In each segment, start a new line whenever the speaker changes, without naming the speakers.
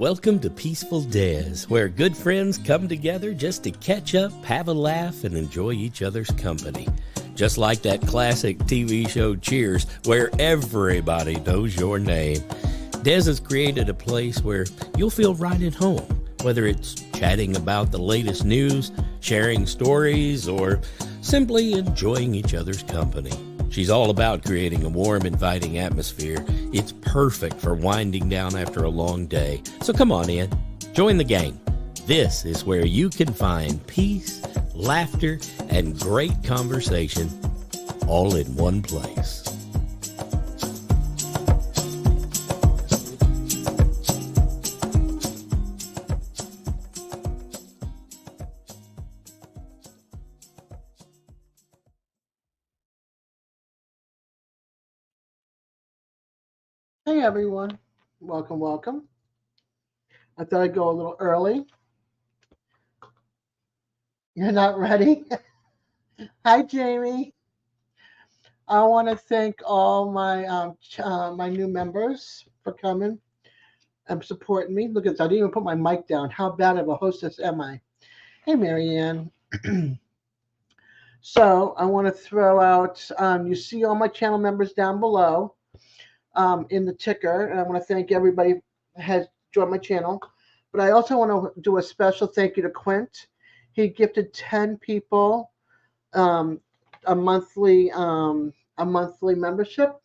Welcome to Peaceful-Dez, where good friends come together just to catch up, have a laugh, and enjoy each other's company. Just like that classic TV show Cheers, where everybody knows your name. Dez has created a place where you'll feel right at home, whether it's chatting about the latest news, sharing stories, or simply enjoying each other's company. She's all about creating a warm, inviting atmosphere. It's perfect for winding down after a long day. So come on in, join the gang. This is where you can find peace, laughter, and great conversation all in one place.
Hey everyone, welcome. I thought I'd go a little early. You're not ready? Hi Jamie. I want to thank all my new members for coming and supporting me. Look at this, I didn't even put my mic down. How bad of a hostess am I? Hey Marianne. So I want to throw out, you see all my channel members down below. In the ticker, and I want to thank everybody who has joined my channel. But I also want to do a special thank you to Quint. He gifted 10 people a monthly membership,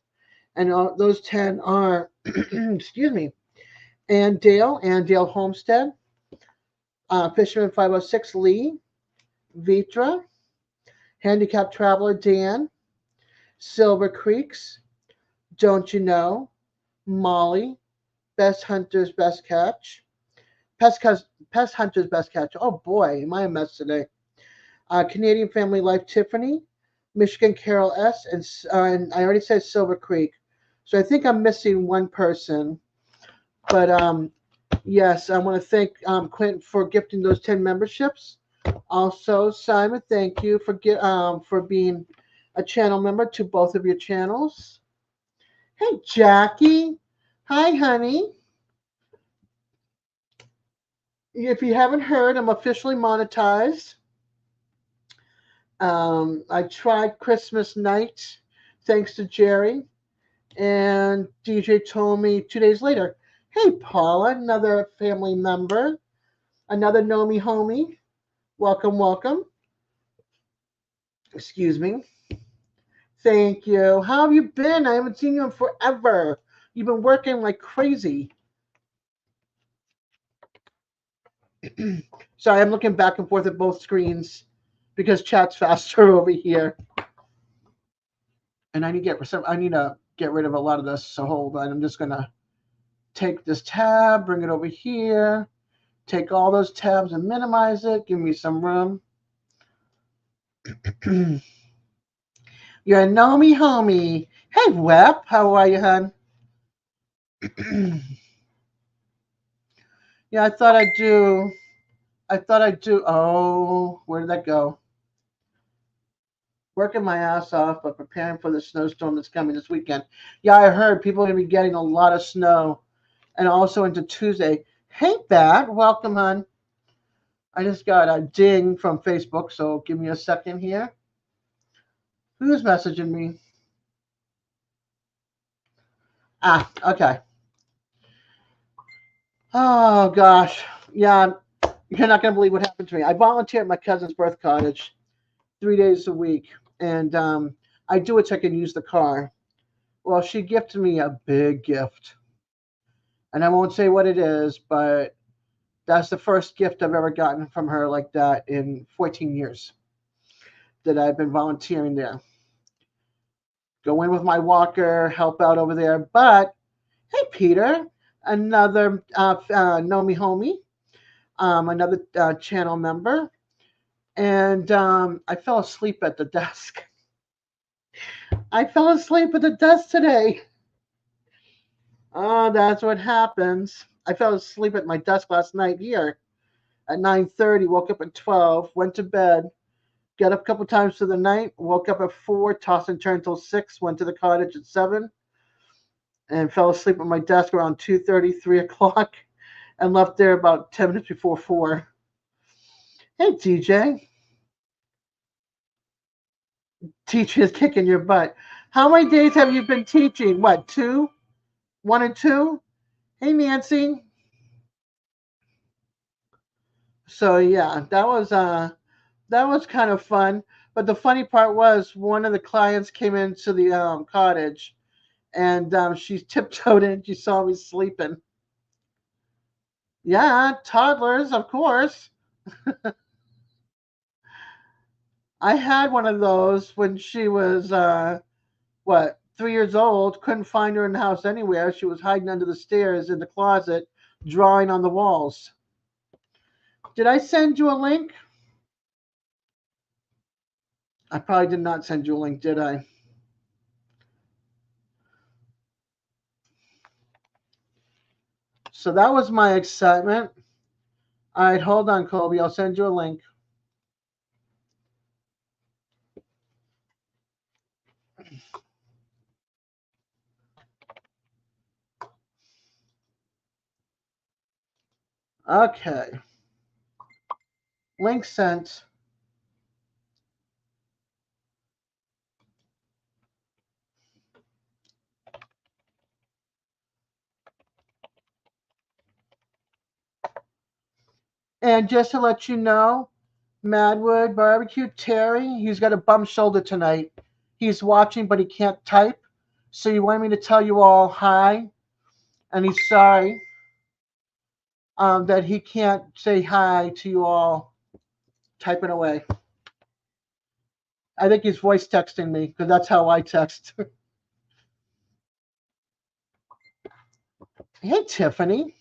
and those 10 are excuse me, Dale Homestead, Fisherman 506 Lee, Vitra, Handicapped Traveler Dan, Silver Creeks, Don't You Know, Molly, Best Hunter's Best Catch, Pest Hunter's Best Catch. Oh boy, am I a mess today. Canadian Family Life Tiffany, Michigan Carol S, and I already said Silver Creek. So I think I'm missing one person. But yes, I want to thank Quentin for gifting those 10 memberships. Also, Simon, thank you for being a channel member to both of your channels. Hey, Jackie. Hi, honey. If you haven't heard, I'm officially monetized. I tried Christmas night, thanks to Jerry. And DJ told me 2 days later, hey, Paula, another family member, another Know Me homie. Welcome. Excuse me. Thank you. How have you been? I haven't seen you in forever. You've been working like crazy. Sorry, I'm looking back and forth at both screens because chat's faster over here. And I need to get rid of a lot of this. So hold on. I'm just gonna take this tab, bring it over here, take all those tabs and minimize it. Give me some room. You're a Know Me homie. Hey, Web. How are you, hon? Yeah, I thought I'd do. Oh, where did that go? Working my ass off, but preparing for the snowstorm that's coming this weekend. Yeah, I heard people are going to be getting a lot of snow, and also into Tuesday. Hey, Bat. Welcome, hon. I just got a ding from Facebook, so give me a second here. Who's messaging me? Okay. Oh, gosh. Yeah, you're not going to believe what happened to me. I volunteer at my cousin's birth cottage 3 days a week, and I do it so I can use the car. Well, she gifted me a big gift, and I won't say what it is, but that's the first gift I've ever gotten from her like that in 14 years that I've been volunteering there. Go in with my walker, help out over there. But, hey, Peter, another Know Me homie, another channel member. And I fell asleep at the desk. I fell asleep at the desk today. Oh, that's what happens. I fell asleep at my desk last night here at 9:30, woke up at 12, went to bed, got up a couple times for the night, woke up at 4, tossed and turned till 6, went to the cottage at 7, and fell asleep at my desk around 2:30, 3 o'clock. and left there about 10 minutes before 4. Hey, TJ. Teaching is kicking your butt. How many days have you been teaching? What, 2? 1 and 2? Hey, Nancy. So yeah, that was kind of fun. But the funny part was one of the clients came into the cottage, and she tiptoed in. She saw me sleeping. Yeah, toddlers, of course. I had one of those when she was what, 3 years old. Couldn't find her in the house anywhere. She was hiding under the stairs in the closet, drawing on the walls. Did I send you a link? I probably did not send you a link, did I? So that was my excitement. All right, hold on, Colby. I'll send you a link. Okay. Link sent. And just to let you know, Madwood Barbecue, Terry, he's got a bum shoulder tonight. He's watching, but he can't type. So you wanted me to tell you all hi, and he's sorry that he can't say hi to you all typing away. I think he's voice texting me because that's how I text. Hey, Tiffany.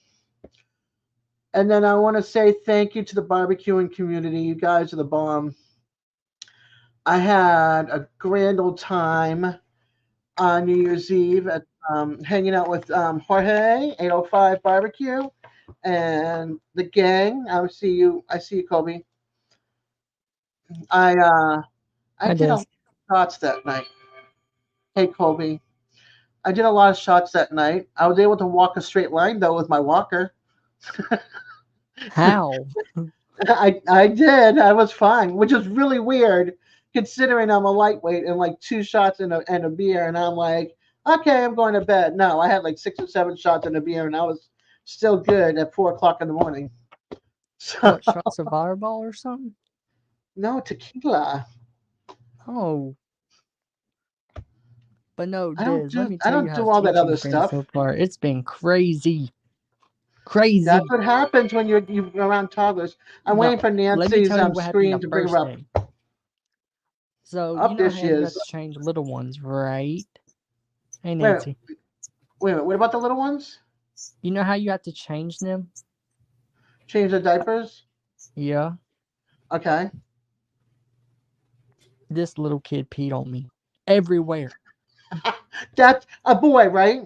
And then I want to say thank you to the barbecuing community. You guys are the bomb. I had a grand old time on New Year's Eve at hanging out with Jorge, 805 Barbecue, and the gang. I see you. I see you, Kobe. I uh, I
Hi,
did a
Des.
lot of shots that night. Hey, Kobe. I did a lot of shots that night. I was able to walk a straight line though with my walker.
How?
I did. I was fine, which is really weird considering I'm a lightweight and like 2 shots and a beer, and I'm like, okay, I'm going to bed. No, I had like 6 or 7 shots and a beer, and I was still good at 4 o'clock in the morning. So
What, shots of Fireball or something?
no tequila.
Oh. But no,
I don't
Des, let
do.
me
I
tell you
don't
how
do all that other
teaching's been
stuff.
so far. It's been crazy.
That's
Crazy.
what happens when you're around toddlers. I'm
No,
waiting for
let me
Nancy's
tell you what happened
screen
the
to bring her
first
up.
day. So, you
Up
know
there
how
she
you got
is.
to change little ones, right? Hey,
Wait,
Nancy.
wait a minute. What about the little ones?
You know how you have to change them?
Change the diapers?
Yeah.
Okay.
This little kid peed on me. Everywhere.
That's a boy, right?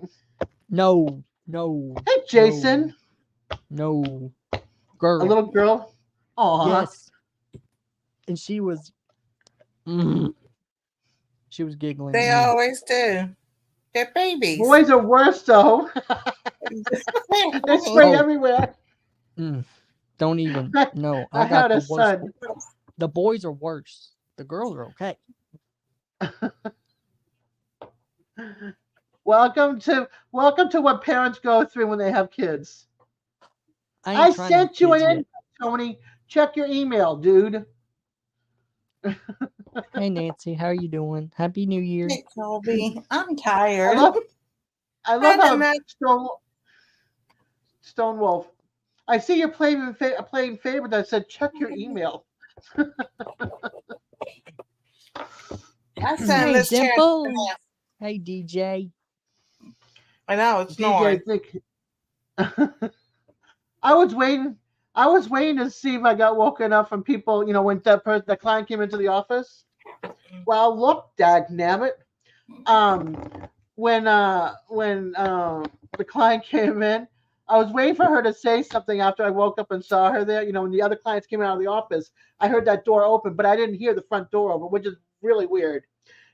No. No.
Hey,
No.
Jason.
No.
A
Girl.
little girl. Aw.
Yes. And she was... Mm, she was giggling at
They
me.
always do. They're babies.
Boys are worse, though. They spray
Oh,
everywhere.
don't even. No, I
I
got
had
the
a
worst.
son.
The boys are worse. The girls are okay.
Welcome to what parents go through when they have kids.
I
I
ain't trying to have
sent you an
kids yet.
invite, Tony. Check your email, dude.
Hey, Nancy, how you doing? Happy New Year.
Hey, Colby. I'm
I
tired.
love I
I
love
did
how
not.
Stone Wolf. I see you're playing favorite that said check your email.
I sat in
Hey,
this chair.
Dimples. Hey, DJ.
I know it's
DJ
snoring.
think I was waiting. I was waiting to see if I got woken up from people. When the client came into the office. Well, look, dag nabbit. Um, when the client came in, I was waiting for her to say something after I woke up and saw her there. When the other clients came out of the office, I heard that door open, but I didn't hear the front door open, which is really weird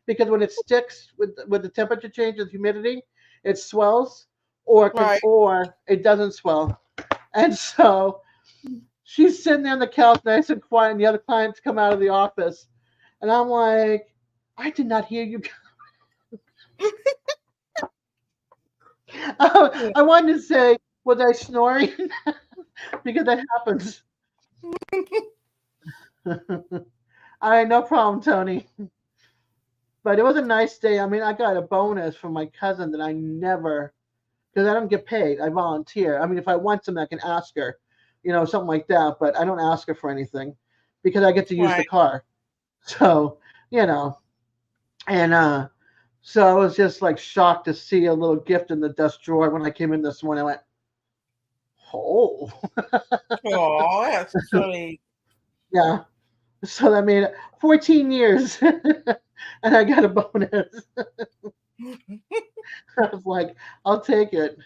because when it sticks with the temperature change and humidity, it swells, or
Right.
it doesn't swell. And so she's sitting there on the couch, nice and quiet, and the other clients come out of the office. And I'm like, I did not hear you. I wanted to say, was I snoring? Because that happens. All right, no problem, Tony. But it was a nice day. I mean, I got a bonus from my cousin that I never, because I don't get paid. I volunteer. I mean, if I want something, I can ask her, something like that. But I don't ask her for anything because I get to use the
Right.
car. So, and so I was just like shocked to see a little gift in the desk drawer when I came in this morning. I went, oh,
Oh, that's sweet.
yeah. So that made 14 years, and I got a bonus. I was like, I'll take it.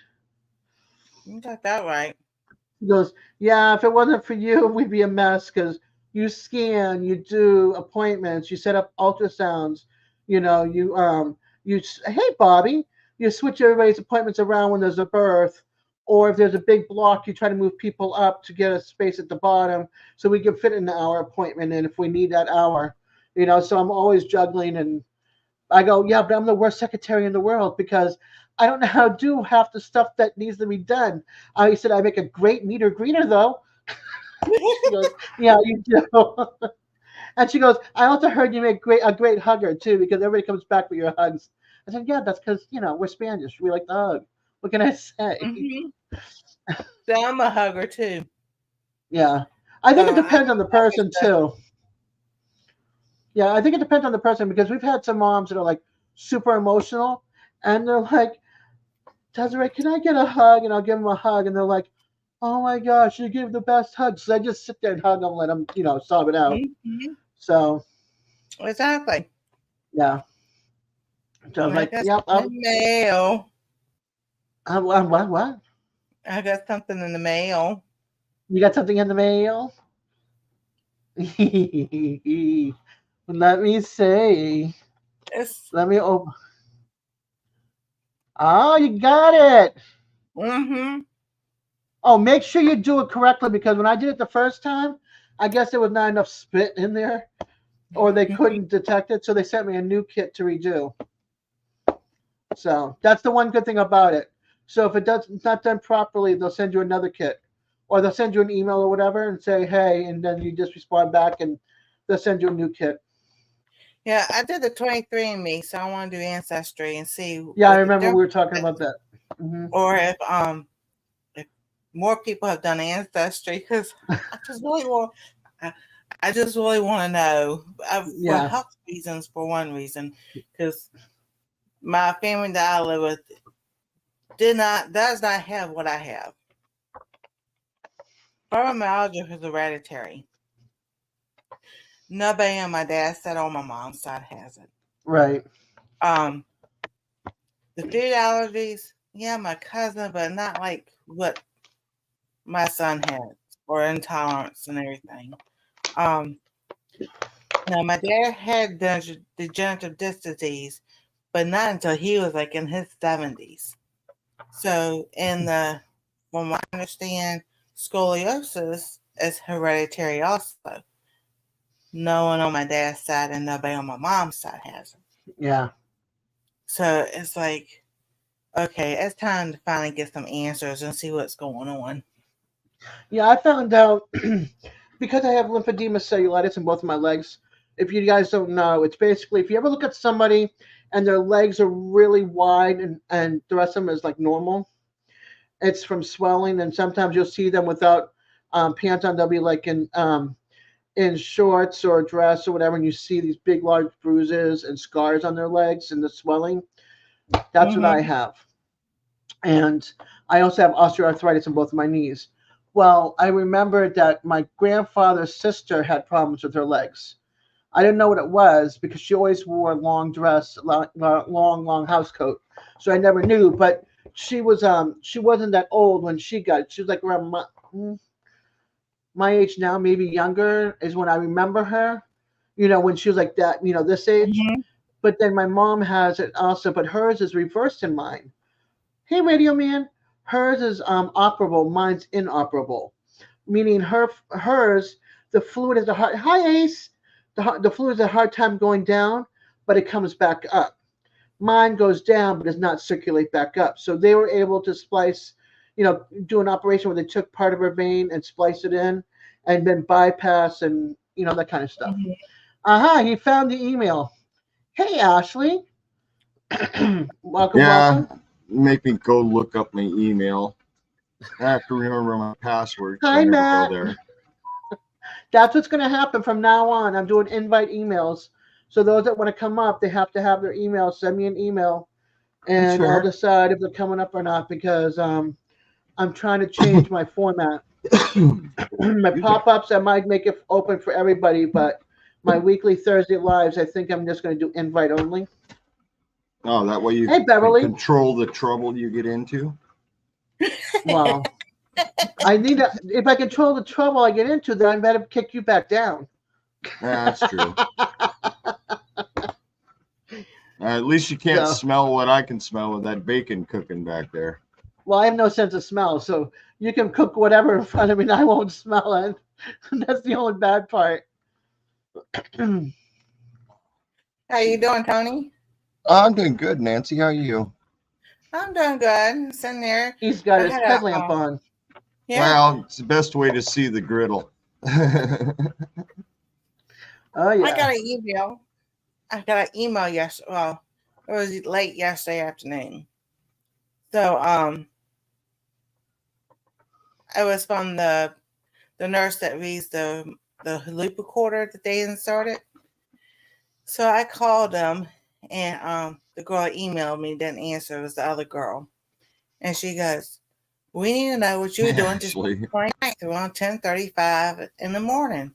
You got that right.
He goes, yeah, if it wasn't for you, we'd be a mess because you scan, you do appointments, you set up ultrasounds, hey Bobby, you switch everybody's appointments around when there's a birth, or if there's a big block, you try to move people up to get a space at the bottom so we can fit an hour appointment in if we need that hour. So I'm always juggling, and I go, yeah, but I'm the worst secretary in the world because I don't know how to do half the stuff that needs to be done. I said I make a great meter greeter though. She goes, yeah, you do. And she goes, I also heard you make a great hugger too because everybody comes back with your hugs. I said, yeah, that's because we're Spanish. We like to hug. What can I say?
Mm-hmm. So I'm a hugger too.
Yeah, I think it
I
depends on the person too. Yeah, I think it depends on the person because we've had some moms that are like super emotional, and they're like, Desiree, can I get a hug? And I'll give them a hug, and they're like, oh my gosh, you give the best hugs. So I just sit there and hug them, let them, sob it out.
Mm-hmm.
So
Exactly.
yeah, so I was
I
like,
got
yep,
something in the mail.
what?
I got something in the mail.
You got something in the mail? Let me see.
It's
Let me open. Oh, you got it.
mm-hmm.
Oh, make sure you do it correctly because when I did it the first time, I guess there was not enough spit in there, or they couldn't detect it, so they sent me a new kit to redo. So that's the one good thing about it. So if it's not done properly, they'll send you another kit, or they'll send you an email or whatever and say, hey, and then you just respond back and they'll send you a new kit.
Yeah, I did the 23andMe, so I want to do ancestry and see
Yeah, I
what the
remember we were
difference
talking
is,
about that. Mm-hmm.
or if more people have done ancestry because I just really want. I just really want to know for
Yeah.
health reasons. For one reason, because my family that I live with does not have what I have. Fibromyalgia is hereditary. Nobody on my dad's side or my mom's side has it.
Right.
The food allergies, yeah, my cousin, but not like what my son has, or intolerance and everything. Now my dad had degenerative disc disease, but not until he was like in his 70s. So from what I understand, scoliosis is hereditary also. No one on my dad's side and nobody on my mom's side has it.
Yeah.
So it's like, okay, it's time to finally get some answers and see what's going on.
Yeah, I found out because I have lymphedema cellulitis in both of my legs. If you guys don't know, it's basically if you ever look at somebody and their legs are really wide and the rest of them is like normal, it's from swelling. And sometimes you'll see them without pants on. They'll be like in shorts or a dress or whatever, and you see these big, large bruises and scars on their legs and the swelling. That's what I have. And I also have osteoarthritis in both of my knees. Well, I remembered that my grandfather's sister had problems with her legs. I didn't know what it was because she always wore a long dress, long house coat. So I never knew. But she wasn't that old when she got it. She was like around my age now, maybe younger, is when I remember her. When she was like that, this age.
Mm-hmm.
But then my mom has it also, but hers is reversed in mine. Hey, Radio Man, Hers is operable. Mine's inoperable, meaning hers the fluid is a hard. Hi Ace. The fluid is a hard time going down, but it comes back up. Mine goes down, but does not circulate back up. So they were able to splice, do an operation where they took part of her vein and splice it in, and then bypass and that kind of stuff. He found the email. Hey Ashley, welcome.
Make me go look up my email. I have to remember my password.
Hi,
I never
Matt.
go there.
That's what's going to happen from now on. I'm doing invite emails. So those that want to come up, they have to have their email. Send me an email, and I'll decide if they're coming up or not, because I'm trying to change my format. My pop-ups, I might make it open for everybody, but my weekly Thursday lives, I think I'm just going to do invite only.
Oh, that way you
Hey, Beverly.
can control the trouble you get into.
Well, if I control the trouble I get into, then I better kick you back down.
That's true. At least you can't smell what I can smell with that bacon cooking back there.
Well, I have no sense of smell, so you can cook whatever in front of me and I won't smell it. That's the only bad part.
How you doing, Tony?
I'm doing good, Nancy. How are you?
I'm doing good. Sitting there.
He's got his headlamp on.
Yeah.
Well, it's the best way to see the griddle.
Oh yeah.
I got an email. Yesterday. Well, it was late yesterday afternoon. So it was from the nurse that reads the loop recorder that they inserted. So I called them, and the girl emailed me, didn't answer. It was the other girl, and she goes, "We need to know what you were doing to 29th around 10:35 in the morning."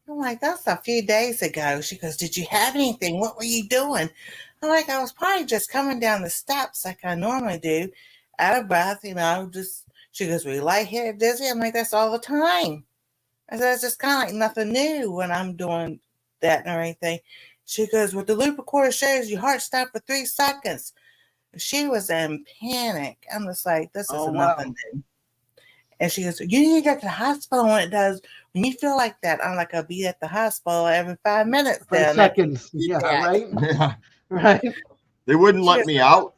I'm like, "That's a few days ago." She goes, "Did you have anything? What were you doing?" I'm like, "I was probably just coming down the steps like I normally do, out of breath, just." She goes, "Were you lightheaded, dizzy?" I'm like, "That's all the time." I said, "It's just kind of like nothing new when I'm doing that or anything." She goes, "What the loop recorder shows, your heart stopped for 3 seconds." She was in panic. I'm just like, "This is nothing new." And she goes, "You need to get to the hospital when it does. When you feel like that." I'm like, "I'll be at the hospital every 5 minutes."
3 seconds. Yeah, right?
Yeah.
Right.
They wouldn't let me out.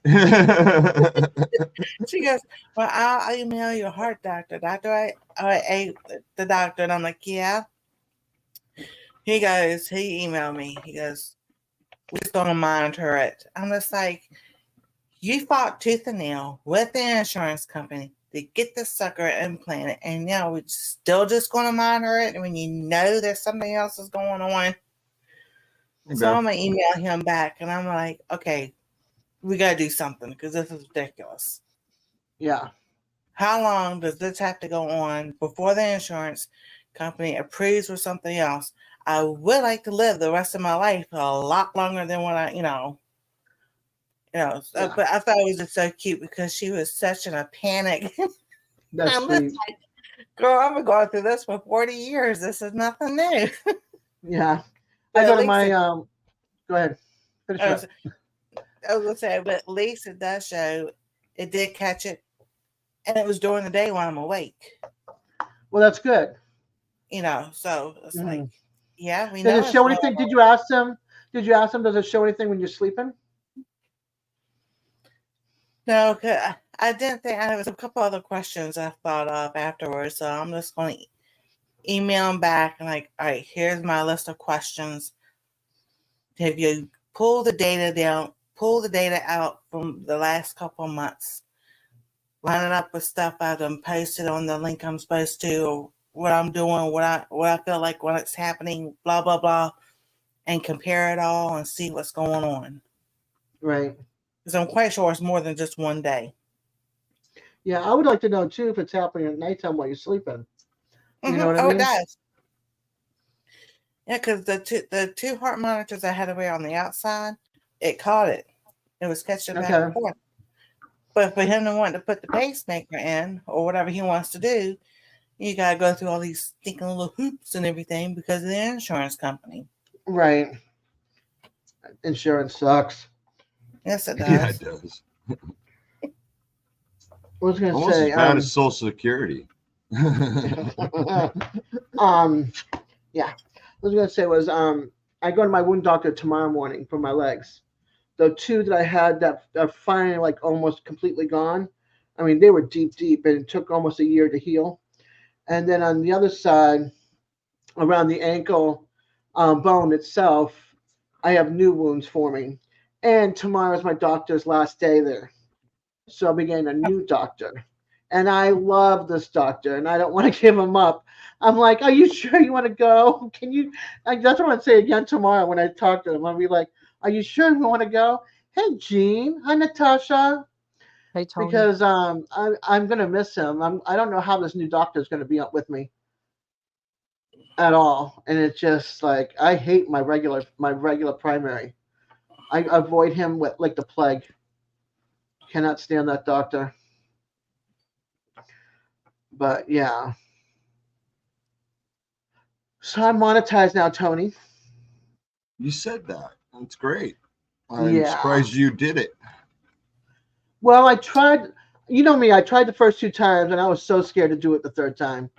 She goes, "Well, I'll email your heart doctor. The doctor." And I'm like, "Yeah." He emailed me. He goes, "We're just going to monitor it." I'm just like, you fought tooth and nail with the insurance company to get the sucker implanted, and now we're still just going to monitor it when you know there's something else is going on. So I'm going to email him back, and I'm like, okay, we got to do something because this is ridiculous.
Yeah.
How long does this have to go on before the insurance company approves for something else? I would like to live the rest of my life a lot longer than what
Yeah.
But I thought it was just so cute because she was such in a panic.
That's
I'm
sweet.
like, girl, I've been going through this for 40 years. This is nothing new.
Yeah.
But
I go to my go ahead. Finish
I
up.
was gonna say, but at least it does show it did catch it, and it was during the day when I'm awake.
Well, that's good.
So it's like, yeah, we
does
know.
Does it show anything? Did you ask them? Does it show anything when you're sleeping?
No, I didn't think. There was a couple other questions I thought of afterwards, so I'm just going to email them back and like, all right, here's my list of questions. Have you pull the data out from the last couple of months, line it up with stuff I've done posted on the link I'm supposed to, or what I'm doing, what I feel like when it's happening, blah blah blah, and compare it all and see what's going on.
Right.
Because I'm quite sure it's more than just one day.
Yeah, I would like to know too if it's happening at nighttime while you're sleeping. You know what I mean?
It does. Yeah, because the two heart monitors I had to wear on the outside, it caught it. It was catching back and forth. But for him to want to put the pacemaker in or whatever he wants to do, you got to go through all these stinking little hoops and everything because of the insurance company.
Right. Insurance sucks.
Yes, it does.
Yeah, it does.
was going to
Almost
say,
as bad as Social Security.
yeah. I was going to say was, I go to my wound doctor tomorrow morning for my legs. The two that I had that are finally like almost completely gone. I mean, they were deep, and it took almost a year to heal. And then on the other side, around the ankle bone itself, I have new wounds forming. And tomorrow is my doctor's last day there. So I'll be getting a new doctor. And I love this doctor, and I don't want to give him up. I'm like, are you sure you want to go? Can you? That's what I'm going to say again tomorrow when I talk to him. I'll be like, are you sure you want to go? Hey, Jean. Hi, Natasha.
Hey, Tony.
Because I'm going to miss him. I don't know how this new doctor is going to be up with me at all. And it's just like I hate my regular primary. I avoid him with like the plague. Cannot stand that doctor. But yeah. So I'm monetized now, Tony.
You said that. That's great. I'm
Yeah.
surprised you did it.
Well, I tried. You know me. I tried the first 2 times, and I was so scared to do it the third time.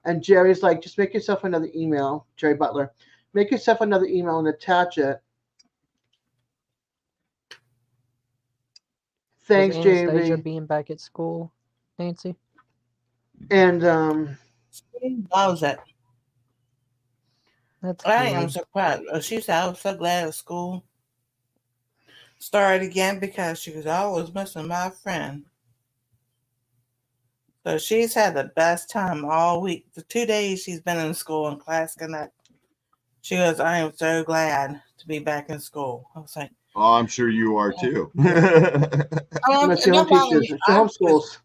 And Jerry's like, just make yourself another email. Jerry Butler, make yourself another email and attach it. Thanks,
Is Anastasia
JV.
being back at school, Nancy?
And
She loves it.
That's
I
good.
am surprised. She said, I was so glad at school started again because she was always missing my friend. So she's had the best time all week. The 2 days she's been in school in Class Connect. She goes, I am so glad to be back in school. I was like,
Oh, I'm sure you are too.
she homeschools.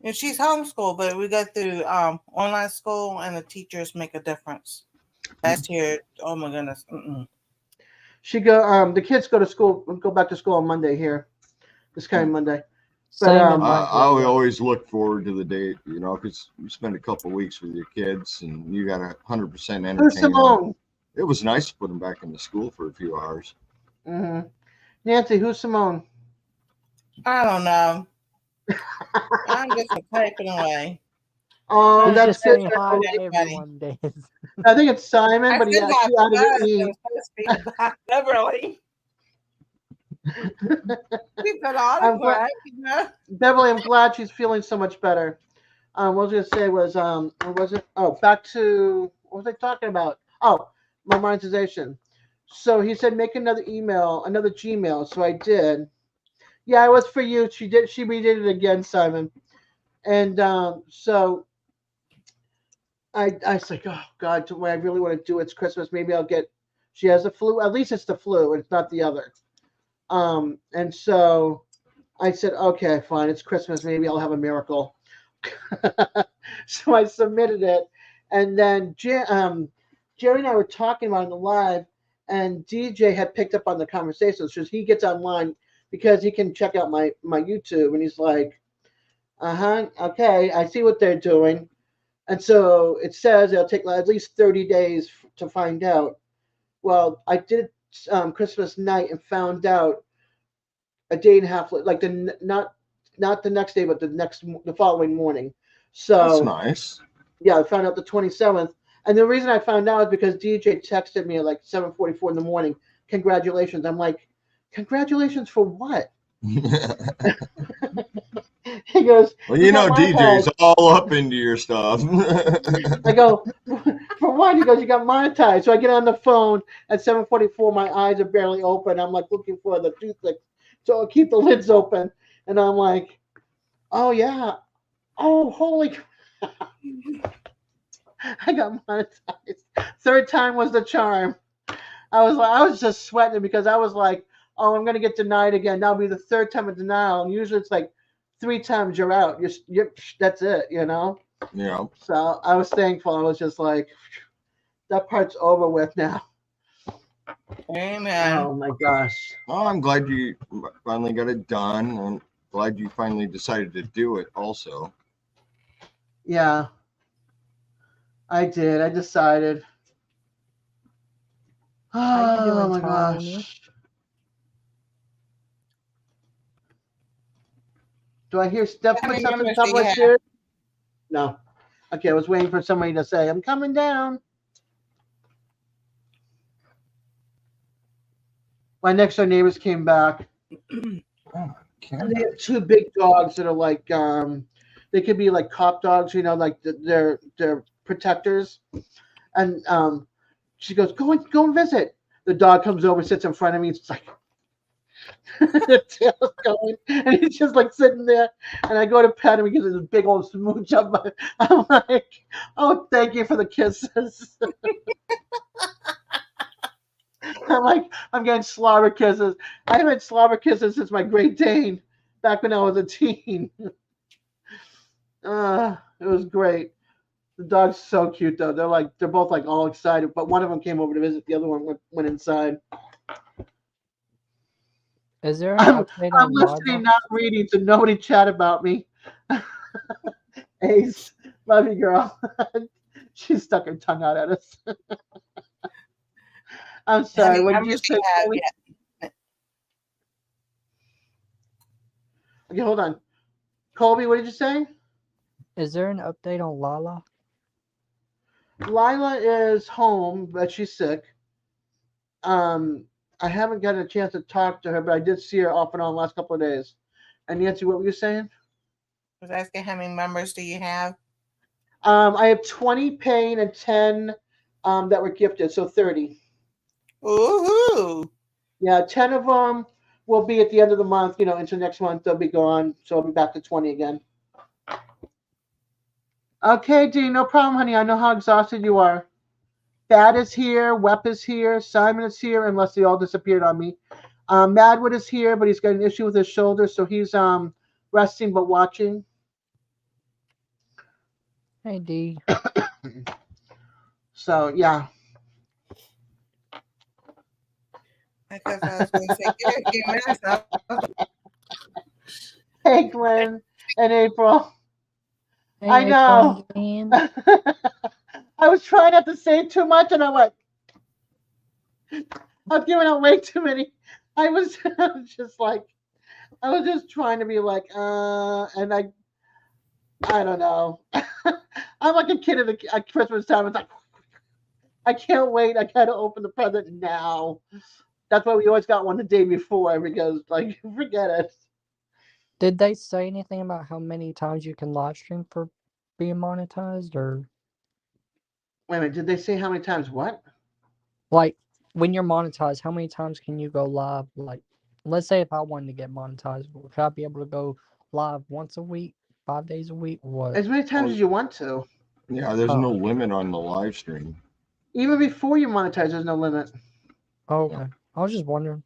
And she's homeschooled, but we go through online school, and the teachers make a difference. Last year, oh my goodness.
She go. The kids go to school. Go back to school on Monday here. This coming Monday. But
Same in
I would always look forward to the date, because you spend a couple of weeks with your kids and you got 100% entertain them. It was nice to put them back into school for a few hours.
Mm-hmm. Nancy, who's Simone?
I don't know. I'm just typing away.
Oh,
He's
that's
just
good.
saying hi to everyone, Des.
I think it's Simon, but he actually added me.
Beverly.
Beverly, I'm glad she's feeling so much better. What I was gonna say was, what was it? Oh, back to what was I talking about? Oh, my monetization. So he said make another email, another Gmail. So I did. Yeah, it was for you. She redid it again, Simon. And so I was like, oh God, what I really want to do, it's Christmas. Maybe I'll get. She has the flu. At least it's the flu, and it's not the other. And so I said, okay, fine, it's Christmas. Maybe I'll have a miracle. So I submitted it, and then Jerry and I were talking about it in the live, and DJ had picked up on the conversation. So he gets online because he can check out my YouTube, and he's like, okay, I see what they're doing. And so it says it'll take at least 30 days to find out. Well, I did Christmas night and found out a day and a half, like not the next day, but the following morning. So
that's nice.
Yeah, I found out the 27th, and the reason I found out is because DJ texted me at like 7:44 in the morning. Congratulations! I'm like, congratulations for what? He goes,
well, DJ's all up into your stuff.
I go, for what? He goes, you got monetized. So I get on the phone at 7:44. My eyes are barely open. I'm like looking for the toothpick, so I'll keep the lids open. And I'm like, oh yeah, oh holy crap. I got monetized. Third time was the charm. I was just sweating because I was like, oh, I'm gonna get denied again. That'll be the third time of denial. And usually it's like 3 times you're out. You're that's it,
Yeah.
So I was thankful. I was just like, that part's over with now.
Amen.
Oh my gosh.
Well, I'm glad you finally got it done. I'm glad you finally decided to do it also.
Yeah. I did. I decided.
How you doing,
Oh my
Tony?
gosh. Do I hear Steph
How
put
many
something on
members
top
do
of
you
my
have?
chair? No. Okay, I was waiting for somebody to say, I'm coming down. My next door neighbors came back. And they have two big dogs that are like, they could be like cop dogs, you know, like they're protectors. And she goes, go and visit. The dog comes over, sits in front of me. It's like, the tail's going, and he's just like sitting there. And I go to pet him, he gives this big old smooch up. I'm like, oh, thank you for the kisses. I'm like, I'm getting slobber kisses. I haven't had slobber kisses since my Great Dane, back when I was a teen. It was great. The dog's so cute though. They're both like all excited, but one of them came over to visit. The other one went inside.
Is there an
I'm
update
I'm
on
listening,
Lava?
not reading, so nobody chat about me. Ace, love you, girl. She stuck her tongue out at us. I'm
How
sorry.
many
What did you
members do
say?
you have
Chloe?
yet?
Okay, hold on. Colby, what did you say?
Is there an update on Lala?
Lila is home, but she's sick. I haven't gotten a chance to talk to her, but I did see her off and on the last couple of days. And Nancy, what were you saying?
I was asking how many members do you have?
I have 20 paying and 10 that were gifted, so 30.
Ooh.
Yeah, 10 of them will be at the end of the month, into next month. They'll be gone, so I'll be back to 20 again. Okay, Dee, no problem, honey. I know how exhausted you are. Thad is here, Wep is here, Simon is here, unless they all disappeared on me. Madwood is here, but he's got an issue with his shoulder, so he's resting but watching.
Hey, D.
So, yeah.
I guess I was going to say, give it a few minutes.
Hey, Glenn and April.
Hey,
I know.
Man.
I was trying not to say too much, and I'm giving out way too many. I was just trying to be like, and I don't know. I'm like a kid at Christmas time. It's like, I can't wait. I gotta open the present now. That's why we always got one the day before, because like, forget it.
Did they say anything about how many times you can live stream for being monetized, or
Wait a minute, did they say how many times what?
like when you're monetized, how many times can you go live? Like, let's say if I wanted to get monetized, would I be able to go live once a week, 5 days a week, or what?
As many times as you want to.
Yeah, there's
Oh.
no limit on the live stream.
Even before you monetize, there's no limit.
Oh, okay. I was just wondering.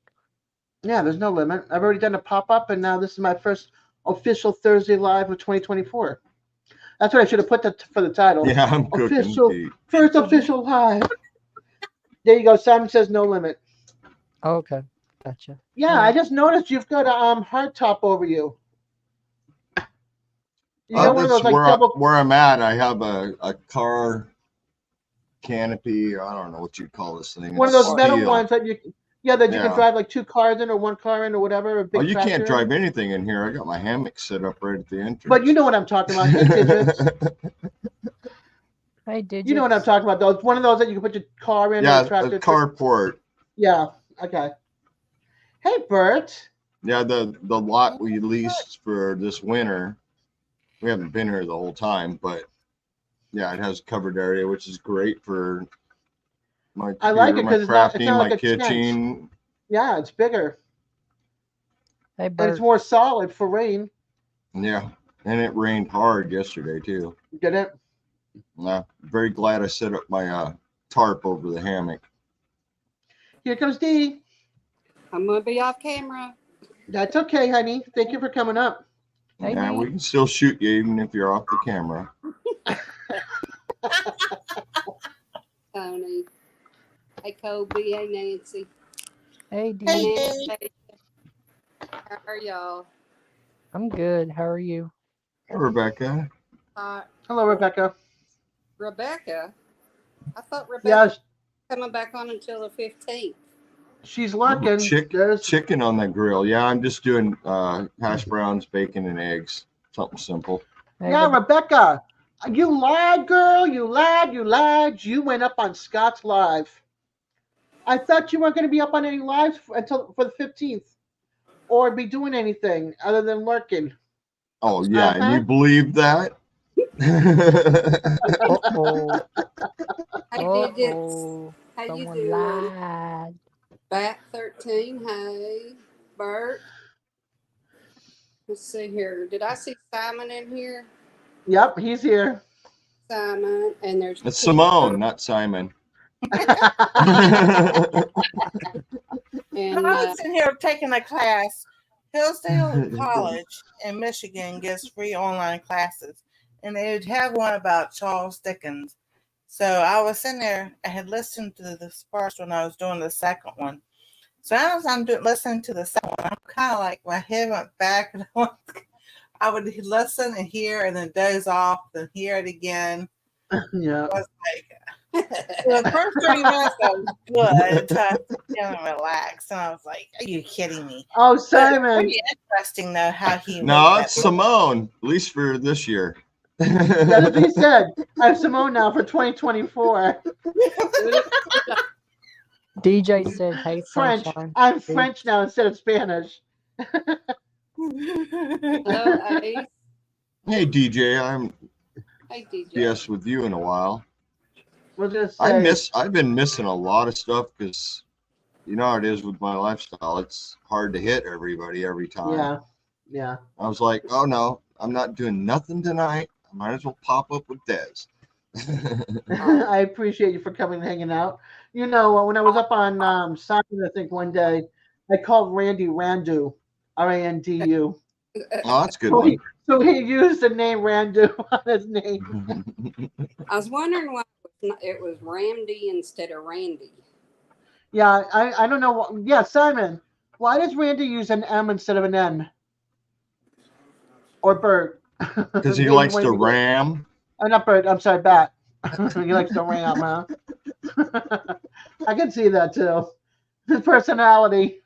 Yeah, there's no limit. I've already done a pop-up, and now this is my first official Thursday live of 2024. That's what I should have put for the title.
Yeah, I'm cooking, Pete.
First official live. There you go. Simon says no limit.
Oh, okay. Gotcha.
Yeah, I just noticed you've got a hard top over you. You got one of those like double.
Where I'm at, I have a car canopy. I don't know what you'd call this thing.
One of
It's
those metal
steel.
ones that you can drive like two cars in, or one car in, or whatever. A big
Oh, you
tractor
can't
in.
drive anything in here. I got my hammock set up right at the entrance.
But you know what I'm talking about.
Hey, did
You know what I'm talking about, though. It's one of those that you can put your car in.
Yeah,
or tractor.
a carport.
Yeah. Okay. Hey, Bert.
Yeah, the lot we leased for this winter. We haven't been here the whole time, but yeah, it has a covered area, which is great for my
I like it
my
because
crafting,
it's not
my
like a tent.
kitchen.
Yeah, it's bigger.
Hey,
And
Bert.
it's more solid for rain.
Yeah, and it rained hard yesterday too.
Did it?
Very glad I set up my tarp over the hammock.
Here comes Dee.
I'm gonna be off camera.
That's okay, honey. Thank you for coming up.
Hey,
Yeah,
Dee.
we can still shoot you even if you're off the camera.
Tony. Hey, Kobe. Hey, Nancy.
Hey, D.
Hey,
Hey, how are y'all?
I'm good. How are you?
Hey, Rebecca.
Hello, Rebecca.
Rebecca. I thought Rebecca
Yeah,
was coming back on until the 15th.
She's lurking. There's
Chicken on the grill. Yeah, I'm just doing hash browns, bacon, and eggs. Something simple.
yeah, Rebecca. You lied, girl. You lied. You lied. You went up on Scott's live. I thought you weren't going to be up on any lives until for the 15th, or be doing anything other than lurking.
Oh yeah, and you
Uh-huh.
believe that?
Uh-oh.
Hey, digits.
Uh-oh.
How you
Someone
doing?
lied.
Bat 13. Hey, Bert. Let's see here. Did I see Simon in here?
Yep, he's here.
Simon, and there's
It's Simone, not Simon.
and
I was in here taking a class. Hillsdale College in Michigan gives free online classes, and they would have one about Charles Dickens. So I was in there. I had listened to this first one. I was doing the second one. So as I'm listening to the second one, I'm kind of like my head went back, and I would listen and hear, and then doze off, then hear it again.
Yeah.
I was like, the first 30 minutes I was good until I sat down and relaxed, and I was like, "Are you kidding me?"
Oh,
But
Simon.
pretty interesting though how he
No,
made
it's
that.
Simone, at least for this year.
That's what he said. I'm Simone now for 2024.
DJ said, "Hey,
French.
sunshine."
I'm French now instead of Spanish.
hello, Ace.
Hey DJ, I'm
Hey, DJ.
BS with you in a while.
We'll just say.
I've been missing a lot of stuff because you know how it is with my lifestyle. It's hard to hit everybody every time.
Yeah. Yeah.
I was like, oh no, I'm not doing nothing tonight. I might as well pop up with Dez.
I appreciate you for coming and hanging out. You know, when I was up on Simon, I think one day, I called Randy Randu, Randu.
Oh, that's a good
So
one.
he used the name Randu on his name.
I was wondering why it was Randy instead of Randy.
Yeah, I don't know. Yeah, Simon, why does Randy use an M instead of an N? Or Bert?
Because he likes to ram.
Not Bert, I'm sorry, Bat. He likes to ram, huh? I can see that too. His personality.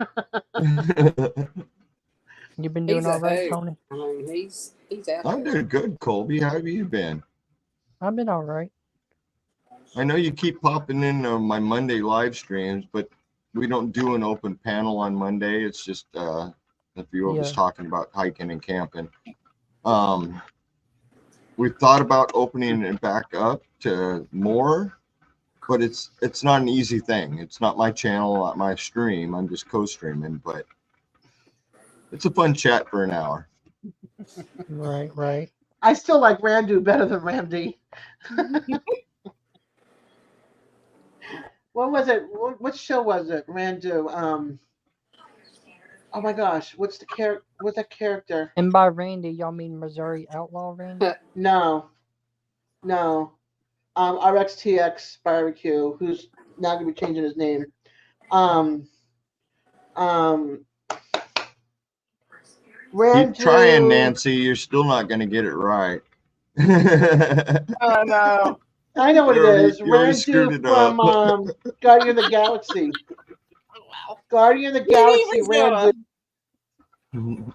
You been doing
He's a
all right,
hoot.
Tony?
I mean, he's out
I'm
there.
doing good, Colby. How have you been?
I've been all right.
I know you keep popping in my Monday live streams, but we don't do an open panel on Monday. It's just a few of us talking about hiking and camping. We've thought about opening it back up to more, but it's not an easy thing. It's not my channel, not my stream. I'm just co-streaming, but it's a fun chat for an hour.
Right.
I still like Randu better than Randy. What was it? What show was it? Randu. Oh my gosh, what's that character?
And by Randy, y'all mean Missouri Outlaw Randy?
No. RXTX Barbecue, who's now gonna be changing his name. Randu.
Keep trying, Nancy. You're still not going to get it right.
Oh no.
I know what it is.
You already screwed
Randu
it up.
from Guardian of the Galaxy.
Wow.
Guardian of the
He
Galaxy,
was gonna-
Randu.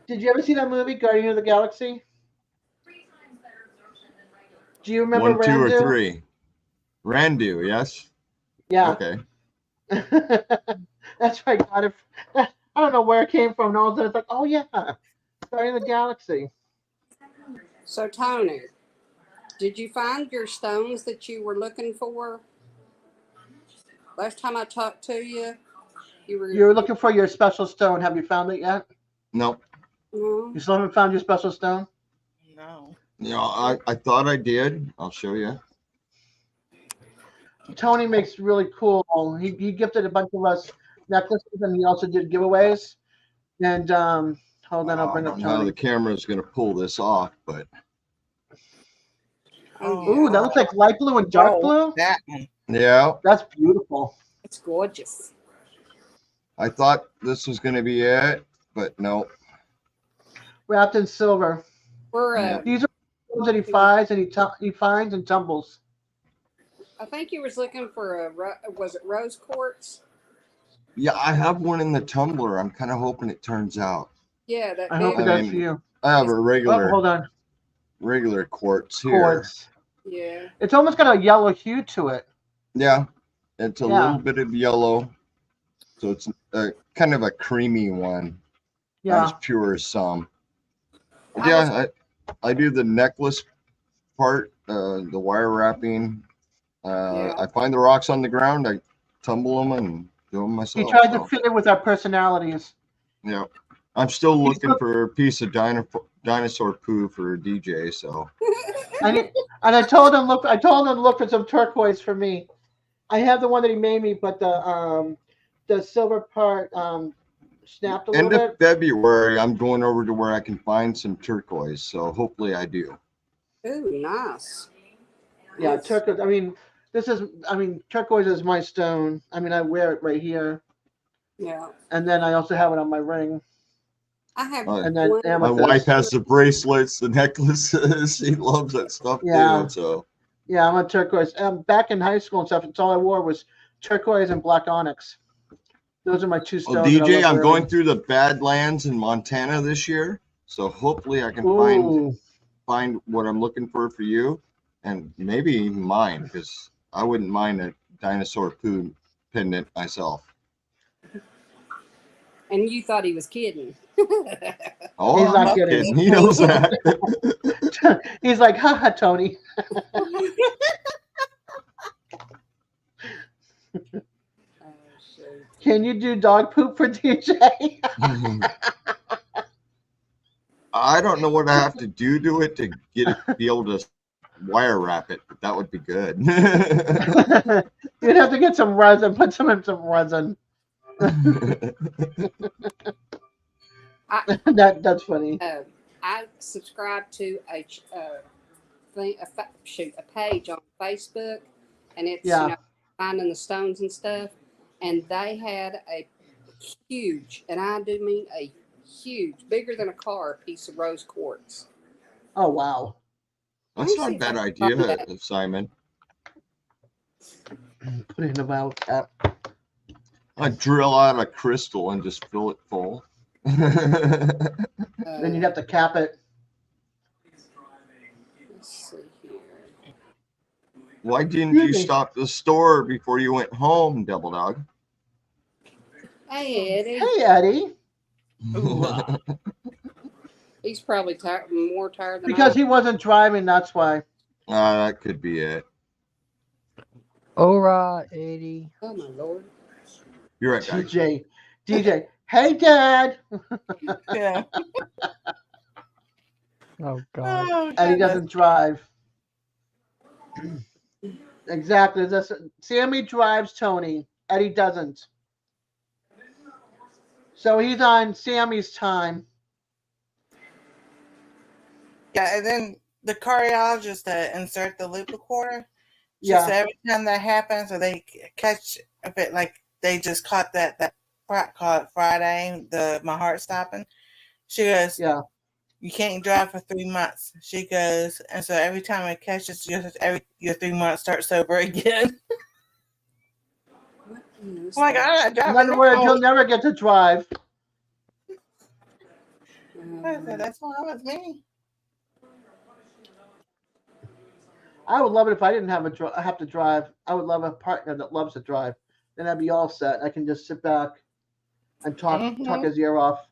Did you ever see that movie, Guardian of the Galaxy? Do you remember
1, 2,
Randu?
or 3. Randu, yes?
Yeah.
Okay.
That's right. I don't know where it came from. And all of a sudden it's like, oh yeah, Guardian of the Galaxy.
So, Tony, did you find your stones that you were looking for? Last time I talked to you, you
were looking for your special stone. Have you found it yet?
Nope.
No.
You still haven't found your special stone?
No.
You know, I thought I did. I'll show you.
Tony makes really cool. He gifted a bunch of us necklaces, and he also did giveaways. And hold on, I'll bring
I
up
don't know how
Tony.
the camera is going to pull this off, but
Ooh, that looks like light blue and dark blue.
That one.
yeah,
That's beautiful.
It's gorgeous.
I thought this was going to be it, but no.
Wrapped in silver.
We're
These are stones that he finds and tumbles.
I think you was looking for was it rose quartz?
Yeah, I have one in the tumbler. I'm kind of hoping it turns out.
Yeah, that
I hope
big
it
I
does
mean,
for you.
I have a
Oh, hold on.
regular quartz here.
Quartz.
Yeah.
It's almost got a yellow hue to it.
Yeah, it's a
Yeah.
little bit of yellow, so it's kind of a creamy one, not as
Yeah.
pure as some.
I
Yeah, I do the necklace part, the wire wrapping.
Yeah.
I find the rocks on the ground, I tumble them and do them
He
myself.
tried to
So,
fit in with our personalities.
yeah, I'm still
He's
looking for a piece of dinosaur poo for DJ. So,
And I told him to look for some turquoise for me. I have the one that he made me, but the silver part snapped a little
end of
bit.
February, I'm going over to where I can find some turquoise. So hopefully I do.
Ooh, nice.
Yeah,
Nice.
turquoise. Turquoise is my stone. I mean, I wear it right here,
Yeah.
and then I also have it on my ring,
I have
Uh,
and then
one.
My wife
amethyst.
has the bracelets, the necklaces. She loves that stuff
Yeah.
too. So,
Yeah, I'm a turquoise. Back in high school and stuff, it's all I wore was turquoise and black onyx. Those are my two
well,
stones. that I
DJ,
love
I'm going
wearing.
through the Badlands in Montana this year. So hopefully I can
Ooh.
find what I'm looking for you, and maybe even mine, because I wouldn't mind a dinosaur poo pendant myself.
And you thought he was kidding.
Oh,
He's
I'm
not
not
kidding.
kidding. He knows that.
He's like, haha, Tony.
Oh, shoot.
Can you do dog poop for DJ?
I don't know what I have to do to it to be able to wire wrap it, but that would be good.
You'd have to get some resin, put some in some resin. That's funny.
I subscribe to a page on Facebook, and it's
Yeah.
finding the stones and stuff. And they had a huge, and I do mean a huge, bigger than a car, piece of rose quartz.
Oh wow.
That's not a bad idea, Simon.
Put it in about that.
I drill out a crystal and just fill it full.
Then you'd have to cap it.
Let's see here.
Why didn't you stop the store before you went home, Devil Dog?
Hey, Eddie.
Hey, Eddie.
He's probably more tired than
Because
I
he wasn't driving, that's why.
That could be it.
All right, Eddie.
Oh, my Lord.
You're right, guys.
DJ. Hey, Dad.
Yeah.
Oh God.
Oh,
Eddie
goodness.
doesn't drive. Exactly. Sammy drives Tony. Eddie doesn't. So he's on Sammy's time.
Yeah, and then the cardiologist to insert the loop recorder. She
Yeah.
said every time that happens, or they catch a bit like they just caught that call it Friday, my heart stopping. She goes,
Yeah.
you can't drive for 3 months. She goes, and so every time it catches, your 3 months starts over again.
What is
Oh my God, I'm
In
driving
other words,
now.
you'll never get to drive.
I said, that's fine with me.
I would love it if I didn't have to drive. I would love a partner that loves to drive. Then I'd be all set. I can just sit back and talk his ear off.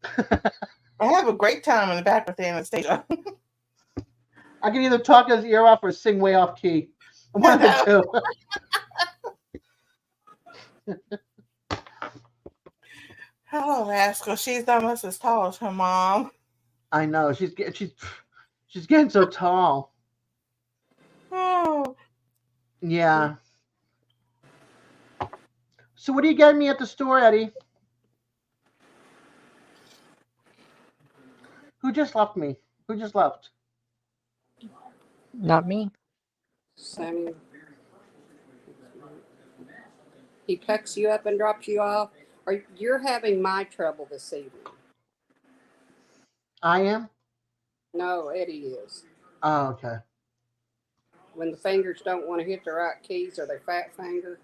I have a great time in the back with the anesthesia.
I can either talk his ear off or sing way off key. One of the two.
Hello, Rascal. She's almost as tall as her mom.
I know. She's getting so tall.
Oh.
Yeah. So what are you getting me at the store, Eddie? Who just left me? Who just left?
Not me.
Sammy. He picks you up and drops you off. Or you're having my trouble this evening.
I am?
No, Eddie is.
Oh, okay.
When the fingers don't want to hit the right keys or their fat finger.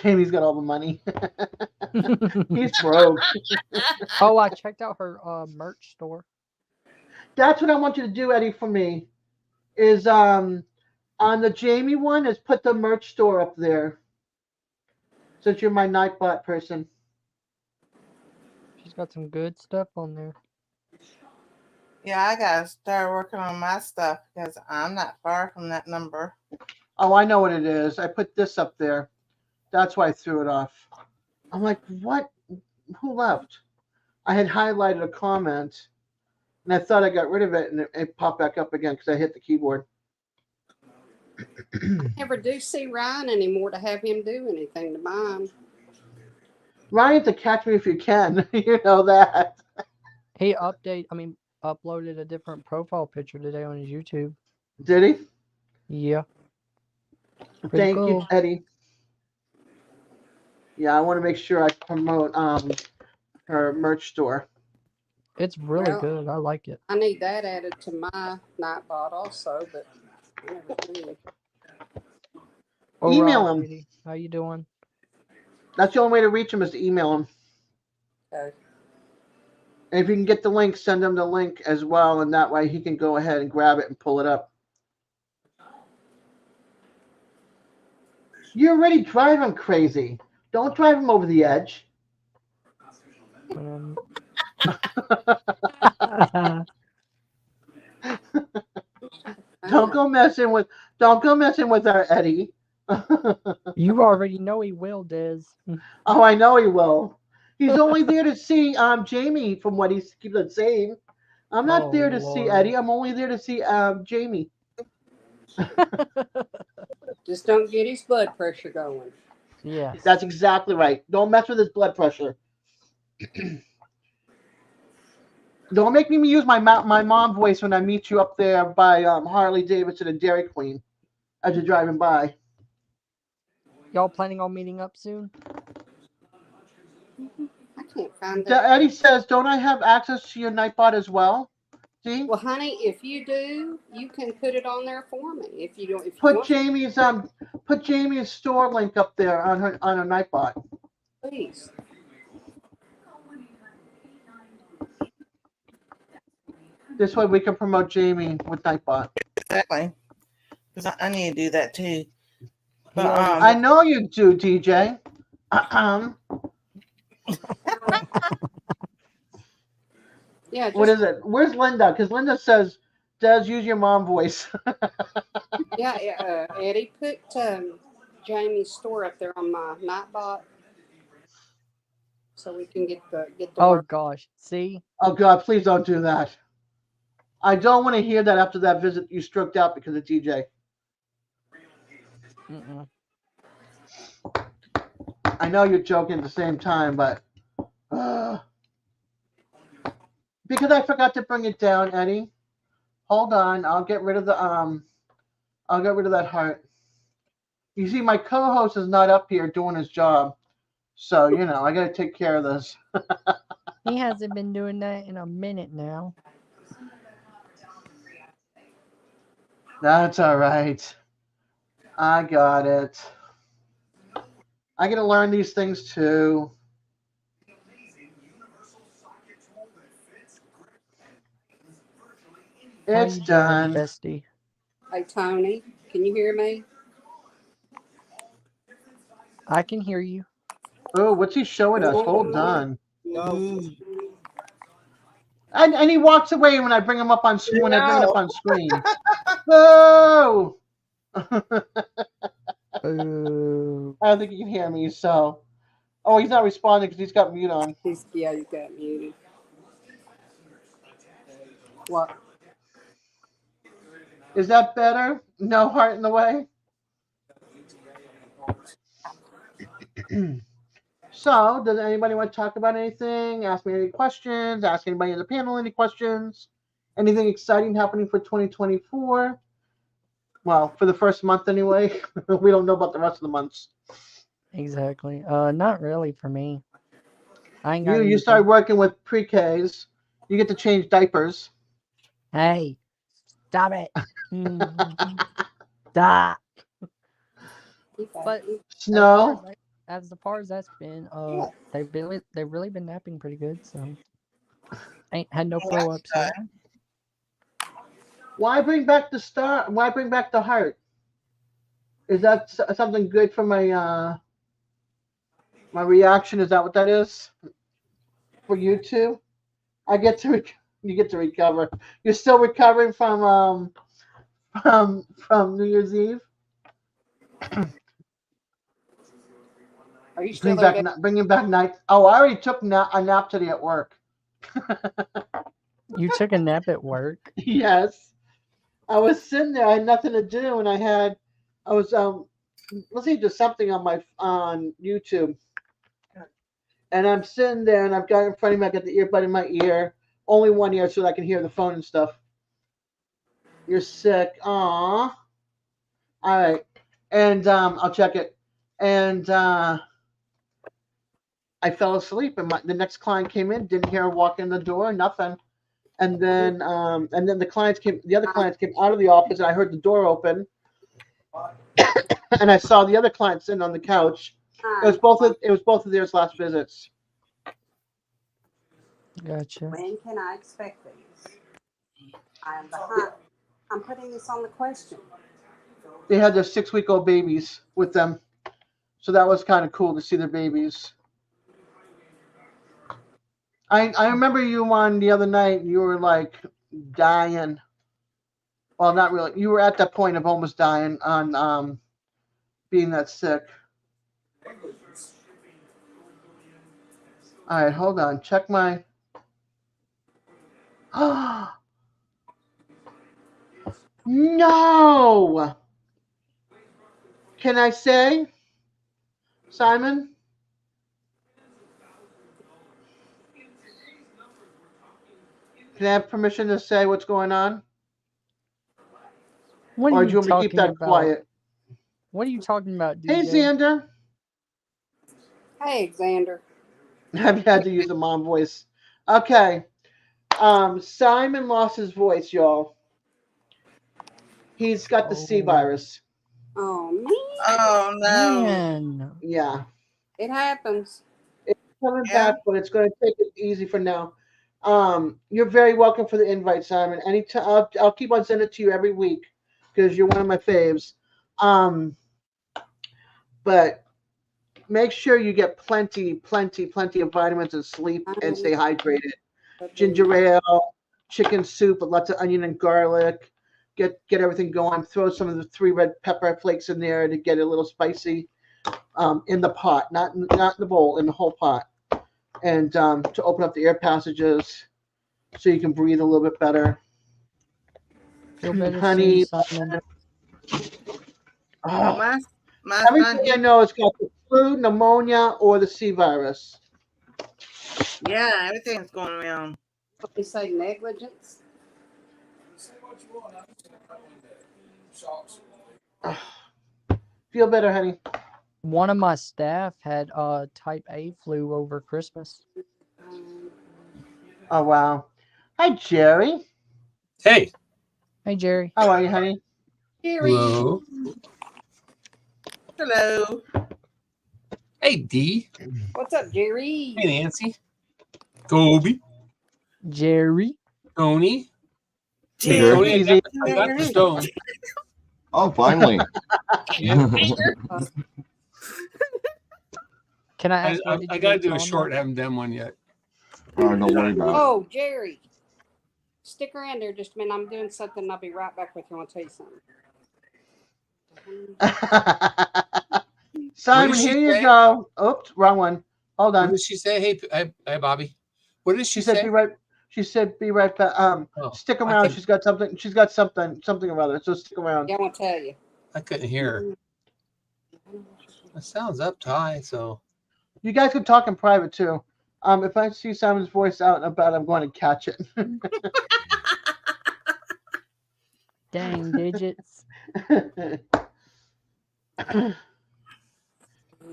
Jamie's got all the money. He's broke.
Oh, I checked out her merch store.
That's what I want you to do, Eddie, for me. Is on the Jamie one is put the merch store up there. Since you're my Nightbot person.
She's got some good stuff on there.
Yeah, I gotta start working on my stuff because I'm not far from that number.
Oh, I know what it is. I put this up there. That's why I threw it off. I'm like, what? Who left? I had highlighted a comment, and I thought I got rid of it, and it popped back up again because I hit the keyboard.
Never do see Ryan anymore to have him do anything to mine.
Ryan, to catch me if you can. You know that.
He uploaded a different profile picture today on his YouTube.
Did he?
Yeah. Pretty
Thank
cool.
you, Eddie. Yeah, I want to make sure I promote her merch store.
It's really
Well,
good. I like it.
I need that added to my Nightbot also, but I never did.
All
Email
right,
him.
lady. How you doing?
That's the only way to reach him is to email him.
Okay.
And if you can get the link, send him the link as well, and that way he can go ahead and grab it and pull it up. You're already driving crazy. Don't drive him over the edge. Don't go messing with our Eddie.
You already know he will, Des.
Oh, I know he will. He's only there to see Jamie, from what he keeps on saying. I'm not there to see Eddie. I'm only there to see Jamie.
Just don't get his blood pressure going.
Yes.
That's exactly right. Don't mess with his blood pressure. Don't make me use my mom voice when I meet you up there by Harley Davidson and Dairy Queen as you're driving by.
Y'all planning on meeting up soon?
I can't find that.
Eddie says, "Don't I have access to your Nightbot as well?" See?
Well, honey, if you do, you can put it on there for me. If you don't, if you
Put
want,
Jamie's store link up there on her Nightbot.
please.
This way we can promote Jamie with Nightbot.
Exactly. Because I need to do that too. But
I know you do, DJ.
Yeah. Just,
What is it? Where's Linda? Because Linda says, "Does use your mom voice."
yeah. Eddie, put Jamie's store up there on my Nightbot, so we can get the
Oh
work.
gosh. See?
Oh God, please don't do that. I don't want to hear that after that visit you stroked out because of DJ.
Mm-mm.
I know you're joking at the same time, but because I forgot to bring it down, Eddie. Hold on, I'll get rid of the I'll get rid of that heart. You see, my co-host is not up here doing his job, so you know I got to take care of this.
He hasn't been doing that in a minute now.
That's all right. I got it. I got to learn these things too. It's done.
Bestie.
Hey, Tony, can you hear me?
I can hear you.
Oh, what's he showing us? Hold on.
No.
And he walks away when I bring him up on when I bring it up on screen. Oh!
Ooh.
I don't think he can hear me. So, oh, he's not responding because he's got mute on.
He's got muted. What?
Is that better? No heart in the way. So, does anybody want to talk about anything? Ask me any questions. Ask anybody in the panel any questions. Anything exciting happening for 2024? Well, for the first month anyway. We don't know about the rest of the months.
Exactly. Not really for me. I ain't got
You
anything.
start working with pre-Ks. You get to change diapers.
Hey, stop it. Stop. But
Snow.
as far as that's been, they've really been napping pretty good. So ain't had no throw ups yet.
Why bring back the star? Why bring back the heart? Is that something good for my my reaction? Is that what that is for you two? I get to you get to recover. You're still recovering from New Year's Eve.
Are you still there? Dave?
Bringing back night. Oh, I already took a nap today at work.
You took a nap at work?
Yes. I was sitting there. I had nothing to do, and I was listening to something on YouTube, and I'm sitting there, and I've got in front of me. I got the earbud in my ear, only one ear, so that I can hear the phone and stuff. You're sick. Aw. All right, and I'll check it, and I fell asleep, and the next client came in. Didn't hear her walk in the door. Nothing. And then the other clients came out of the office, and I heard the door open, and I saw the other client sitting on the couch. It was both of theirs last visits.
Gotcha.
When can I expect these? I am behind. I'm putting this on the question.
They had their 6-week-old babies with them, so that was kind of cool to see their babies. I remember you on the other night. You were like dying. Well, not really. You were at that point of almost dying on being that sick. All right, hold on. Check my. No. Can I say, Simon? Can I have permission to say what's going on?
What
Or
are
do you
you
want me to keep
talking
that
about?
quiet?
What are you talking about, DJ?
Hey, Xander.
Hey, Xander.
I've had to use a mom voice. Okay. Simon lost his voice, y'all. He's got the C virus.
Oh, man.
Oh no.
Man.
Yeah.
It happens.
It's coming back, but it's going to take it easy for now. You're very welcome for the invite, Simon. Anytime, I'll keep on sending it to you every week because you're one of my faves. But make sure you get plenty of vitamins and sleep and stay hydrated. Ginger ale, chicken soup with lots of onion and garlic. Get everything going. Throw some of the 3 red pepper flakes in there to get it a little spicy. In the pot, not in the bowl, in the whole pot, and to open up the air passages so you can breathe a little bit better.
Feel better
Honey.
soon, Simon.
My
Everything I know has got the flu, pneumonia, or the C virus.
Yeah, everything's going around.
What they say, negligence?
Feel better, honey.
One of my staff had type A flu over Christmas.
Oh, wow. Hi, Jerry.
Hey.
Hey, Jerry.
How are you, honey?
Jerry.
Hello.
Hello.
Hey, Dee.
What's up, Jerry?
Hey, Nancy. Toby.
Jerry.
Tony. Hey,
Jerry.
Tony, I got the stone.
Oh, finally.
Can I ask what did
I
you
got to
make
do a
on
short.
that?
Haven't done one yet.
Don't worry about it.
Oh, Jerry. Stick around there just a minute. I'm doing something. I'll be right back with you. I'll tell you something.
Simon, here you go. Oops, wrong one. Hold on.
What did she say? Hey, Bobby. What did she say?
She said be right back. Stick around. She's got something or other. So stick around.
Yeah, I won't tell you.
I couldn't hear her. It sounds up high, so.
You guys can talk in private too. If I see Simon's voice out and about, I'm going to catch it.
Dang digits.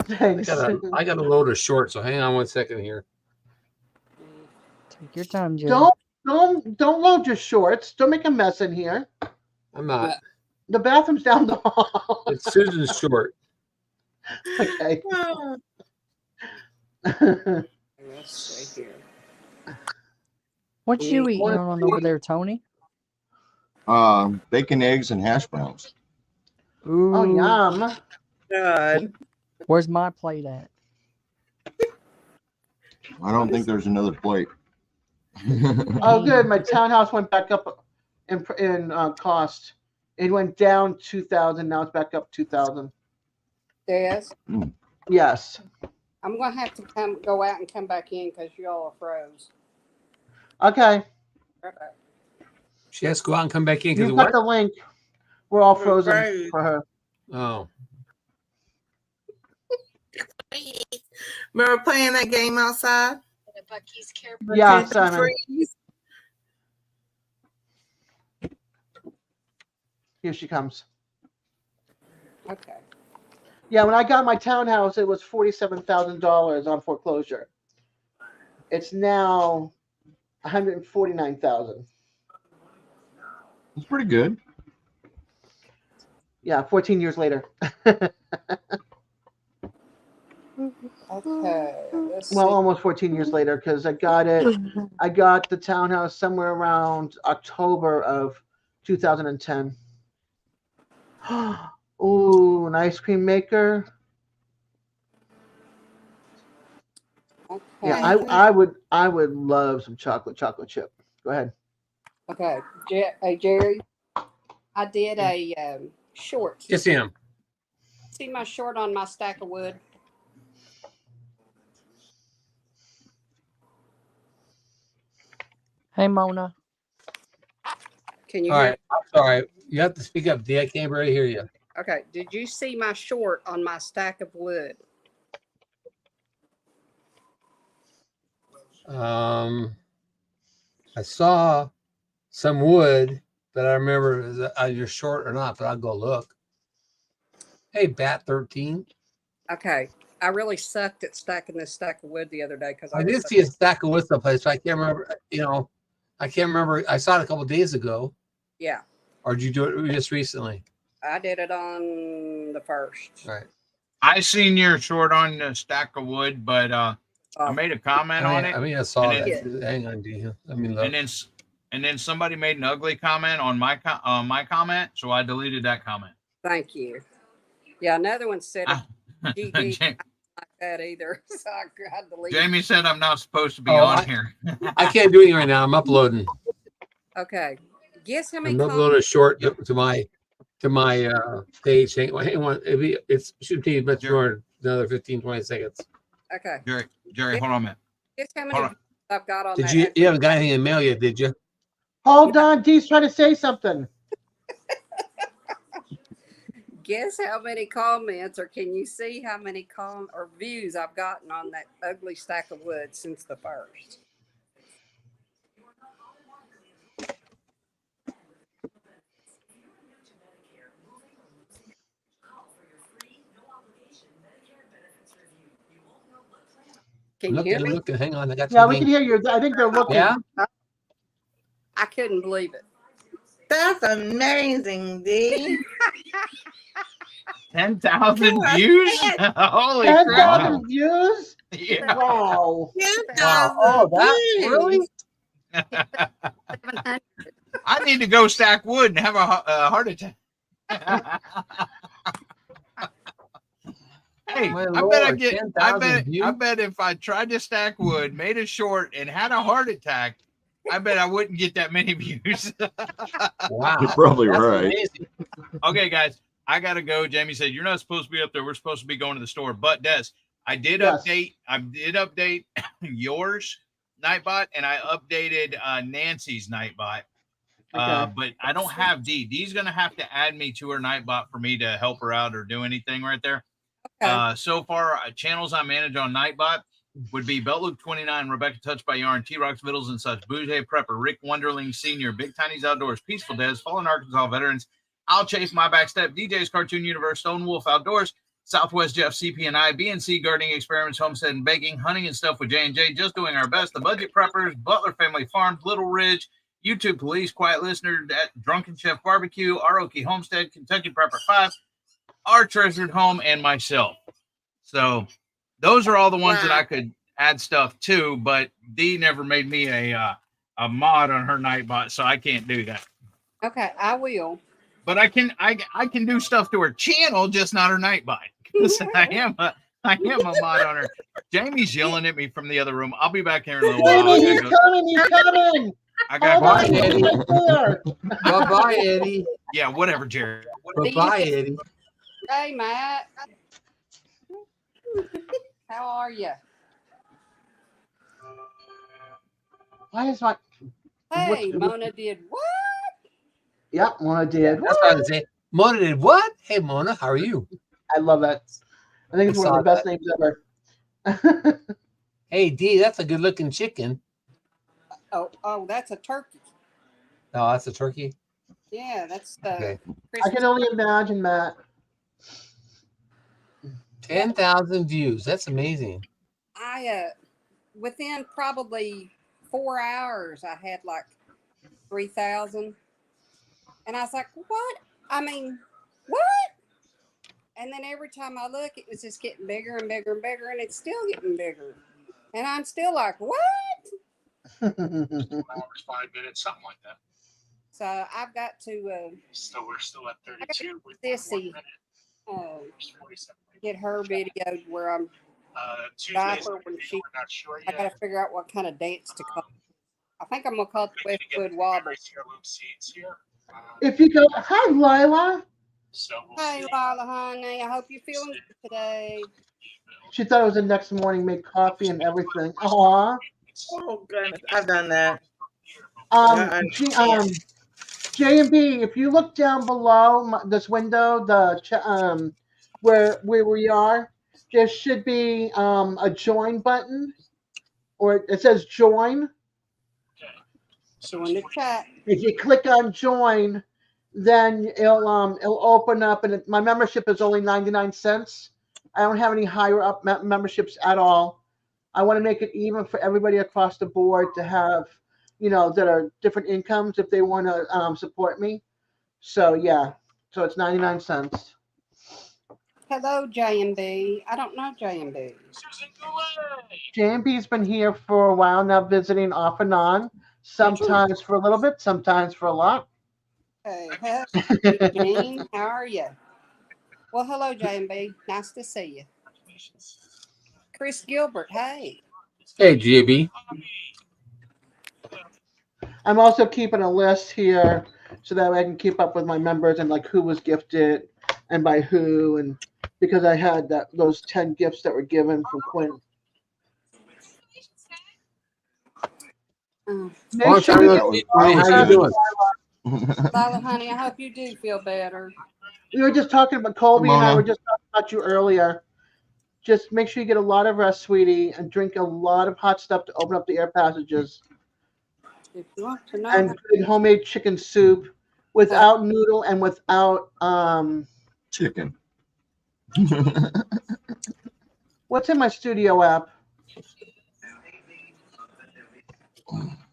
Thanks.
I got a load of short, so hang on 1 second here.
Take your time, Jerry.
Don't load your shorts. Don't make a mess in here.
I'm not.
The bathroom's down the hall.
It's Susan's short.
Okay.
Let's see here.
What you eating
One-
on over there, Tony?
Bacon, eggs, and hash browns.
Ooh,
Oh, yum.
God.
where's my plate at?
I don't think there's another plate.
Oh, good. My townhouse went back up in cost. It went down 2,000. Now it's back up 2,000.
Des,
Yes.
I'm gonna have to go out and come back in because y'all are froze.
Okay.
Right back.
She has to go out and come back in because
You've
of
got
what?
the link. We're all
We're
frozen
froze.
for her.
Oh,
Remember playing that game outside?
Yeah,
Did you
Simon.
freeze?
Here she comes.
Okay.
Yeah, when I got my townhouse, it was $47,000 on foreclosure. It's now $149,000.
It's pretty good.
Yeah, 14 years later.
Okay. Let's
Well,
see.
almost 14 years later, because I got the townhouse somewhere around October of 2010. Ooh, an ice cream maker.
Okay.
Yeah, I would love some chocolate chip. Go ahead.
Okay. Hey, Jerry, I did a short.
yes, ma'am.
See my short on my stack of wood?
Hey, Mona.
Can you
All
hear
right. I'm sorry. You have to speak up, D. I can't really hear you.
me? Okay. Did you see my short on my stack of wood?
I saw some wood that I remember is you're short or not, but I'll go look. Hey, Bat 13.
Okay. I really sucked at stacking this stack of wood the other day because
I did see a stack of wood someplace, but I can't remember. I can't remember. I saw it a couple of days ago.
Yeah.
Or did you do it just recently?
I did it on the 1st.
All right.
I seen your short on the stack of wood, but I made a comment on it.
I saw
and
that.
then-
Hang on, D. Let me look.
and then somebody made an ugly comment on my comment, so I deleted that comment.
Thank you. Yeah, another one said
Ah.
GD like that either. So I deleted.
Jamie said I'm not supposed to be on here.
I can't do anything right now. I'm uploading.
Okay. Guess how many
I'm uploading a short to my page. Hang on. It should be much more, another 15, 20 seconds.
Okay.
Jerry, hold on a minute.
Guess how many views I've got on
Did
that.
you haven't got anything in mail yet, did you?
Hold on, Dee's trying to say something.
Guess how many comments, or can you see how many views I've gotten on that ugly stack of wood since the 1st? Can you hear me?
Looking. Hang on. I got
Yeah, we can hear you. I think they're looking.
Yeah.
I couldn't believe it.
That's amazing, D.
10,000 views? Holy
10,000
crap!
views?
Yeah.
Wow.
10,000
Oh, that
views.
really?
700.
I need to go stack wood and have a heart attack. Hey,
My
I bet I
Lord,
get.
10,000 views?
I bet if I tried to stack wood, made a short, and had a heart attack, I bet I wouldn't get that many views.
Wow.
You're probably
That's
right.
amazing.
Okay, guys, I gotta go. Jamie said you're not supposed to be up there. We're supposed to be going to the store. But Des, I did
Yes.
update yours Nightbot, and I updated Nancy's Nightbot.
Okay.
But I don't have D. D's gonna have to add me to her Nightbot for me to help her out or do anything right there.
Okay.
So far, channels I manage on Nightbot would be Beltloop 29, Rebecca Touched by Yarn, T-Rocks, Vittles and Such, Bouget Prepper, Rick Wonderling Sr., Big Tiny's Outdoors, Peaceful-Dez, Fallen Arkansas Veterans, I'll Chase My Backstep, DJ's Cartoon Universe, Stone Wolf Outdoors, Southwest Jeff, CP&I, BNC Gardening Experiments, Homestead and Baking, Hunting and Stuff with J&J, Just Doing Our Best, The Budget Preppers, Butler Family Farms, Little Ridge, YouTube Police, Quiet Listener, Drunken Chef Barbecue, Aroki Homestead, Kentucky Prepper 5, Our Treasured Home, and myself. So those are all the ones that I could add stuff to, but Dee never made me a mod on her Nightbot, so I can't do that.
Okay, I will.
But I can do stuff to her channel, just not her Nightbot. Because I am a mod on her. Jamie's yelling at me from the other room. I'll be back here in a little while.
Jamie, he's coming. He's coming.
I got
Bye,
Hold on,
Eddie.
he's right there.
Bye-bye, Eddie.
Yeah, whatever, Jared.
Bye-bye, Eddie.
Hey, Matt. How are you?
Why is my?
Hey, Mona did what?
Yep, Mona did.
That's what I was saying. Mona did what? Hey, Mona, how are you?
I love that. I think it's
I
one of the
saw
best names ever.
Hey, Dee, that's a good-looking chicken.
Oh, that's a turkey.
Oh, that's a turkey?
Yeah, that's
Okay.
I can only imagine, Matt.
10,000 views. That's amazing.
Within probably 4 hours, I had like 3,000, and I was like, "What? I mean, what?" And then every time I look, it was just getting bigger and bigger and bigger, and it's still getting bigger, and I'm still like, "What?"
2 hours, 5 minutes, something like that.
So I've got to.
So we're still at 32. With
Sissy,
47.
get her videoed where I'm diaper when she.
We're not sure
I got to figure out what kind of dance to call. I think I'm gonna call it Westwood Wobble.
If you go, hi, Lila.
So we'll
Hey,
see.
Lila, honey. I hope you're feeling good today.
She thought it was the next morning, made coffee and everything. Aw.
Oh goodness, I've done that.
J and B, if you look down below this window, where we are, there should be a join button, or it says join.
So in the chat.
If you click on join, then it'll open up, and my membership is only 99 cents. I don't have any higher up memberships at all. I want to make it even for everybody across the board to have, that are different incomes if they want to support me. So yeah, so it's 99 cents.
Hello, J&B. I don't know J&B.
J&B's been here for a while now, visiting off and on. Sometimes for a little bit, sometimes for a lot.
Hey, Jean, how are you? Well, hello, J&B. Nice to see you. Chris Gilbert, hey.
Hey, JB.
I'm also keeping a list here so that I can keep up with my members and like who was gifted and by who, and because I had those 10 gifts that were given from Quinn. Make sure
how you doing?
Lila, honey, I hope you do feel better.
We were just talking about Colby and I were just talking about you earlier. Just make sure you get a lot of rest, sweetie, and drink a lot of hot stuff to open up the air passages.
If you want to know.
And good homemade chicken soup without noodle and without
chicken.
What's in my studio app?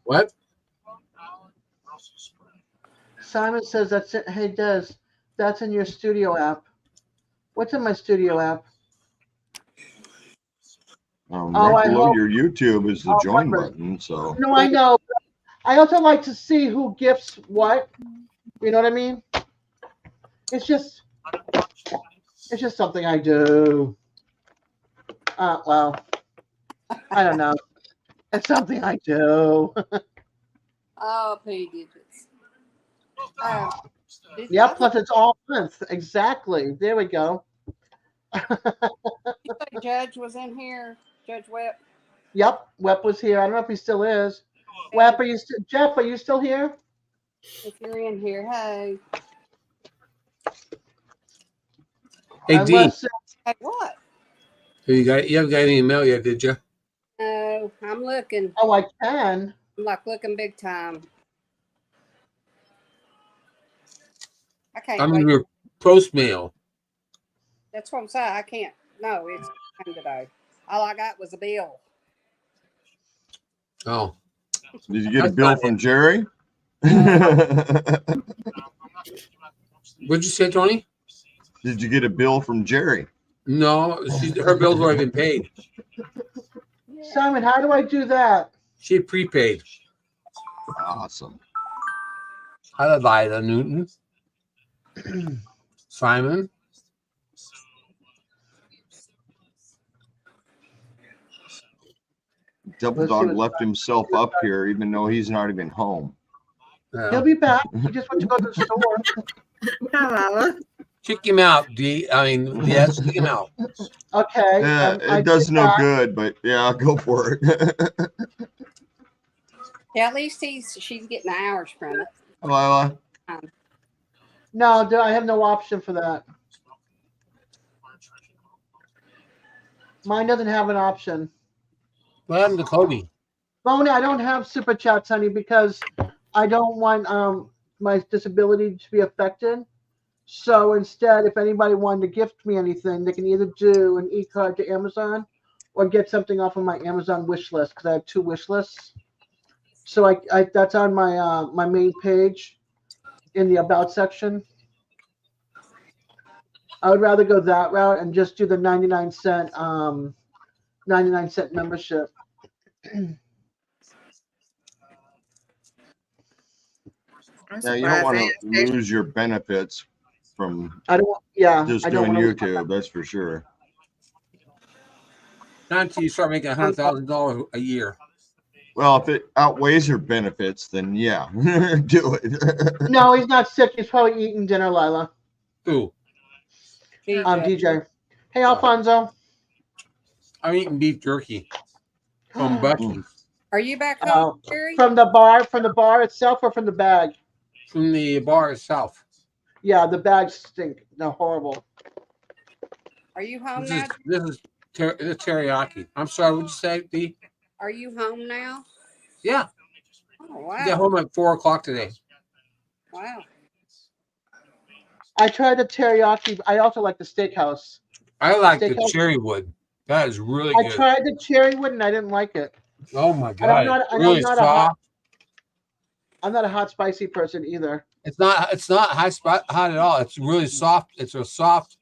What?
Simon says that's it. Hey, Des, that's in your studio app. What's in my studio app?
Right below your YouTube is the join button. So
no, I know. I also like to see who gifts what. You know what I mean? It's just something I do. Well, I don't know. It's something I do.
Oh, P digits.
Yep, plus it's all month. Exactly. There we go.
You say Judge was in here? Judge Webb?
Yep, Webb was here. I don't know if he still is. Webb, Jeff, are you still here?
If you're in here, hey.
Hey, D.
Hey, what?
You haven't got any mail yet, did you?
No, I'm looking.
Oh, I can.
I'm like looking big time. I can't
I'm
wait.
in your post mail.
That's what I'm saying. I can't. No, it's time today. All I got was a bill.
Oh.
Did you get a bill from Jerry?
What'd you say, Tony?
Did you get a bill from Jerry?
No, her bill's already been paid.
Simon, how do I do that?
She prepaid.
Awesome.
Hello, Lila Newton. Simon.
Double
Let's see
Dog
what-
left himself up here, even though he's not even home.
He'll be back. He just went to go to the store.
Hello.
Kick him out, D. I mean, yes, kick him out.
Okay.
Yeah,
I
it does
did
no
that.
good, but yeah, go for it.
Yeah, at least she's getting hours from it.
Lila,
No, I have no option for that. Mine doesn't have an option.
What happened to Cody?
Bonnie, I don't have super chats, honey, because I don't want my disability to be affected. So instead, if anybody wanted to gift me anything, they can either do an e-card to Amazon or get something off of my Amazon wish list, because I have 2 wish lists. So I that's on my my main page in the about section. I would rather go that route and just do the 99-cent membership.
yeah, you don't want to lose your benefits from
I don't. Yeah,
just
I don't
doing
want to.
YouTube. That's for sure.
Not until you start making $100,000 a year.
Well, if it outweighs your benefits, then yeah, do it.
No, he's not sick. He's probably eating dinner, Lila.
Ooh,
DJ. Hey, Alfonso.
I'm eating beef jerky from Bucky's.
Are you back home, Jerry?
From the bar itself, or from the bag?
From the bar itself.
Yeah, the bags stink. They're horrible.
Are you home
This
now?
is teriyaki. I'm sorry, what'd you say, D?
Are you home now?
Yeah,
Oh, wow.
I got home at 4 o'clock today.
Wow.
I tried the teriyaki. I also like the steakhouse.
I like the
Steakhouse?
cherry wood. That is really
I
good.
tried the cherry wood and I didn't like it.
Oh my
And I'm
god,
not-
it's
and
really
I'm not a
soft.
I'm not a hot spicy person either.
It's not hot at all. It's really soft. It's a soft,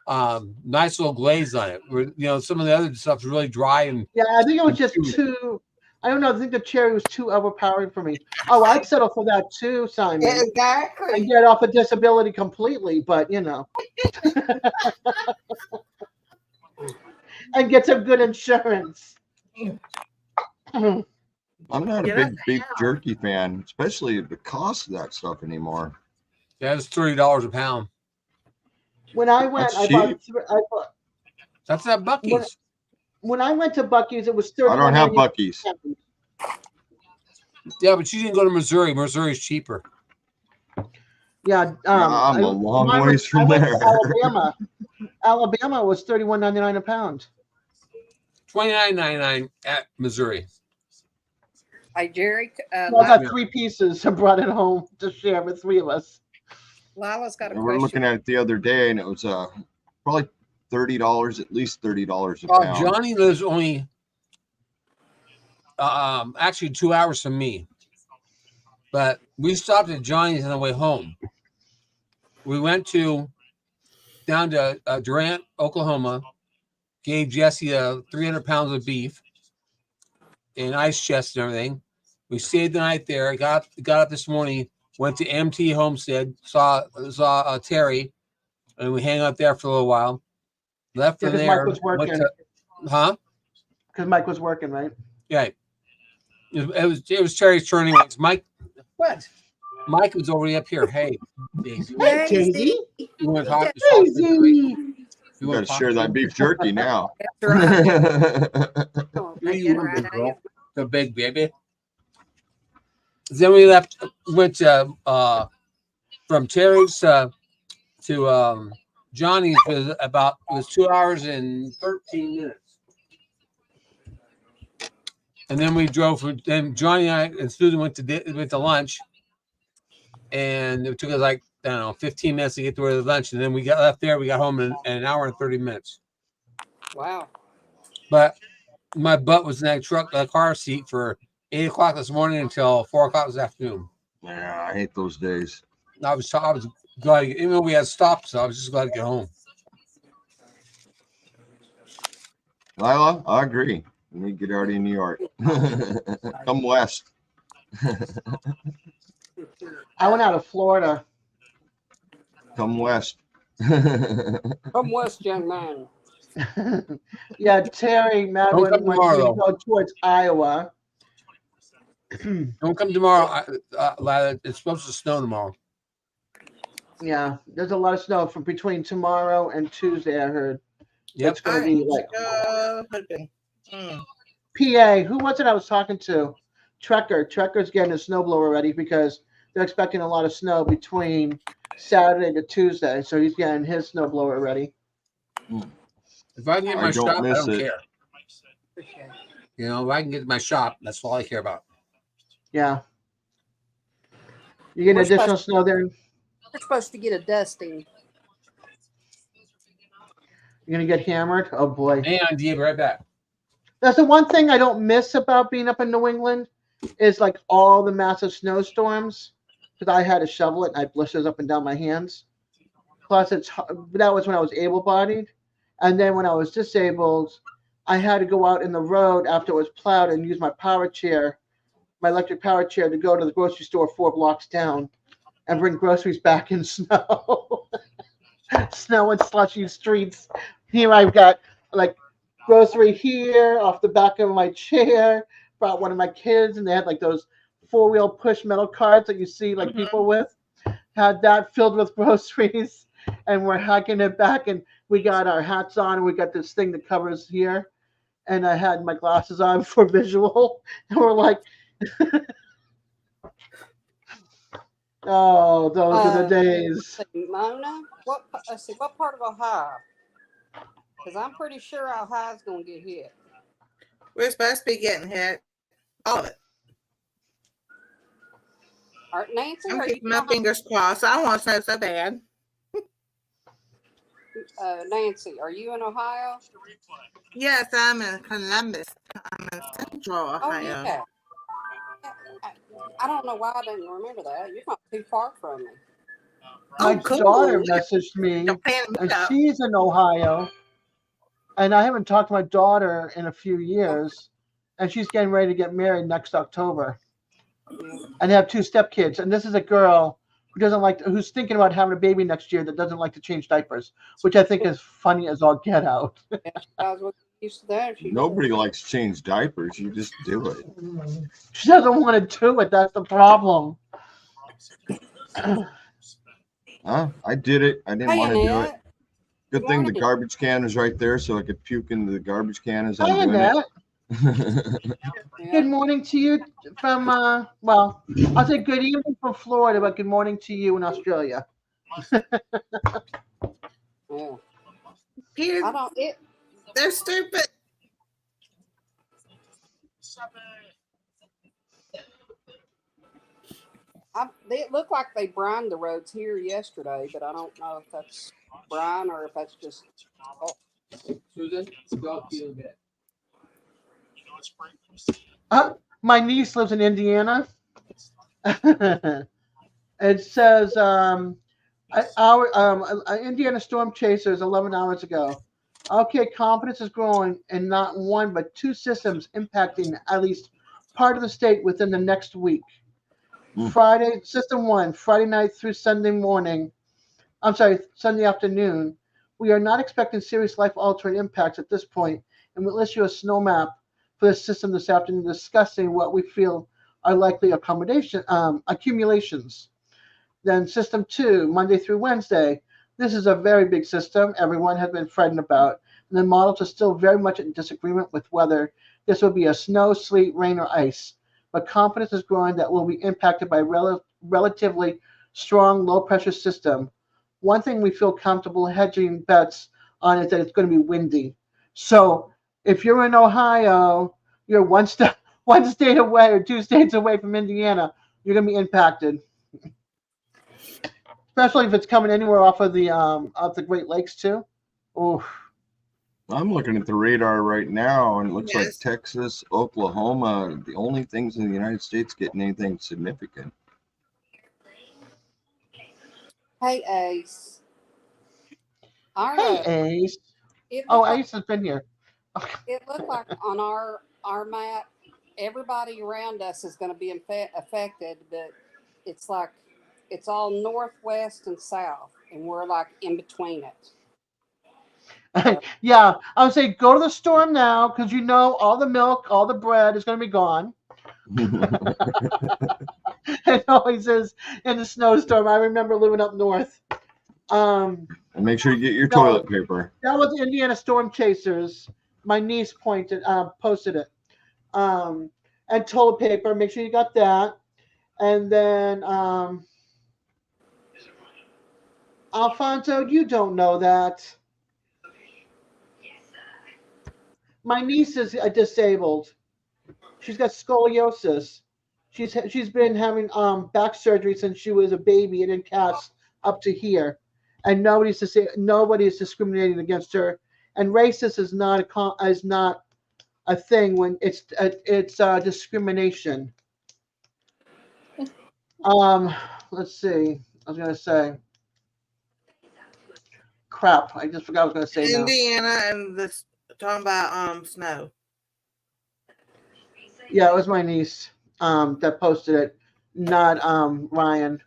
nice little glaze on it. You know, some of the other stuff's really dry and
Yeah, I think it was just too. I don't know. I think the cherry was too overpowering for me. Oh, I'd settle for that too, Simon.
Exactly.
And get off a disability completely, but you know. And get some good insurance.
I'm not a
Yeah,
big beef jerky fan, especially the cost of that stuff anymore.
yeah, it's $30 a pound.
When I went,
That's
I bought.
That's at Bucky's.
When I went to Bucky's, it was 30.
I don't have Bucky's.
Yeah, but you didn't go to Missouri. Missouri's cheaper.
Yeah,
I'm a long ways from
I went
there.
to Alabama. Alabama was $31.99 a pound.
$29.99 at Missouri.
Hey, Jerry.
Well, I got 3 pieces. I brought it home to share with 3 of us.
Lila's got a
And we're
question.
looking at it the other day, and it was probably $30, at least $30 a
Oh,
pound.
Johnny lives only actually 2 hours from me. But we stopped at Johnny's on the way home. We went down to Durant, Oklahoma, gave Jesse 300 pounds of beef and ice chest and everything. We stayed the night there. Got up this morning, went to MT Homestead, saw Terry, and we hang out there for a little while. Left from
'cause
there.
Mike was working.
Huh?
Because Mike was working, right?
Yeah. It was Terry's turning. It's Mike. What? Mike was already up here. Hey, Daisy.
Hey, Daisy.
You want to talk to
Daisy.
You got to share that beef jerky now.
That's right.
Who
Oh,
do
take
you
it
want,
right
big
out
girl?
of
The big baby. Then we went from Terry's to Johnny's. It was 2 hours and 13 minutes. And then we drove. Then Johnny and I and Susan went to lunch, and it took us like, I don't know, 15 minutes to get to where the lunch. And then we got left there. We got home in an hour and 30 minutes.
Wow.
But my butt was in that car seat for 8 o'clock this morning until 4 o'clock this afternoon.
Yeah, I hate those days.
I was glad, even though we had stopped, so I was just glad to get home.
Lila, I agree. We need to get out of New York. Come west.
I went out of Florida.
Come west.
From West, young man.
Yeah, Terry
Don't
Madeline
come
wants me to
tomorrow,
go towards Iowa.
Don't come tomorrow, Lila. It's supposed to snow tomorrow.
Yeah, there's a lot of snow from between tomorrow and Tuesday, I heard.
Yep.
It's going to be like
hoping.
PA. Who was it I was talking to? Trekker. Trekker's getting his snowblower ready because they're expecting a lot of snow between Saturday to Tuesday. So he's getting his snowblower ready.
If I can get
I
my
don't
shop, I
miss
don't
it.
care. You know, if I can get my shop, that's all I care about.
Yeah. You get
We're
additional snow there.
We're supposed to get a dusting.
You're going to get hammered? Oh, boy.
And I'll be right back.
That's the one thing I don't miss about being up in New England is like all the massive snowstorms because I had to shovel it and I had blisters up and down my hands. Plus, that was when I was able-bodied. And then when I was disabled, I had to go out in the road after it was plowed and use my power chair, my electric power chair, to go to the grocery store 4 blocks down and bring groceries back in snow. Snow and slushy streets. Here I've got like grocery here off the back of my chair. Brought one of my kids and they had like those 4-wheel push metal carts that you see like people with. Had that filled with groceries and we're hiking it back and we got our hats on and we got this thing that covers here. And I had my glasses on for visual. And we're like, oh, those are the days.
Mona, let's see, what part of Ohio? Because I'm pretty sure Ohio's going to get hit.
We're supposed to be getting hit. All of it.
All right, Nancy,
I'm
are you
keeping my fingers crossed. I don't want snow so bad.
Nancy, are you in Ohio?
Yes, I'm in Columbus. I'm in Central
Oh,
Ohio.
yeah. I don't know why I didn't remember that. You're not too far from me.
My
cool.
daughter messaged me, and she's in Ohio. And I haven't talked to my daughter in a few years, and she's getting ready to get married next October, and have 2 stepkids. And this is a girl who's thinking about having a baby next year that doesn't like to change diapers, which I think is funny as all get out.
Nobody likes to change diapers. You just do it.
She doesn't want to do it. That's the problem.
I did it. I didn't want to do it. Good thing the
morning.
garbage can is right there, so I could puke into the garbage can as I'm
Hi,
doing
Annette.
it.
Good morning to you from, well, I'll say good evening from Florida, but good morning to you in Australia.
Yeah.
Here,
I don't.
they're stupid.
It looked like they brined the roads here yesterday, but I don't know if that's brine or if that's just. Oh.
Susan, go up a bit.
My niece lives in Indiana. It says Indiana storm chasers 11 hours ago. Okay, confidence is growing in not one but 2 systems impacting at least part of the state within the next week. Friday, system 1, Friday night through Sunday afternoon. We are not expecting serious life-altering impacts at this point, and we'll issue a snow map for the system this afternoon discussing what we feel are likely accumulations. Then system 2, Monday through Wednesday. This is a very big system everyone has been fretting about, and the models are still very much in disagreement with whether this will be a snow, sleet, rain, or ice. But confidence is growing that will be impacted by relatively strong low-pressure system. One thing we feel comfortable hedging bets on is that it's going to be windy. So if you're in Ohio, you're one state away or 2 states away from Indiana, you're going to be impacted. Especially if it's coming anywhere off of the Great Lakes too. Oof.
I'm looking at the radar right now, and it looks like Texas, Oklahoma, the only things in the United States getting anything significant.
Hey, Ace. All
Hey,
right.
Ace.
It
Oh,
looked like
Ace has been here.
It looked like on our map, everybody around us is going to be affected, but it's like it's all northwest and south, and we're like in between it.
Yeah, I would say go to the store now because you know all the milk, all the bread is going to be gone. It always is in the snowstorm. I remember living up north.
And make sure you get your
No.
toilet paper.
That was Indiana Storm Chasers. My niece posted it. And toilet paper. Make sure you got that. And then Alfonso, you don't know that. My niece is disabled. She's got scoliosis. She's been having back surgery since she was a baby and in cast up to here, and nobody's discriminating against her. And racist is not a thing when it's discrimination. Let's see. I was gonna say. Crap! I just forgot what I was gonna say now.
Indiana and this talking about snow.
Yeah, it was my niece that posted it, not Ryan.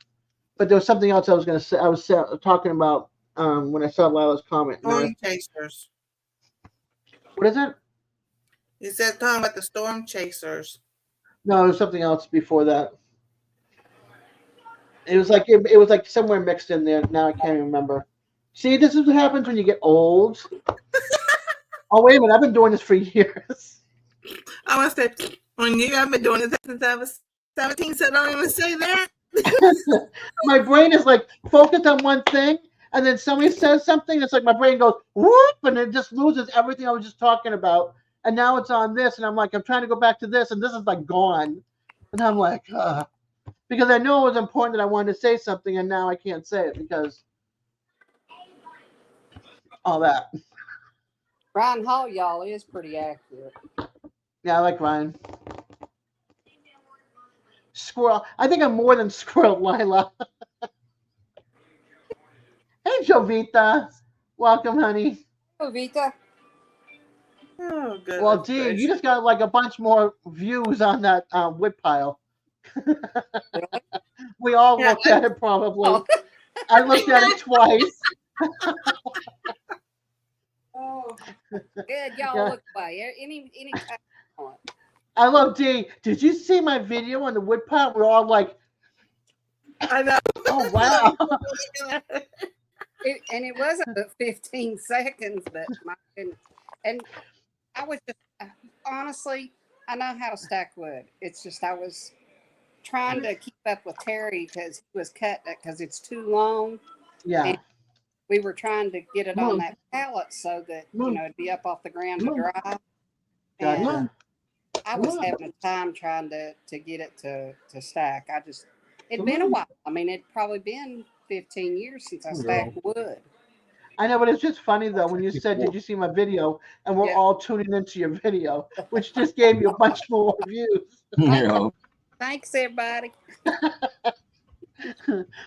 But there was something else I was going to say. I was talking about when I saw Lila's comment.
Storm chasers.
What is it?
You said talking about the storm chasers.
No, there was something else before that. It was like somewhere mixed in there. Now I can't even remember. See, this is what happens when you get old. Oh, wait a minute. I've been doing this for years.
I want to say, I've been doing this since I was 17, so don't even say that.
My brain is like focused on one thing, and then somebody says something. It's like my brain goes whoop, and it just loses everything I was just talking about. And now it's on this, and I'm like, I'm trying to go back to this, and this is like gone. And I'm like, because I know it was important that I wanted to say something, and now I can't say it because all that.
Ryan Hall, y'all, is pretty accurate.
Yeah, I like Ryan. Squirrel. I think I'm more than Squirrel, Lila. Hey, Jovita. Welcome, honey.
Oh, Vita.
Oh, good.
Well, Dee, you just got like a bunch more views on that wood pile. We all looked at it probably.
Oh.
I looked at it twice.
Oh, good. Y'all
Yeah.
look away. Any time you want.
I love Dee. Did you see my video on the wood pile? We're all like,
I know.
oh, wow.
It wasn't but 15 seconds, but my goodness. And I was just, honestly, I know how to stack wood. It's just I was trying to keep up with Terry because he was cutting it because it's too long.
Yeah.
And we were trying to get it on that pallet so that, it'd be up off the ground to dry. And
Gotcha.
I was having a time trying to get it to stack. It'd been a while. I mean, it'd probably been 15 years since I stacked wood.
I know, but it's just funny though when you said, "Did you see my video?" and we're all tuning into your video, which just gave you a bunch more views.
Yeah.
Thanks, everybody.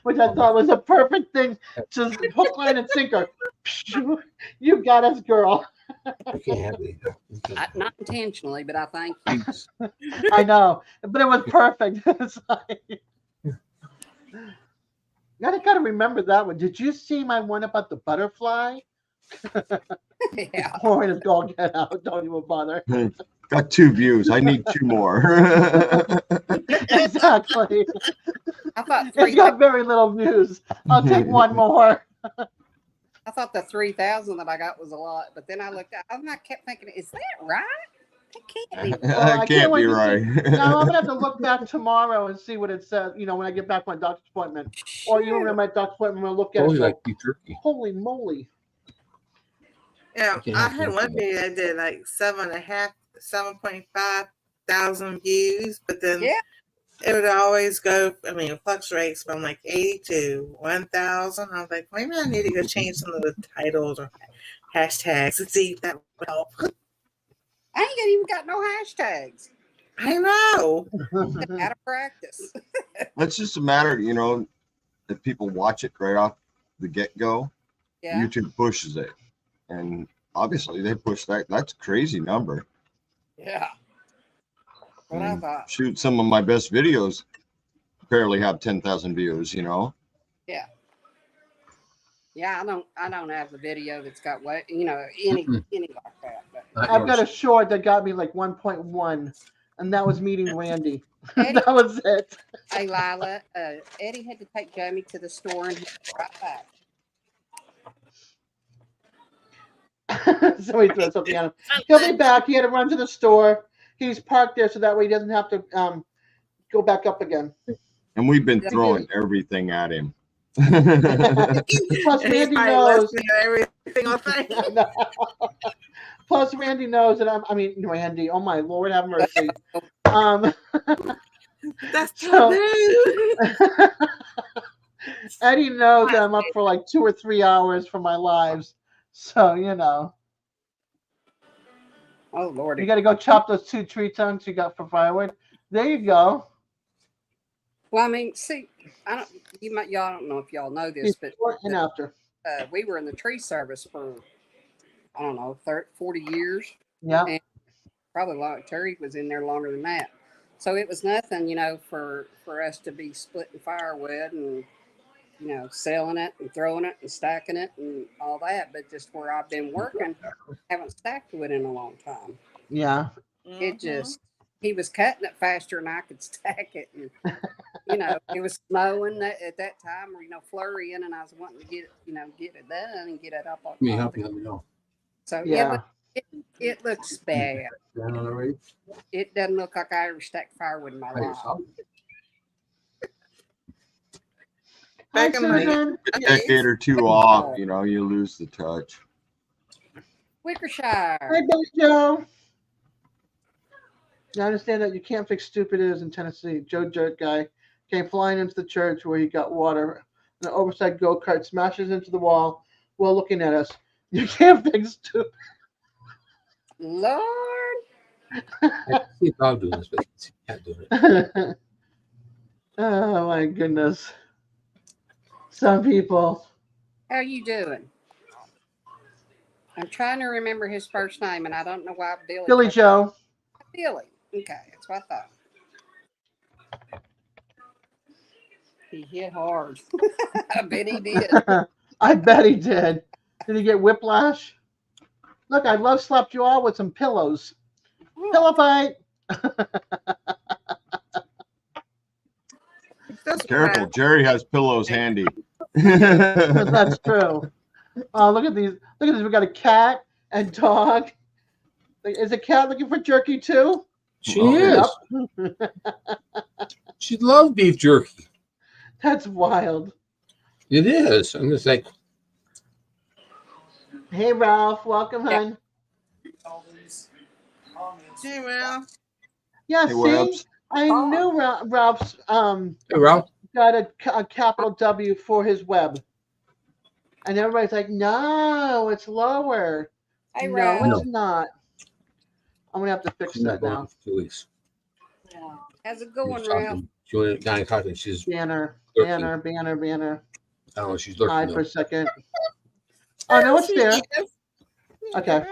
Which I thought was a perfect thing to hook, line, and sinker. You got us, girl.
I can't have it.
Not intentionally, but I thank you.
I know, but it was perfect. It's like, I gotta remember that one. Did you see my one about the butterfly?
Yeah.
Or just go get out. Don't even bother.
Got 2 views. I need 2 more.
Exactly.
I thought
It's got very little views. I'll take 1 more.
I thought the 3,000 that I got was a lot, but then I looked at and I kept thinking, is that right? That can't be.
Well, I
can't
wait
be
to
right.
see. No, I'm gonna have to look back tomorrow and see what it says. When I get back from my doctor's appointment, or even at my doctor's appointment, I'm gonna look at it.
Only
and
like
go,
beef jerky.
holy moly!
Yeah,
can't
I
have
had one video that did like 7.5 thousand views, but then it would always go. I mean, it fluctuates from like 80 to 1,000. I was like, maybe I need to go change some of the titles or hashtags and see if that would help.
I ain't even got no hashtags.
I know.
Out of practice.
That's just a matter, if people watch it right off the get-go,
Yeah.
YouTube pushes it. And obviously they push that. That's a crazy number.
Yeah. What I
And
thought.
shoot, some of my best videos barely have 10,000 views. You know.
Yeah. Yeah, I don't have the video that's got what any like that. But
Not
I've got
yours.
a short that got me like 1.1, and that was meeting Randy.
Eddie,
That was it.
hey Lila, Eddie had to take Jamie to the store and he'll be right back.
Somebody threw something at him. He'll be back. He had to run to the store. He's parked there so that way he doesn't have to go back up again.
And we've been
Yeah.
throwing everything at him.
Plus,
And he's
Randy
probably
knows.
listening to every single thing.
Plus, Randy knows that Randy. Oh my Lord, have mercy.
That's
So-
taboo.
Eddie knows that I'm up for like 2 or 3 hours for my lives. So
Oh Lord.
you got to go chop those 2 tree trunks you got for firewood. There you go.
Well, I mean, see, y'all don't know if y'all know this, but
Before and after.
we were in the tree service for I don't know 40 years.
Yeah.
Probably long. Terry was in there longer than that. So it was nothing, for us to be splitting firewood and, selling it and throwing it and stacking it and all that. But just where I've been working, haven't stacked wood in a long time.
Yeah.
It just, he was cutting it faster than I could stack it. And, it was snowing at that time, or, flurrying, and I was wanting to get it done and get it up on
Me help you, let me know.
So
Yeah.
it looks bad.
Down already?
It doesn't look like I ever stacked firewood in my
By
life.
yourself?
Hi,
Back in my-
Susan.
A decade or 2 off, you lose the touch.
Wickershire.
Hi, Billy Joe. I understand that you can't fix stupid is in Tennessee. Joe Jerk guy came flying into the church where he got water. An oversized go-kart smashes into the wall while looking at us. You can't fix stupid.
Lord.
I can see Bob doing this, but he can't do it.
Oh my goodness. Some people.
How you doing? I'm trying to remember his first name, and I don't know why
Billy Joe.
Billy. Okay, that's what I thought. He hit hard. I bet he did.
I bet he did. Did he get whiplash? Look, I love slapped you all with some pillows. Pillow fight.
Careful, Jerry has pillows handy.
That's true. Oh, look at these. Look at this. We got a cat and dog. Is a cat looking for jerky too?
She
Oh,
is. She loves beef jerky.
That's wild.
It is. I'm just like,
Hey, Ralph. Welcome, hon.
Hey, Ralph.
Yeah,
Hey,
see?
Webs.
I knew Ralph's
hey, Ralph.
got a capital W for his web. And everybody's like, no, it's lower.
Hey,
no,
Ralph.
it's not. I'm going to have to fix
She's not
that
going
now.
for 2 weeks.
How's it
She
going,
was
Ralph?
talking- She went down and talking. She's,
Banner.
Lurking.
Banner.
I don't know, she's
Hi
looking.
for a second. Oh, no, it's there. Okay.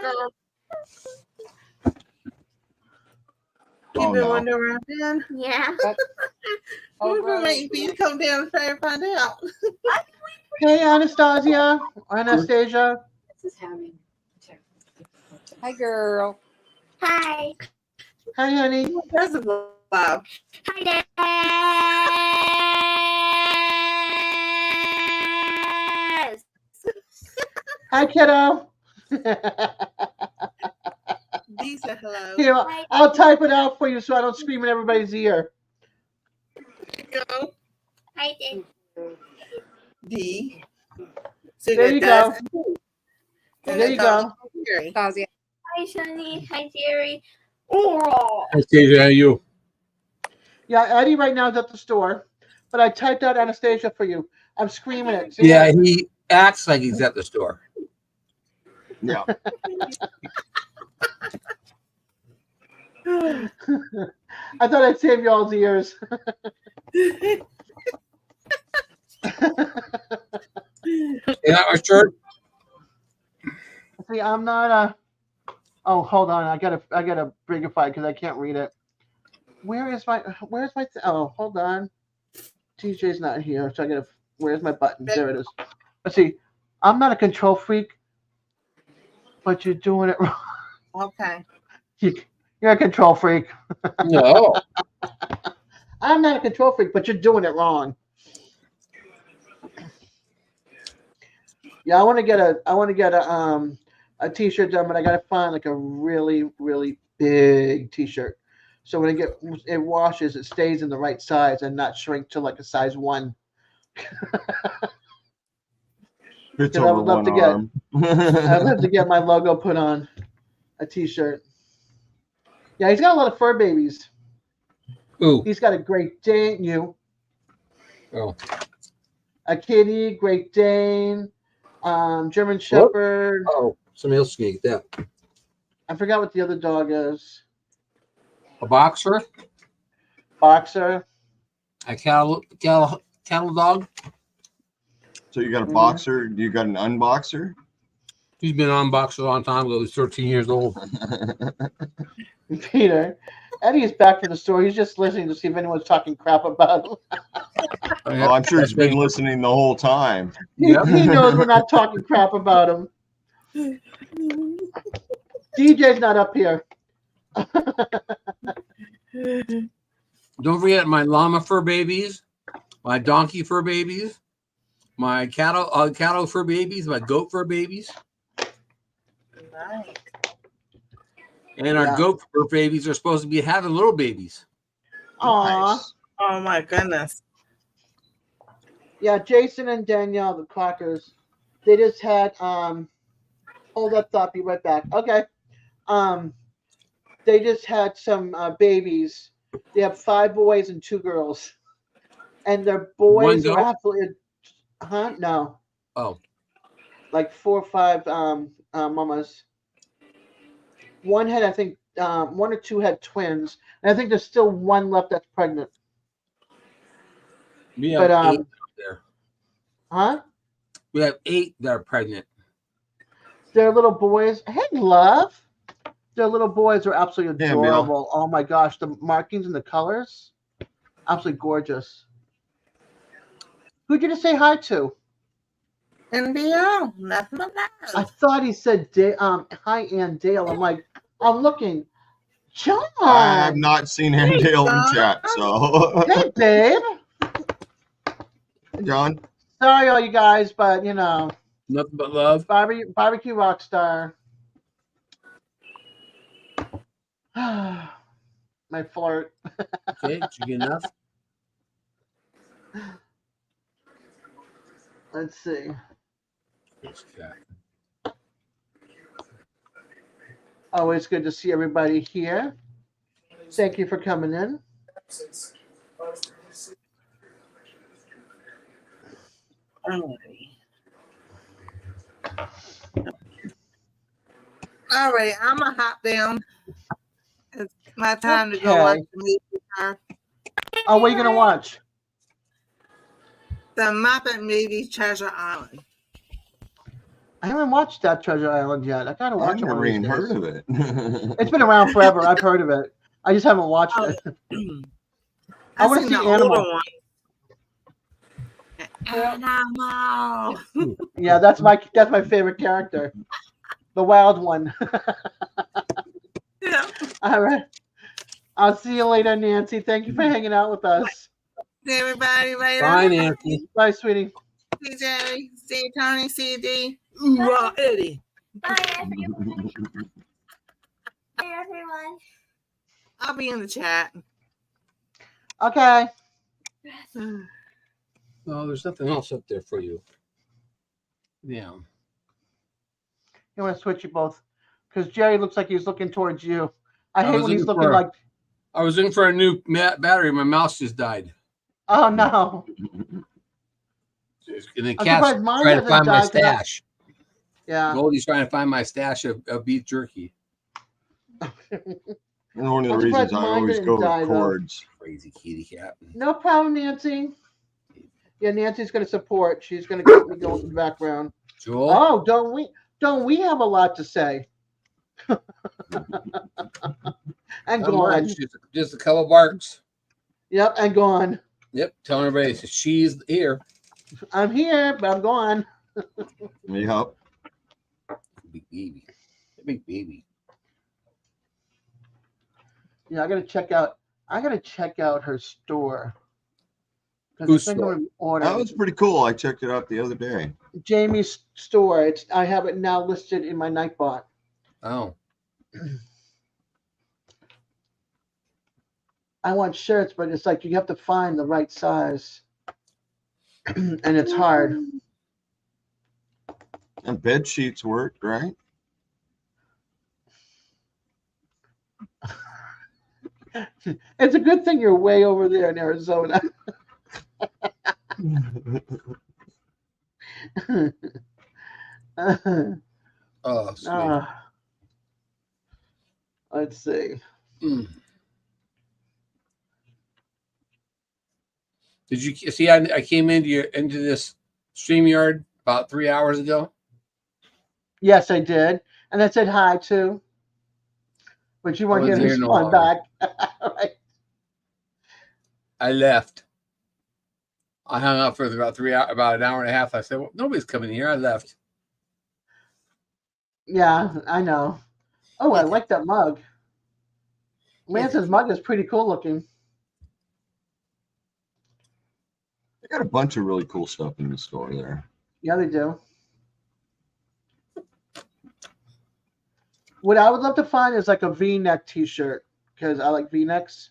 You
Oh,
been
no.
wondering around then?
Yeah.
Oh,
We're waiting for you to come down and try to find out.
Hey, Anastasia.
This is having.
Hey, girl.
Hi.
Hi, honey.
That's a love.
Hi, Dad.
Hi, kiddo.
Dee said hello.
Here, I'll type it out for you so I don't scream in everybody's ear.
There you go.
Hi, Dad.
D. So
There you go. There you go.
Fozzie.
Hi, Shani. Hi, Jerry. Oh.
Hi, Stasia, how are you?
Yeah, Eddie right now is at the store, but I typed out Anastasia for you. I'm screaming it. See
Yeah, he acts like he's at the store.
Yeah.
I thought I'd save y'all's ears.
You got my shirt?
See, I'm not a. Oh, hold on. I gotta bigify because I can't read it. Where's my? Oh, hold on. TJ's not here, so I gotta. Where's my button? There it is. Let's see. I'm not a control freak, but you're doing it wrong.
Okay.
You're a control freak.
No.
I'm not a control freak, but you're doing it wrong. Yeah, I want to get a t-shirt done, but I gotta find like a really, really big t-shirt. So when it washes, it stays in the right size and not shrink to like a size 1.
Fits
I
over
would love
one
to get
arm.
I'd love to get my logo put on a t-shirt. Yeah, he's got a lot of fur babies.
Ooh.
He's got a Great Dane,
Oh.
a kitty, Great Dane, German Shepherd.
Oh, somebody else can get that.
I forgot what the other dog is.
A boxer,
Boxer.
a cattle dog.
So you got a boxer? You got an unboxer?
He's been on boxer a long time ago. He's 13 years old.
Peter. Eddie is back from the store. He's just listening to see if anyone's talking crap about him.
Oh, I'm sure he's been listening the whole time.
He knows we're not talking crap about him. DJ's not up here.
Don't forget my llama fur babies, my donkey fur babies, my cattle fur babies, my goat fur babies.
Nice.
And our goat fur babies are supposed to be having little babies.
Aw.
Nice.
Oh my goodness.
Yeah, Jason and Danielle, the Clockers, they just had hold up, thought, be right back. Okay. They just had some babies. They have 5 boys and 2 girls. And their boys are absolutely no.
Oh.
Like 4 or 5 mamas. One had, I think, 1 or 2 had twins. And I think there's still 1 left that's pregnant.
We have 8 out there.
Huh?
We have 8 that are pregnant.
Their little boys. Hey, love. Their little boys are absolutely adorable. Oh my gosh, the markings and the colors, absolutely gorgeous. Who'd you just say hi to?
NBO, nothing but that.
I thought he said hi, Ann Dale. I'm like, I'm looking. John.
I have not seen Ann Dale in chat, so.
Hey, babe.
John.
Sorry, all you guys, but
nothing but love.
Barbecue Rockstar. My flirt.
Okay, did you get enough?
Let's see. Always good to see everybody here. Thank you for coming in.
All right, I'm gonna hop down. It's my time to go watch the movie.
Oh, what are you gonna watch?
The Muppet movie Treasure Island.
I haven't watched that Treasure Island yet. I gotta watch it.
I've never even heard of it.
It's been around forever. I've heard of it. I just haven't watched it. I want to see Animal.
Animal.
Yeah, that's my favorite character, the wild one.
Yeah.
All right. I'll see you later, Nancy. Thank you for hanging out with us.
See everybody later.
Bye, Nancy.
Bye, sweetie.
See you, Jerry. See you, Tony. See you, D. Ooh, Eddie.
Bye, everyone. Bye, everyone.
I'll be in the chat.
Okay.
No, there's nothing else up there for you. Yeah.
You want to switch you both? Because Jerry looks like he's looking towards you. I hate when he's looking like.
I was in for a new battery. My mouse just died.
Oh no!
And the cat's trying to find my stash.
Yeah.
Goldie's trying to find my stash of beef jerky.
And one of the reasons I always go with cords.
Crazy kitty cat.
No problem, Nancy. Yeah, Nancy's going to support. She's going to keep me going in the background.
Joel?
Oh, don't we? Don't we have a lot to say? And
Not much,
gone.
just a couple barks.
Yep, and gone.
Yep, telling everybody she's here.
I'm here, but I'm gone.
Yep.
Big baby. Big baby.
Yeah, I gotta check out her store.
Whose
I think I'm
store?
gonna order
That was pretty cool. I checked it out the other day.
Jamie's store. I have it now listed in my Nightbot.
Oh.
I want shirts, but it's like you have to find the right size. And it's hard.
And bed sheets worked, right?
It's a good thing you're way over there in Arizona.
Oh, sweet.
Let's see.
Mm. Did you see? I came into this StreamYard about 3 hours ago.
Yes, I did, and I said hi too. But you weren't here to
wasn't here no
respond
longer.
back. Right.
I left. I hung out for about about an hour and a half. I said, "Well, nobody's coming here." I left.
Yeah, I know. Oh, I like that mug. Lance's mug is pretty cool looking.
They got a bunch of really cool stuff in the store there.
Yeah, they do. What I would love to find is like a V-neck T-shirt because I like V-necks,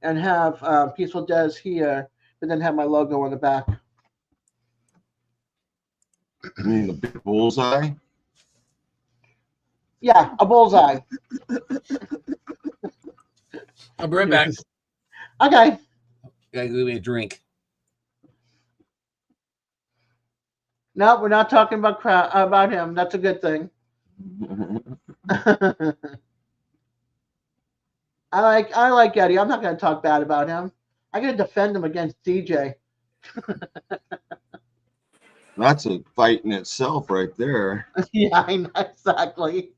and have Peaceful-Dez here, but then have my logo on the back.
You mean the big bullseye?
Yeah, a bullseye.
I'll be right back.
Okay.
Gotta give me a drink.
No, we're not talking about him. That's a good thing. I like Eddie. I'm not going to talk bad about him. I got to defend him against DJ.
That's a fight in itself right there.
Yeah, I know, exactly.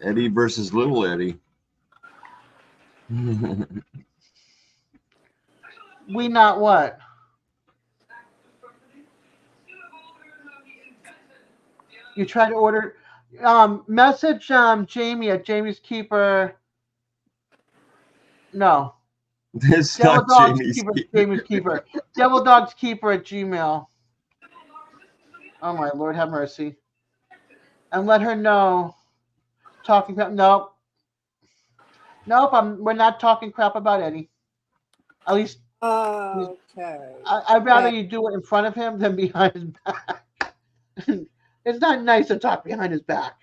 Eddie versus little Eddie.
We not what? You try to order. Message Jamie at Jamie's Keeper. No.
It's
Devil
not
Dog's
Jamie's
Keeper.
Keeper.
Jamie's Keeper. Devil Dog's Keeper at Gmail. Oh my Lord, have mercy. And let her know. Talking crap. Nope. We're not talking crap about Eddie. At least.
Okay.
I'd rather you do it in front of him than behind his back. It's not nice to talk behind his back.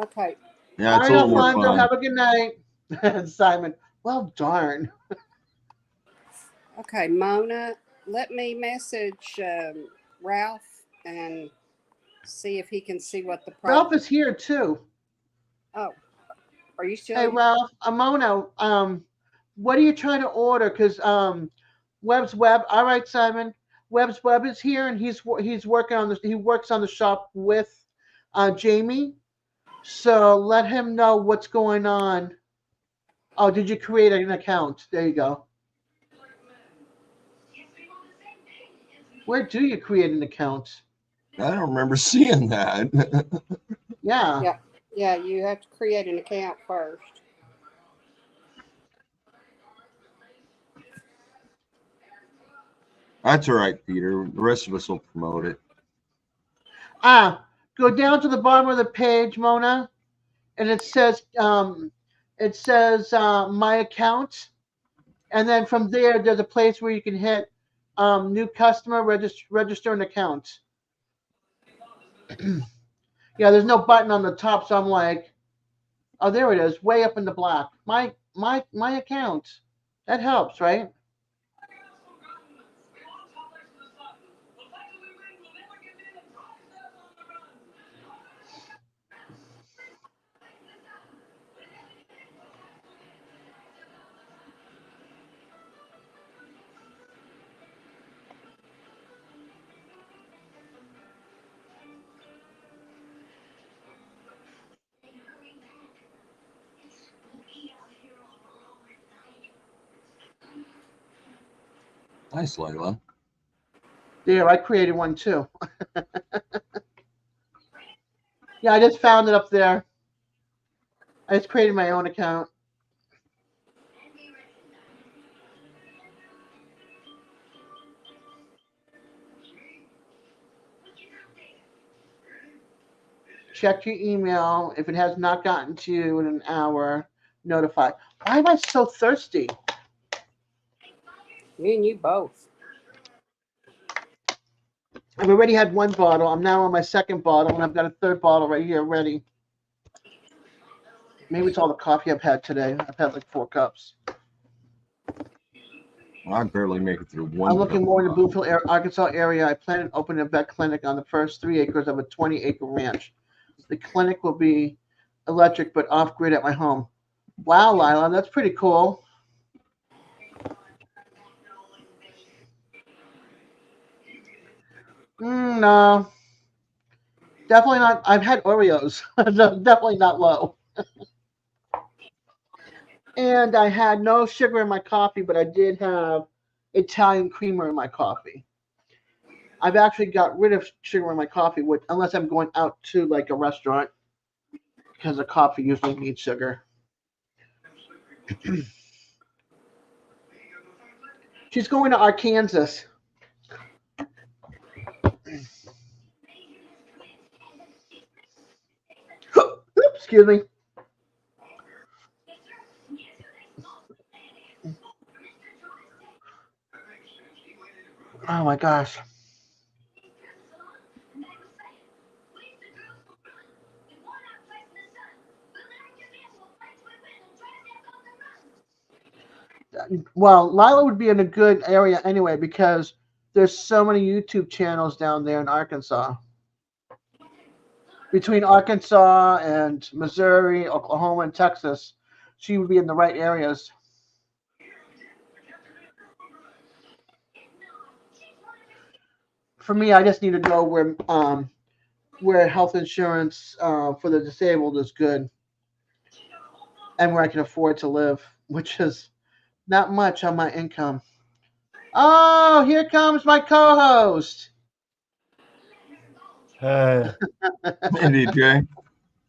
Okay.
Yeah, it's a little more
Alfonso,
fun.
have a good night. And Simon, well, darn.
Okay, Mona, let me message Ralph and see if he can see what the problem.
Ralph is here too.
Oh, are you still?
Hey, Ralph, Mona, what are you trying to order? Because Webb's Web. All right, Simon. Webb's Web is here, and he's working on this. He works on the shop with Jamie. So let him know what's going on. Oh, did you create an account? There you go. Where do you create an account?
I don't remember seeing that.
Yeah.
Yeah, you have to create an account first.
That's all right, Peter. The rest of us will promote it.
Go down to the bottom of the page, Mona, and it says my account, and then from there there's a place where you can hit new customer, register an account. Yeah, there's no button on the top, so I'm like, oh, there it is, way up in the black. My account. That helps, right?
Nice, Layla.
There, I created one too. Yeah, I just found it up there. I just created my own account. Check your email. If it has not gotten to you in an hour, notify. Why am I so thirsty?
Me and you both.
I've already had one bottle. I'm now on my second bottle, and I've got a third bottle right here ready. Maybe it's all the coffee I've had today. I've had like 4 cups.
I barely make it through one.
I'm looking
cup
more in
of
the
coffee.
Bluefield, Arkansas area. I plan on opening a vet clinic on the first 3 acres of a 20-acre ranch. The clinic will be electric but off-grid at my home. Wow, Lila, that's pretty cool. No, definitely not. I've had Oreos. Definitely not low. And I had no sugar in my coffee, but I did have Italian creamer in my coffee. I've actually got rid of sugar in my coffee, unless I'm going out to like a restaurant, because the coffee usually needs sugar. She's going to Arkansas. Excuse me. Oh my gosh. Well, Lila would be in a good area anyway because there's so many YouTube channels down there in Arkansas. Between Arkansas and Missouri, Oklahoma, and Texas, she would be in the right areas. For me, I just need to go where health insurance for the disabled is good and where I can afford to live, which is not much on my income. Oh, here comes my co-host.
Hey,
Hey, DJ.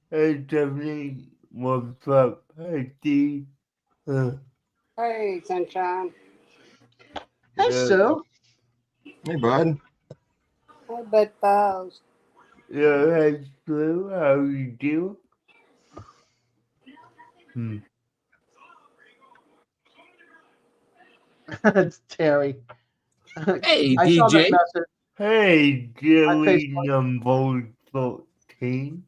hey, Stephanie, what's up? Hey, D.
Hey, sunshine.
Hey,
Yeah,
Sue.
Hey, bud.
Hey, bud balls.
yeah, hey, Sue, how you doing?
It's Terry.
Hey,
I saw that
DJ.
message.
Hey,
On
Jilly
Facebook.
number 14.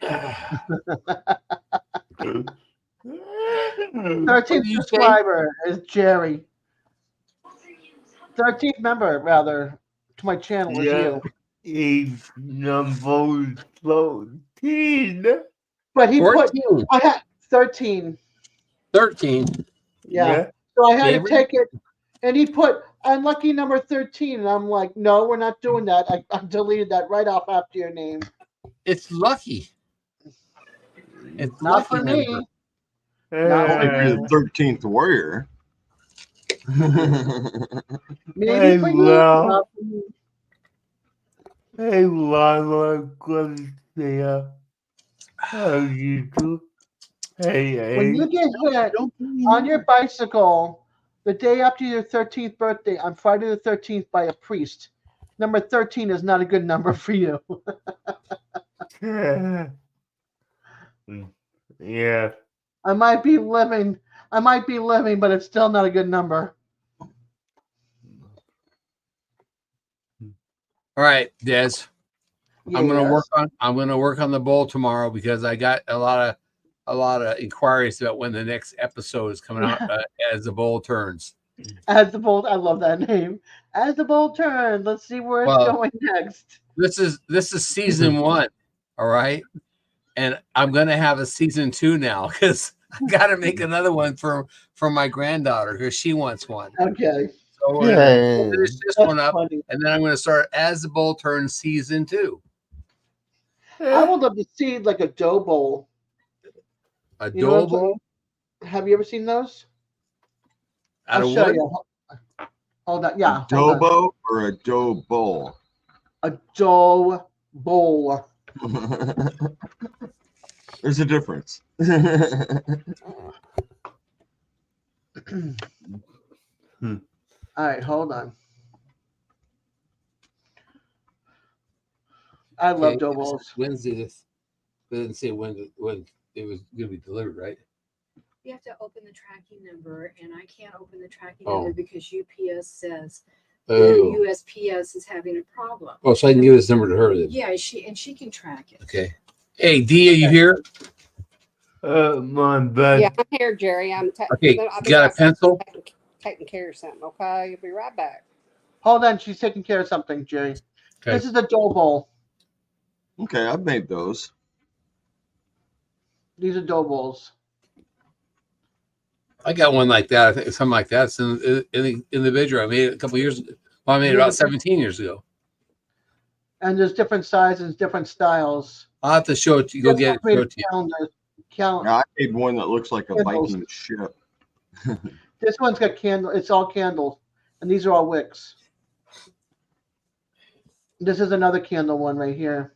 13th
What did you say?
subscriber is Jerry. 13th member, rather, to my channel is
Yeah,
you.
he's number 14.
But he put,
14.
I had 13.
13.
Yeah.
Yeah,
So I had to
David?
take it, and he put unlucky number 13. And I'm like, no, we're not doing that. I deleted that right off after your name.
It's lucky. It's
Not
lucky
for
number.
me. Not
Only
for
if you're
me.
the 13th warrior.
Maybe
Hey,
for you.
Lil.
Not for me.
Hey, Lila, Garcia. How you doing? Hey,
When you
hey.
get hit on your bicycle the day after your 13th birthday on Friday the 13th by a priest, number 13 is not a good number for you.
Yeah.
I might be living, but it's still not a good number.
All right, Des. I'm gonna
Yes.
work on the bowl tomorrow because I got a lot of inquiries about when the next episode is coming out as the bowl turns.
As the bolt, I love that name. As the bolt turns, let's see where it's
Well,
going next.
This is season 1, all right, and I'm gonna have a season 2 now because I got to make another one for my granddaughter because she wants one.
Okay.
So we're gonna finish this
That's
one up,
funny.
and then I'm gonna start as the bowl turns season 2.
I would love to see like a dough bowl.
A
You know what I'm
dough bowl
talking- Have you ever seen those?
out
I'll
of
show
wood.
you. Hold on. Yeah. Hold on.
Adobo or a dough bowl?
A dough bowl.
There's a difference.
All right, hold on. I love dough bowls.
Wednesday. This they didn't say when it was going to be delivered, right?
You have to open the tracking number, and I can't open the tracking
Oh.
number because UPS says
Oh.
that USPS is having a problem.
Oh, so I can give this number to her then.
Yeah, she can track it.
Okay. Hey, Dee, are you here?
My bad.
Yeah, I'm here, Jerry. I'm
Okay.
I'll
You
be
got a
right back.
pencil?
Taking care of something. Okay, you'll be right back.
Hold on, she's taking care of something, Jerry.
Okay.
This is the dough bowl.
Okay, I've made those.
These are dough bowls.
I got one like that. I think something like that. It's in the bedroom. I made it a couple years ago. Well, I made it about 17 years ago.
And there's different sizes, different styles.
I'll have to show it to you. Go get it. Show it to you.
Calendar.
Now, I made one that looks like a
Candles.
Viking ship.
This one's got candle. It's all candles, and these are all wicks. This is another candle one right here.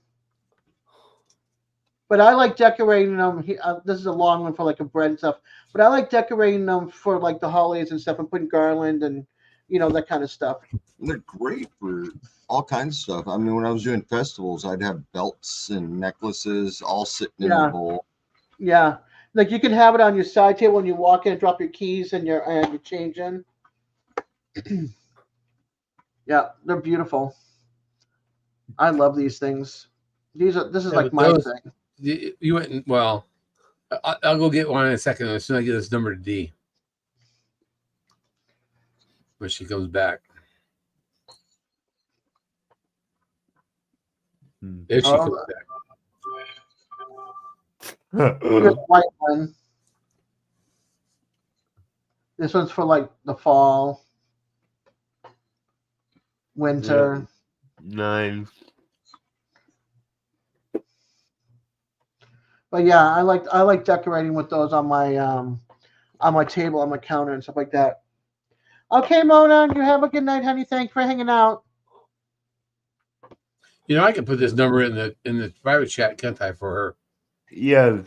But I like decorating them. This is a long one for like a bread and stuff. But I like decorating them for like the holidays and stuff, and putting garland and that kind of stuff.
They're great for all kinds of stuff. I mean, when I was doing festivals, I'd have belts and necklaces all sitting in the bowl.
Yeah, like you can have it on your side table when you walk in and drop your keys and your change in. Yeah, they're beautiful. I love these things. This is like my thing.
You went and, well, I'll go get one in a second as soon as I get this number to D when she comes back. If she comes back.
Here's a white one. This one's for like the fall, winter.
Nice.
But yeah, I like decorating with those on my table, on my counter, and stuff like that. Okay, Mona, you have a good night, honey. Thanks for hanging out.
I can put this number in the private chat, can't I, for her?
Yeah.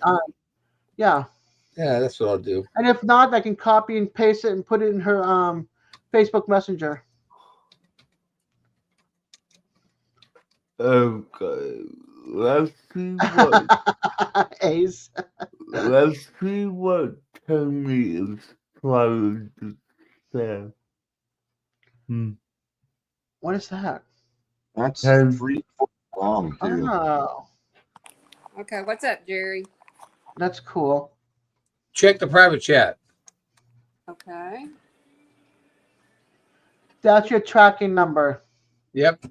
Yeah.
Yeah, that's what I'll do.
And if not, I can copy and paste it and put it in her Facebook Messenger.
Okay. Let's see what
Ace.
let's see what Tony is trying to say.
What is that?
That's
10.
3 foot long, too.
Oh,
Okay, what's up, Jerry?
that's cool.
Check the private chat.
Okay.
That's your tracking number.
Yep.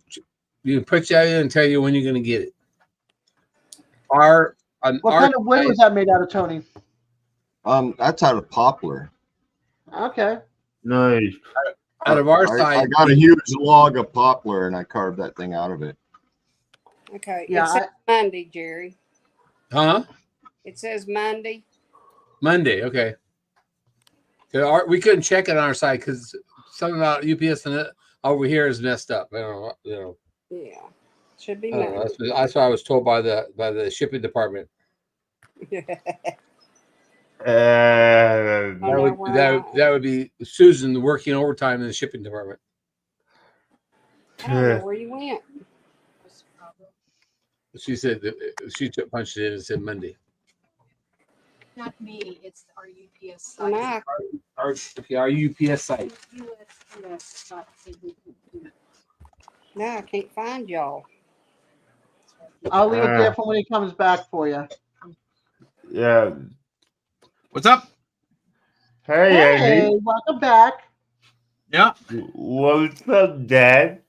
You can put that in and tell you when you're going to get it. What
What kind of wood was that made out of, Tony?
That's out of poplar.
Okay.
Nice.
Out of our
I
side.
got a huge log of poplar and I carved that thing out of it.
Okay.
Yeah,
It says Monday, Jerry.
Huh?
It says Monday.
Monday. Okay. We couldn't check it on our side because something about UPS and it over here is messed up. I don't know.
Yeah. Should be
I don't know.
Monday.
That's what I was told by the shipping department. That would be Susan working overtime in the shipping department.
I don't know where you went.
She said she punched it in and said Monday.
Not me. It's our UPS
And
site.
I,
Our UPS site.
USPS site said we couldn't do it.
now I can't find y'all.
I'll leave it there for when he comes back for you.
Yeah.
What's up?
Hey,
Hey,
Andy.
welcome back.
Yeah.
What's up, Dad?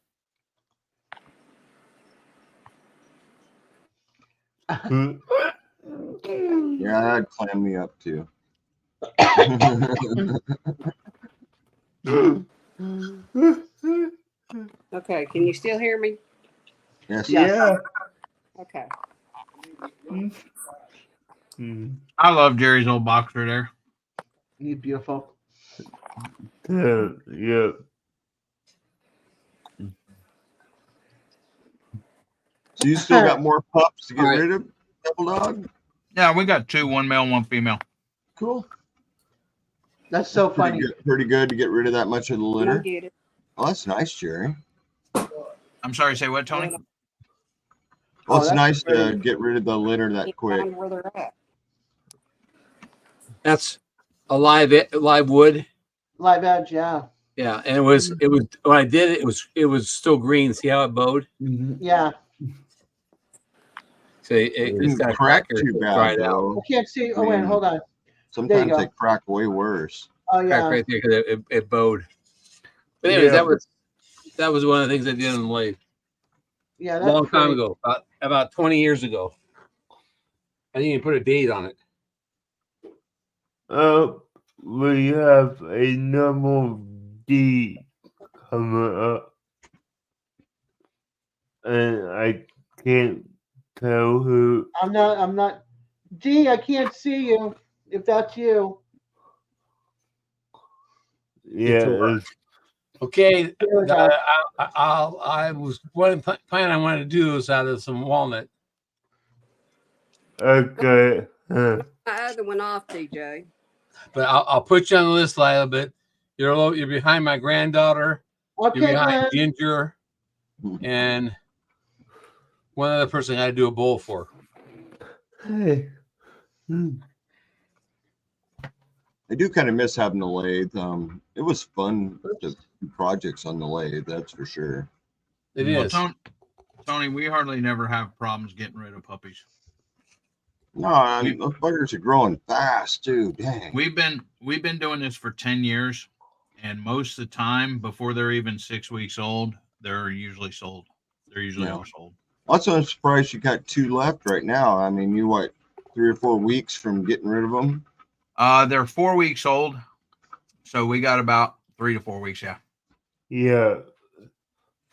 Yeah, that'd clam me up too.
Okay, can you still hear me?
Yes.
Yeah.
Okay.
I love Jerry's old boxer there.
He's beautiful.
Yeah.
So you still got more pups to get
All right.
rid of, Double Dog?
Yeah, we got 2, 1 male, 1 female.
Cool.
That's so funny.
Pretty good to get rid of that much of the
I
litter.
get it.
Oh, that's nice, Jerry.
I'm sorry, say what, Tony?
Well,
Oh,
it's
that's
nice to
great.
get rid of the litter that
Can't
quick.
find where they're at.
That's a live wood.
Live edge, yeah.
Yeah, and it was when I did it, it was still green. See how it bowed?
Yeah.
So it's got a
Crack
cracker
too bad,
dried out.
though.
I can't see. Oh, wait, hold on.
Sometimes
go.
they crack way worse.
Oh,
Crack
yeah.
right there because it bowed. But anyways,
Yeah.
that was one of the things I did on the lathe
Yeah,
a
that's
long time
pretty.
ago, about 20 years ago. I didn't even put a date on it.
We have a normal D coming up, and I can't tell who.
I'm not. D, I can't see you. If that's you.
Yeah,
Okay,
There we go.
I was one plan I wanted to do was out of some walnut.
okay.
My other one off, DJ.
But I'll put you on the list, Lila. But you're behind my granddaughter.
Okay,
You're behind
Glenn.
Ginger, and one other person I had to do a bowl for.
Hey.
I do kind of miss having the lathe. It was fun to do projects on the lathe, that's for sure.
It
Well,
is.
Tony, we hardly never have problems getting rid of puppies.
No, those buggers are growing fast too. Dang.
We've been doing this for 10 years, and most of the time, before they're even 6 weeks old, they're usually sold. They're usually all sold.
Also, I'm surprised you got 2 left right now. I mean, you what, 3 or 4 weeks from getting rid of them?
They're 4 weeks old, so we got about 3 to 4 weeks. Yeah.
Yeah.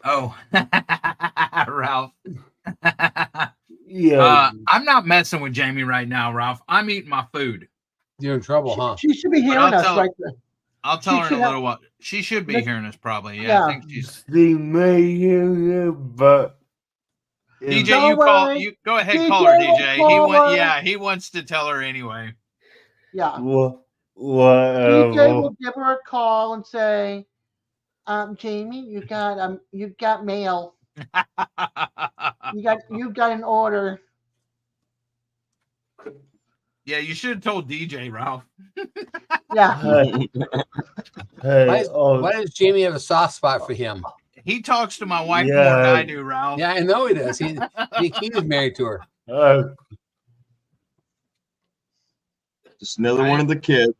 Oh, Ralph.
Yeah.
I'm not messing with Jamie right now, Ralph. I'm eating my food.
You're in trouble, huh?
She should be hearing us right there.
I'll tell her in
should
a
have-
little while. She should be
Let's-
hearing us probably. Yeah,
Yeah.
I think she's.
They may hear you, but
DJ,
Don't
you call.
worry.
You go ahead,
DJ
call her.
will
DJ.
call her.
Yeah, he wants to tell her anyway.
Yeah.
whatever.
DJ will give her a call and say, Jamie, you got mail. You got an order.
Yeah, you should have told DJ, Ralph.
Yeah.
Hey,
Why does Jamie have a soft spot for him?
He talks to my wife more than I do, Ralph.
Yeah, I know he does. He was married to her.
Just another one of the kids.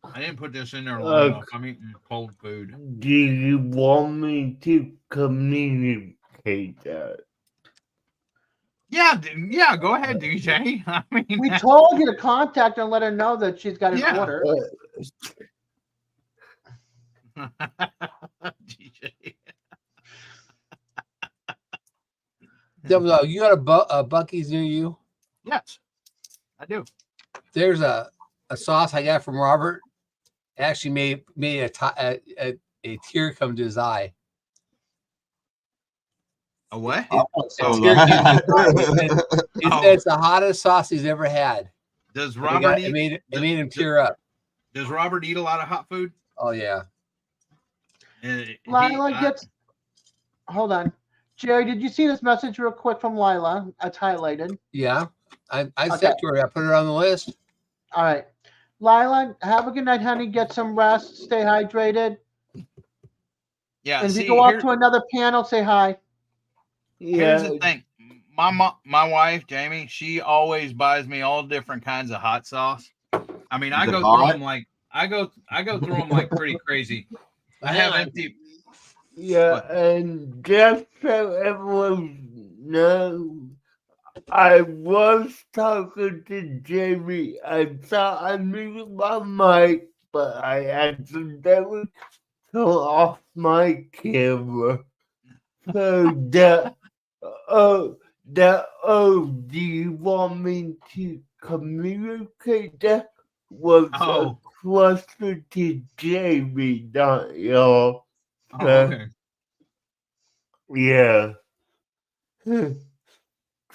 I didn't put this in there long enough. I'm eating cold food.
do you want me to communicate that?
Yeah, yeah. Go ahead, DJ. I mean,
We told you to contact her and let her know that she's got an
Yeah.
order.
DJ.
Double, you got a Buc-ee's near you?
Yes, I do.
There's a sauce I got from Robert. It actually made a tear come to his eye.
A what?
So
He said it's the hottest sauce he's ever had.
Does
It
Robert
made him tear up.
Does Robert eat a lot of hot food?
Oh yeah.
Lila gets. Hold on. Jerry, did you see this message real quick from Lila? It's highlighted.
Yeah. I
Okay.
said to her, I put her on the list.
All right. Lila, have a good night, honey. Get some rest. Stay hydrated.
Yeah.
And if
see,
you go up to another panel, say hi.
Here's the thing. My wife, Jamie, she always buys me all different kinds of hot sauce. I mean, I
Is it
go
hot?
through them like I go through them like pretty crazy. I have empty.
Yeah, and just so everyone knows, I was talking to Jamie. I thought I muted my mic, but I accidentally turned off my camera. So do you want me to communicate that was a question to Jamie, not y'all.
Oh, okay.
Yeah.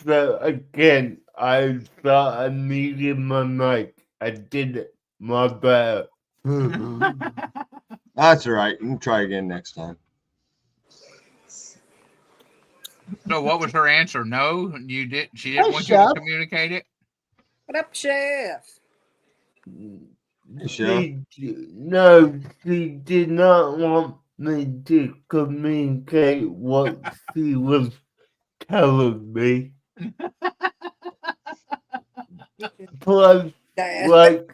So again, I thought I needed my mic. I did it. My bad.
That's all right. You can try again next time.
So what was her answer? No, you did. She
Hey,
didn't want you to
Chef.
communicate it.
What up, Chef?
Chef?
No, she did not want me to communicate what she was telling me. Plus,
Dad.
like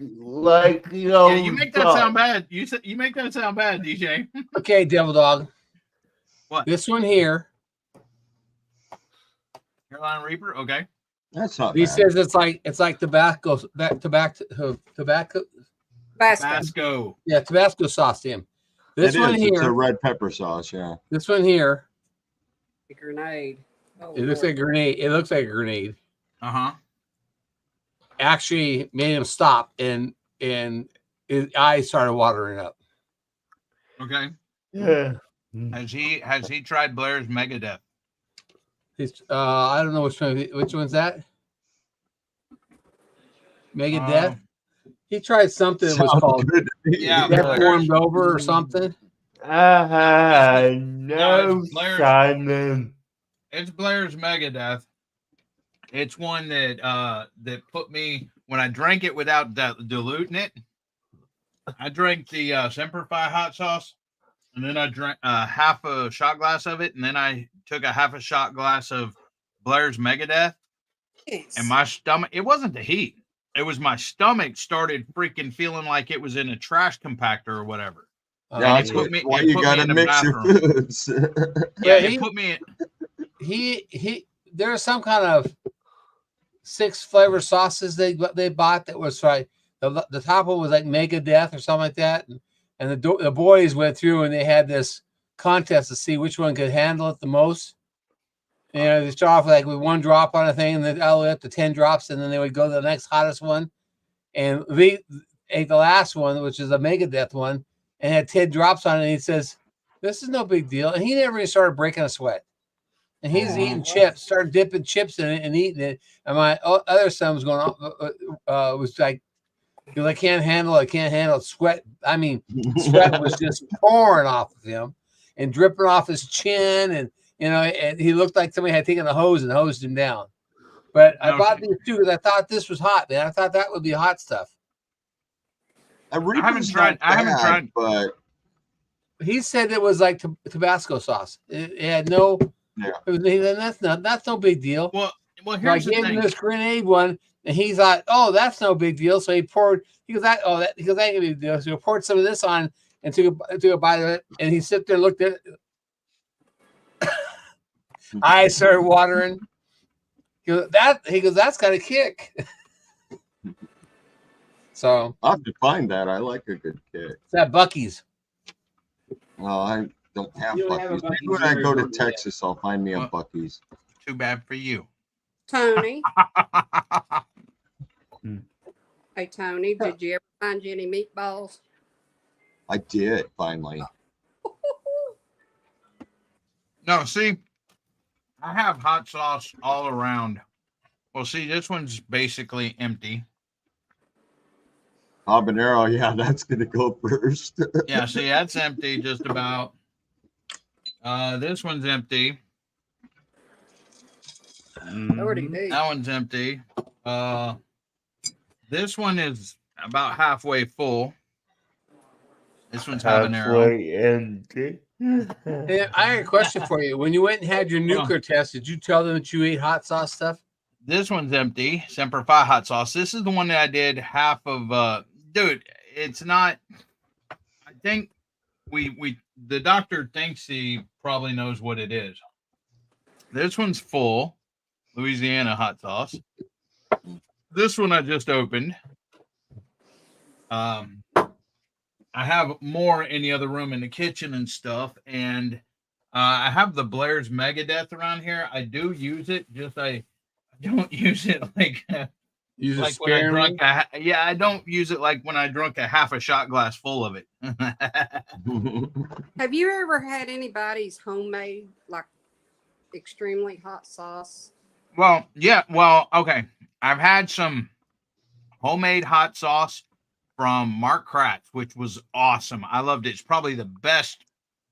Yeah, you make that sound bad. You make that sound bad, DJ.
Okay, Devil Dog.
What?
This one here.
Carolina Reaper. Okay.
That's not
He
bad.
says it's like tobacco.
Tabasco.
Yeah, Tabasco sauce, Tim. This
It
one
is. It's a
here.
red pepper sauce, yeah.
This one here.
A grenade. Oh,
It looks like a grenade. It looks like a grenade.
Uh-huh.
Actually made him stop, and his eyes started watering up.
Okay.
Yeah.
Has he tried Blair's Megadeth?
It's I don't know which one's that. Megadeth. He tried something that was called Death Warmed Over or something.
No,
Blair's,
Simon.
It's Blair's Megadeth. It's one that that put me when I drank it without diluting it. I drank the Semper Fi hot sauce, and then I drank half a shot glass of it, and then I took a half a shot glass of Blair's Megadeth.
Yes.
And my stomach, it wasn't the heat. It was my stomach started freaking feeling like it was in a trash compactor or whatever.
Yeah,
and it put me,
why
it
you
put
gotta
me in the
mix your
bathroom.
foods.
Yeah, it put me in.
He there's some kind of 6 flavor sauces they bought that was like the top one was like Megadeth or something like that, and the boys went through and they had this contest to see which one could handle it the most. You know, they start off like with 1 drop on a thing, and then all the way up to 10 drops, and then they would go to the next hottest one. And they ate the last one, which is a Megadeth one, and had 10 drops on it. And he says, "This is no big deal." And he never even started breaking a sweat. And he's eating chips, started dipping chips in it and eating it. And my other son was going on, was like, because I can't handle it. Sweat. I mean, sweat was just pouring off of him and dripping off his chin. And, you know, and he looked like somebody had taken a hose and hosed him down. But I bought these two because I thought this was hot, man. I thought that would be hot stuff.
I haven't tried,
but
he said it was like Tabasco sauce. It had no.
Yeah.
That's no big deal.
Well,
so
here's
I
the
gave
thing.
him this grenade one, and he thought, "Oh, that's no big deal." So he poured. He goes, "That ain't a big deal." So he poured some of this on and took a bite of it, and he sit there and looked at it. Eyes started watering. He goes, "That's got a kick." So
I'll have to find that. I like a good kick.
It's at Buc-ee's.
Well, I don't have
You don't have a
Buc-ee's.
Buc-ee's
Maybe when I
very
go to
good yet.
Texas, I'll find me a Buc-ee's.
Too bad for you.
Tony. Hey, Tony, did you ever find you any meatballs?
I did finally.
No, see, I have hot sauce all around. Well, see, this one's basically empty.
Habanero, yeah, that's gonna go first.
Yeah, see, that's empty just about. This one's empty. That one's empty. This one is about halfway full. This one's habanero.
Halfway empty.
Hey, I have a question for you. When you went and had your nuclear test, did you tell them that you ate hot sauce stuff?
This one's empty. Semper Fi hot sauce. This is the one that I did half of. Dude, it's not. I think the doctor thinks he probably knows what it is. This one's full. Louisiana hot sauce. This one I just opened. I have more in the other room in the kitchen and stuff, and I have the Blair's Megadeth around here. I do use it, just I don't use it like like when I drunk I don't use it like when I drunk a half a shot glass full of it.
Have you ever had anybody's homemade, like extremely hot sauce?
Well, yeah. Well, okay. I've had some homemade hot sauce from Mark Kratz, which was awesome. I loved it. It's probably the best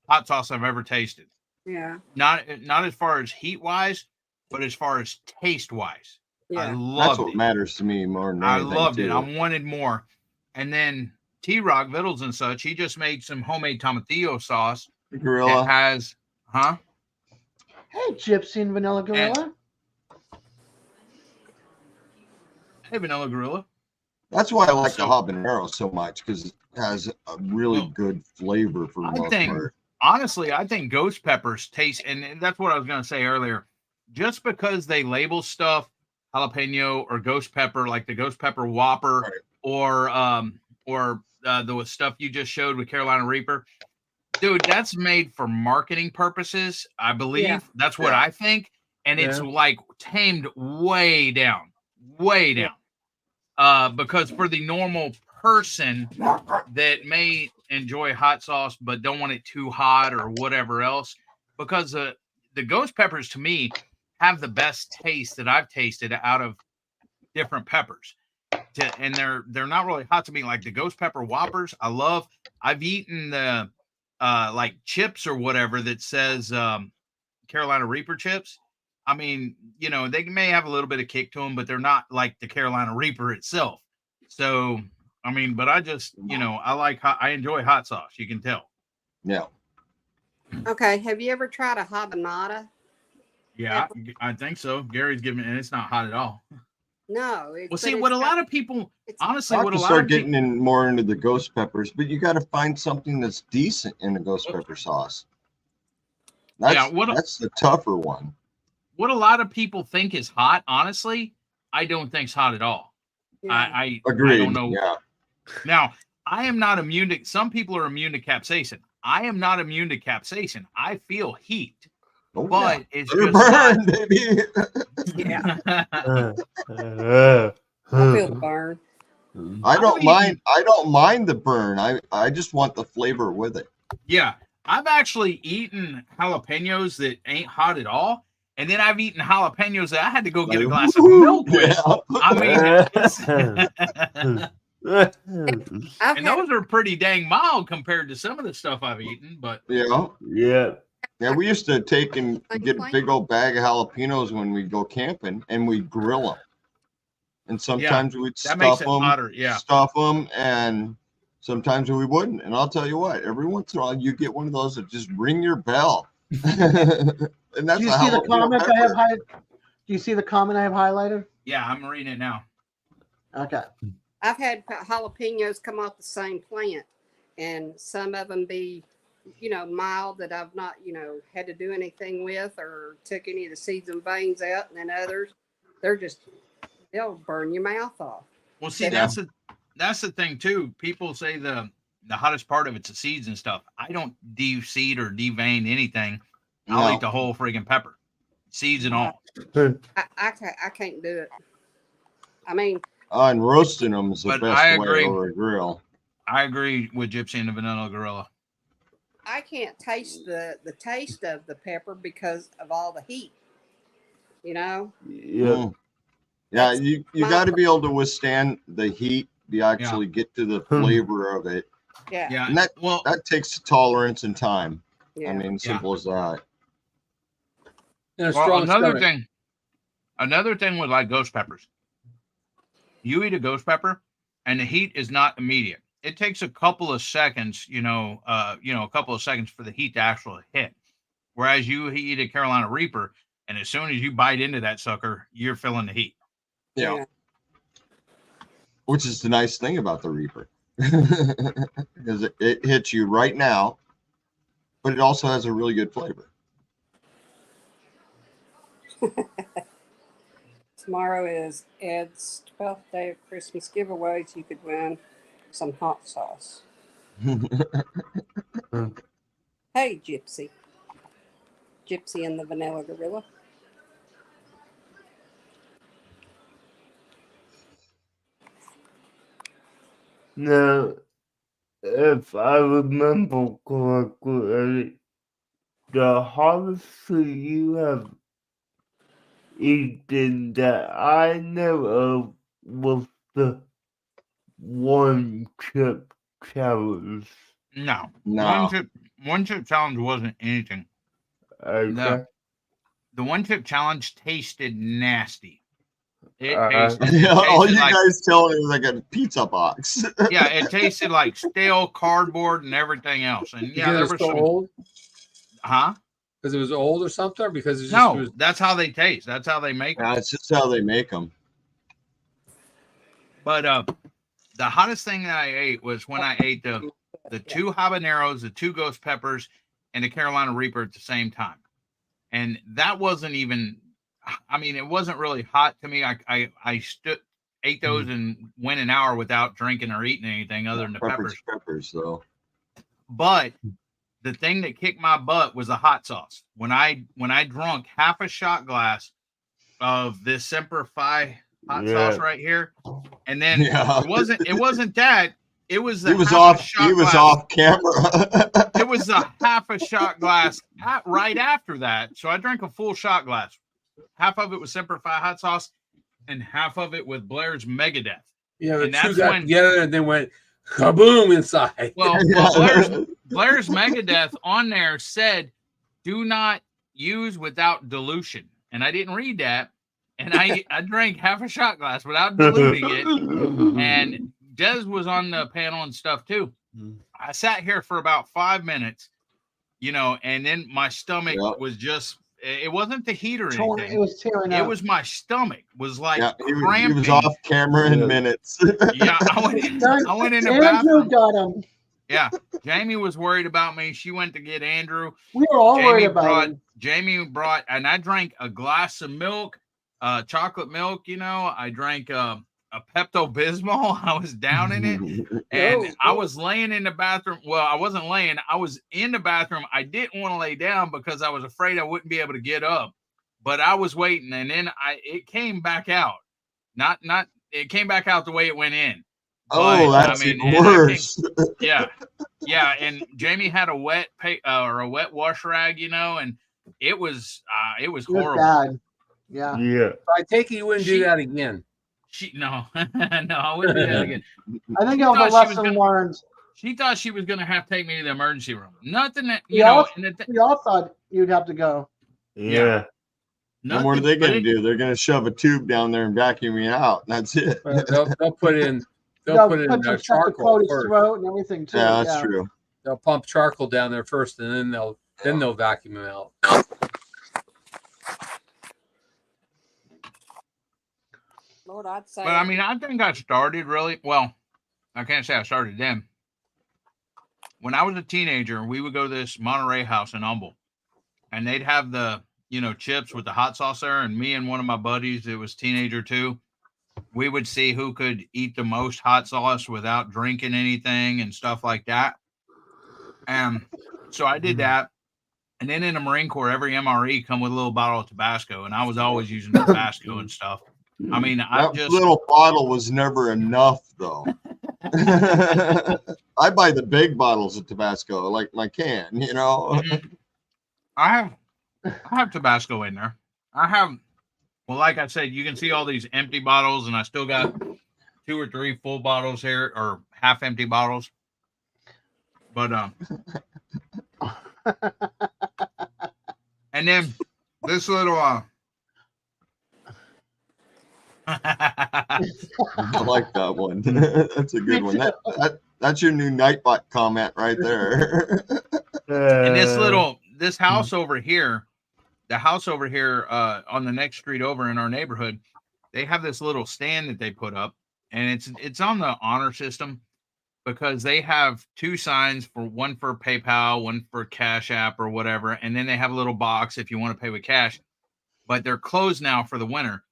hot sauce I've ever tasted.
Yeah.
Not as far as heat wise, but as far as taste wise. I
Yeah.
That's
loved
what
it.
matters to me more than
I
anything,
loved it. I
too.
wanted more. And then T Rock Vittles and such, he just made some homemade tomatillo sauce. It
Gorilla.
has, huh?
Hey, Gypsy and Vanilla
And
Gorilla.
hey, Vanilla Gorilla.
That's why I like the
So,
habanero so much, because it has a really
well,
good flavor for the
I
most
think,
part.
honestly, I think ghost peppers taste, and that's what I was going to say earlier. Just because they label stuff jalapeno or ghost pepper, like the ghost pepper Whopper,
Right.
or the stuff you just showed with Carolina Reaper, dude, that's made for marketing purposes. I believe
Yeah.
that's what
Yeah.
I think, and it's
Yeah.
like tamed way down, way
Yeah.
down. Because for the normal person that may enjoy hot sauce but don't want it too hot or whatever else, because the ghost peppers to me have the best taste that I've tasted out of different peppers. And they're not really hot to me like the ghost pepper Whoppers. I love. I've eaten the like chips or whatever that says Carolina Reaper chips. I mean, they may have a little bit of kick to them, but they're not like the Carolina Reaper itself. So, I mean, but I just, I enjoy hot sauce. You can tell.
Yeah.
Okay. Have you ever tried a habanada?
Yeah,
Pepper?
I think so. Gary's giving, and it's not hot at all.
No.
Well, see, what a lot of people, honestly,
I'll have
what
to
a lot
start
of people,
getting more into the ghost peppers, but you got to find something that's decent in the ghost pepper sauce.
yeah,
That's the tougher one.
what a lot of people think is hot, honestly, I don't think's hot at all.
Yeah.
I
Agreed.
don't know.
Yeah.
Now, I am not immune to. Some people are immune to capsaicin. I am not immune to capsaicin. I feel heat,
Oh,
but
yeah.
it's
Let her
just not.
burn, baby.
Yeah.
Uh,
I feel the burn.
I
I've
don't
eaten-
mind. I don't mind the burn. I just want the flavor with it.
Yeah, I've actually eaten jalapenos that ain't hot at all, and then I've eaten jalapenos that I had to go get a glass of milk with. I mean, and those are pretty dang mild compared to some of the stuff I've eaten. But
Yeah.
yeah.
Yeah, we used to take and get a big old bag of jalapenos when we'd go camping, and we'd grill them. And sometimes we'd
that makes
stuff
it
them,
hotter. Yeah.
and sometimes we wouldn't. And I'll tell you what, every once in a while you get one of those that just ring your bell. And that's
Do you
a
see the
jalapeno
comment I have
pepper.
Do you see the comment I have highlighted?
Yeah, I'm reading it now.
Okay.
I've had jalapenos come off the same plant, and some of them be, mild that I've not, had to do anything with or took any of the seeds and veins out, and then others, they'll burn your mouth off.
Well, see, that's the thing too. People say the hottest part of it's the seeds and stuff. I don't de-seed or de-vein anything. I'll eat the whole friggin' pepper, seeds and all.
I can't do it. I mean,
And roasting them is the
But
best
I
way
agree.
over a grill.
I agree with Gypsy and the Vanilla Gorilla.
I can't taste the taste of the pepper because of all the heat.
Yeah.
Yeah, you got to be able to withstand the heat to actually get to the flavor of it.
Yeah.
Yeah.
And that takes tolerance and time.
Yeah.
I mean, simple as that.
And a
Well,
strong
another
stomach.
thing with like ghost peppers. You eat a ghost pepper, and the heat is not immediate. It takes a couple of seconds, a couple of seconds for the heat to actually hit. Whereas you eat a Carolina Reaper, and as soon as you bite into that sucker, you're feeling the heat.
Yeah. Which is the nice thing about the Reaper. Because it hits you right now, but it also has a really good flavor.
Tomorrow is Ed's 12th day of Christmas giveaways. You could win some hot sauce. Hey, Gypsy. Gypsy and the Vanilla Gorilla.
Now, if I remember correctly, the hardest food you have eaten that I know of was the one chip challenge.
No,
No.
one chip challenge wasn't anything.
Okay.
The one chip challenge tasted nasty. It
Alright.
All
tasted
you
like,
guys telling me was like a pizza box.
yeah, it tasted like stale cardboard and everything else. And yeah,
Because
there
it
were
was so
some,
old?
huh?
Because it was old or something? Or because it just
No,
was.
that's how they taste. That's how they make them.
It's just how they make them.
But the hottest thing that I ate was when I ate the 2 habaneros, the 2 ghost peppers, and the Carolina Reaper at the same time. And that wasn't even, I mean, it wasn't really hot to me. I ate those and went an hour without drinking or eating anything other than the
Peppers though.
But the thing that kicked my butt was the hot sauce. When I drunk half a shot glass of this Semper Fi hot sauce right here, and then it wasn't that. It was the
He was
half a
off.
shot
He was
glass.
off camera.
It was a half a shot glass right after that. So I drank a full shot glass. Half of it was Semper Fi hot sauce, and half of it with Blair's Megadeth.
Yeah, the
and
two
that's
got
when
together and then went kaboom inside.
well Blair's Megadeth on there said, "Do not use without dilution," and I didn't read that, and I drank half a shot glass without diluting it, and Des was on the panel and stuff too. I sat here for about 5 minutes, and then my stomach was just, it wasn't the heat or anything.
It was tearing up.
It was my stomach was like
he
cramping.
was off camera in minutes.
Yeah, I went in the
Andrew
bathroom.
got him.
Yeah, Jamie was worried about me. She went to get Andrew.
We were all worried about him.
Jamie brought, and I drank a glass of milk, chocolate milk. I drank a Pepto-Bismol. I was down in it, and I was laying in the bathroom. Well, I wasn't laying. I was in the bathroom. I didn't want to lay down because I was afraid I wouldn't be able to get up. But I was waiting, and then it came back out. It came back out the way it went in.
Oh, that's worse.
Yeah. And Jamie had a wet wash rag, and it was horrible.
Bad. Yeah.
I take it you wouldn't do that again.
No, I wouldn't do that again.
I think that was a lesson learned.
She thought she was going to have to take me to the emergency room. Nothing that,
we all thought you'd have to go.
Yeah. And what are they going to do? They're going to shove a tube down there and vacuum me out. And that's it.
They'll put in charcoal first.
Throat and everything too.
Yeah, that's true.
They'll pump charcoal down there first, and then they'll vacuum them out.
Lord, I'd say.
But I mean, I think I started really well. I can't say I started then. When I was a teenager, we would go to this Monterey house in Humble, and they'd have the chips with the hot sauce there. And me and one of my buddies, it was teenager too, we would see who could eat the most hot sauce without drinking anything and stuff like that. And so I did that. And then in the Marine Corps, every MRE come with a little bottle of Tabasco, and I was always using Tabasco and stuff. I mean,
that little bottle was never enough, though. I buy the big bottles of Tabasco, like my can,
I have Tabasco in there. Like I said, you can see all these empty bottles, and I still got 2 or 3 full bottles here, or half empty bottles. But and then this little
I like that one. That's a good one. That's your new Nightbot comment right there.
And this house over here, the house over here on the next street over in our neighborhood, they have this little stand that they put up, and it's on the honor system because they have 2 signs, one for PayPal, one for Cash App or whatever, and then they have a little box if you want to pay with cash. But they're closed now for the winter.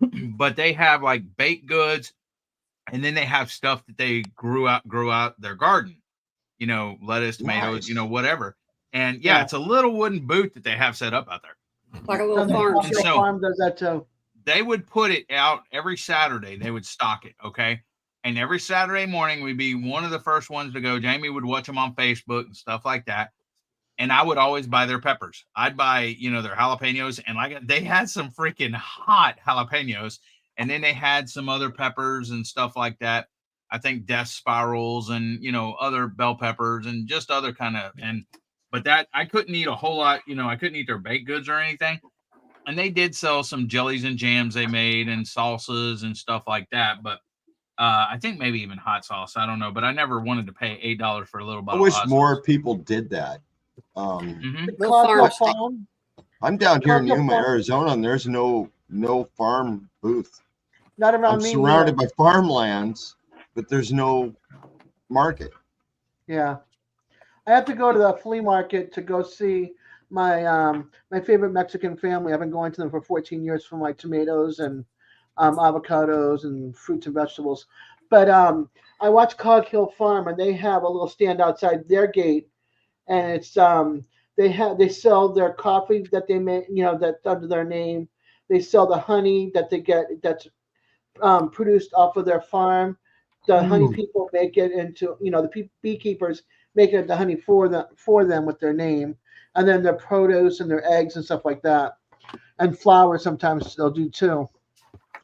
But they have like baked goods, and then they have stuff that they grew out their garden, lettuce, tomatoes,
Nice.
Whatever. And yeah, it's a little wooden booth that they have set up out there.
Like a little farm.
And so
farm does that too.
They would put it out every Saturday. They would stock it. Okay. And every Saturday morning, we'd be one of the first ones to go. Jamie would watch them on Facebook and stuff like that. and I would always buy their peppers. I'd buy, their jalapenos, and they had some freaking hot jalapenos, and then they had some other peppers and stuff like that. I think death spirals and, other bell peppers and just other but that I couldn't eat a whole lot, I couldn't eat their baked goods or anything. And they did sell some jellies and jams they made and salsas and stuff like that. But I think maybe even hot sauce. I don't know, but I never wanted to pay $8 for a little
I
bottle
wish
of hot
more
sauce.
people did that.
Coghill Farm.
I'm down here in
Coghill
Yuma,
Farm.
Arizona, and there's no farm booth.
Not around
I'm
me.
surrounded
neither.
by farmlands, but there's no market.
Yeah, I have to go to the flea market to go see my my favorite Mexican family. I've been going to them for 14 years for my tomatoes and avocados and fruits and vegetables. But I watch Coghill Farm, and they have a little stand outside their gate, and it's they sell their coffee that they make, that's under their name. They sell the honey that they get that's produced off of their farm. The honey people make it into, the beekeepers make it the honey for them with their name, and then their produce and their eggs and stuff like that, and flour sometimes they'll do too.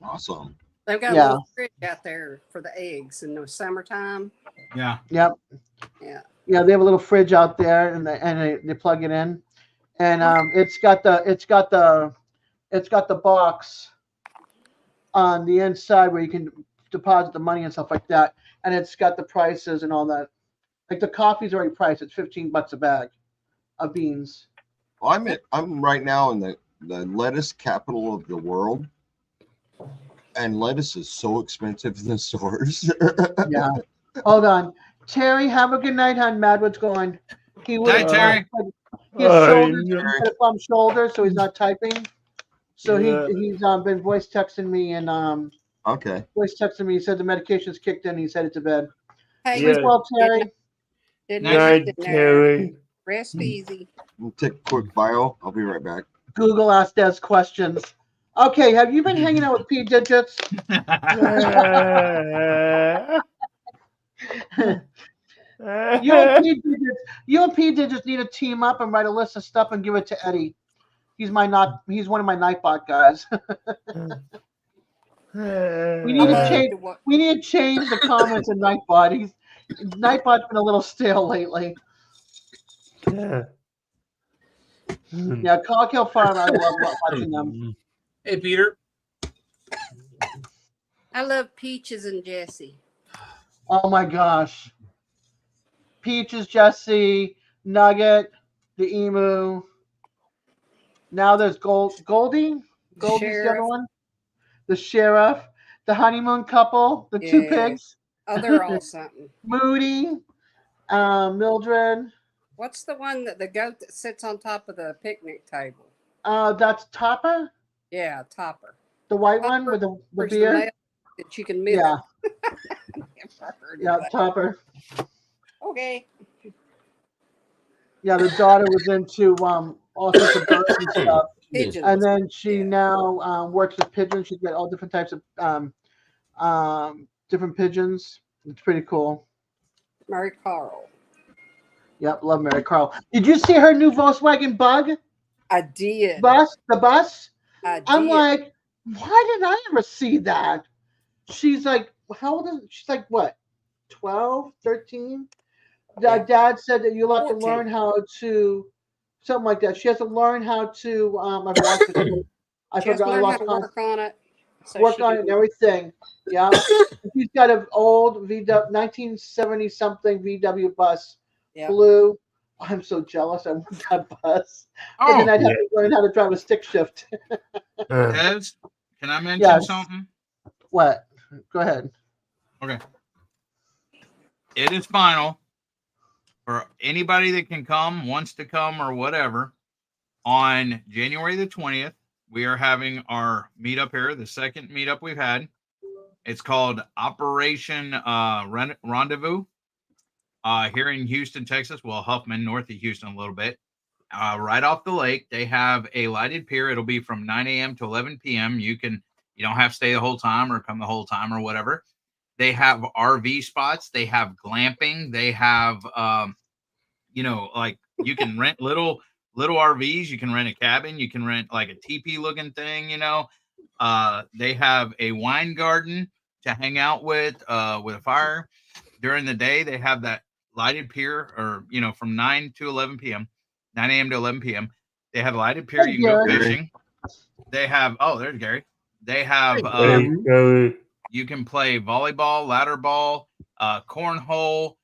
Awesome.
They've got a
Yeah.
little fridge out there for the eggs in the summertime.
Yeah.
Yep.
Yeah.
Yeah, they have a little fridge out there, and they plug it in, and it's got the box on the inside where you can deposit the money and stuff like that, and it's got the prices and all that. Like the coffee's already priced; it's $15 a bag of beans.
Well, I'm right now in the lettuce capital of the world, and lettuce is so expensive in the stores.
Yeah. Hold on, Terry. Have a good night, hon. Madwood's going. He was
Night, Terry.
He has shoulders, he's bum shoulder, so he's not typing. So he's been voice texting me and
Okay.
voice texting me. He said the medication's kicked in. He's headed to bed.
Hey,
Sleep well, Terry.
Night, Terry.
Rest easy.
We'll take a quick bio. I'll be right back.
Google asked Des questions. Okay, have you been hanging out with P Digits? You and P Digits need to team up and write a list of stuff and give it to Eddie. He's one of my Nightbot guys. We need to change the comments in Nightbot. Nightbot's been a little stale lately. Yeah, Coghill Farm, I love watching them.
Hey, Peter.
I love Peaches and Jesse.
Oh my gosh. Peaches, Jesse, Nugget, the Emu. Now there's Goldie. Goldie's the other one. The Sheriff, the honeymoon couple, the two pigs.
Oh, they're all something.
Moody, Mildred.
What's the one that the goat that sits on top of the picnic table?
That's Topper.
Yeah, Topper.
The white one with the beard.
That you can milk.
Yeah.
Yeah,
Topper.
Okay.
Yeah, the daughter was into all sorts of birds and stuff.
Pigeons.
And then she now works with pigeons. She's got all different types of different pigeons. It's pretty cool.
Mary Carl.
Yep, love Mary Carl. Did you see her new Volkswagen Bug?
I did.
The bus? I'm
did.
like, why did I ever see that? She's like, how old is she's like what? 12, 13? Dad said that you'll have 14. To learn how to something like that. She has to learn how to I've watched it. I forgot I lost
how to work on it. So
work on it and everything. Yeah. She's got an old VW 1970 something VW bus.
Yep.
Blue. I'm so jealous. I want that bus. And then I'd have to learn how to drive a stick shift.
Des, can I mention something?
What? Go ahead.
Okay. It is final for anybody that can come, wants to come, or whatever. On January the 20th, we are having our meetup here, the second meetup we've had. It's called Operation Rendezvous here in Houston, Texas. Well, Huffman, north of Houston a little bit. Right off the lake, they have a lighted pier. It'll be from 9 a.m. to 11 p.m. You don't have to stay the whole time or come the whole time or whatever. They have RV spots. They have glamping. They have, like You can rent little RVs. You can rent a cabin. You can rent like a teepee looking thing. They have a wine garden to hang out with a fire. During the day, they have that lighted pier, or from 9 to 11 p.m., 9 a.m. to 11 p.m. They have a lighted pier.
Hey,
You can go
Gary.
fishing. They have there's Gary. They have you can play volleyball, ladder ball, cornhole,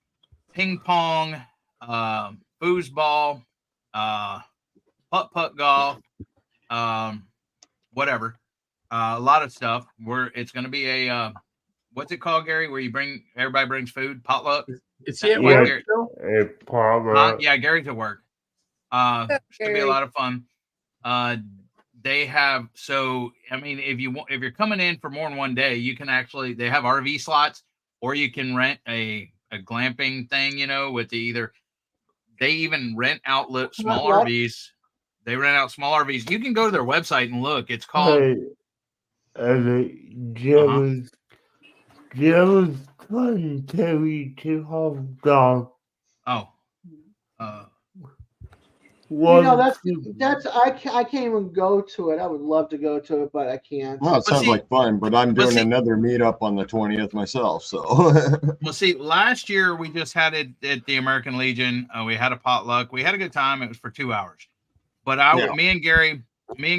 ping pong, foosball, putt golf, whatever. A lot of stuff. It's going to be a what's it called, Gary? Where everybody brings food, potluck.
It's
Yeah,
Gary.
yeah, Gary's at work. Should be a lot of fun. They have if you're coming in for more than one day, you can they have RV slots, or you can rent a glamping thing, with they even rent out small RVs. They rent out small RVs. You can go to their website and look. It's called
Jill's trying Terry to have dog.
That's I can't even go to it. I would love to go to it, but I can't.
Well, it sounds like fun, but I'm doing another meetup on the 20th myself. So,
well, see, last year we just had it at the American Legion. We had a potluck. We had a good time. It was for 2 hours, but me and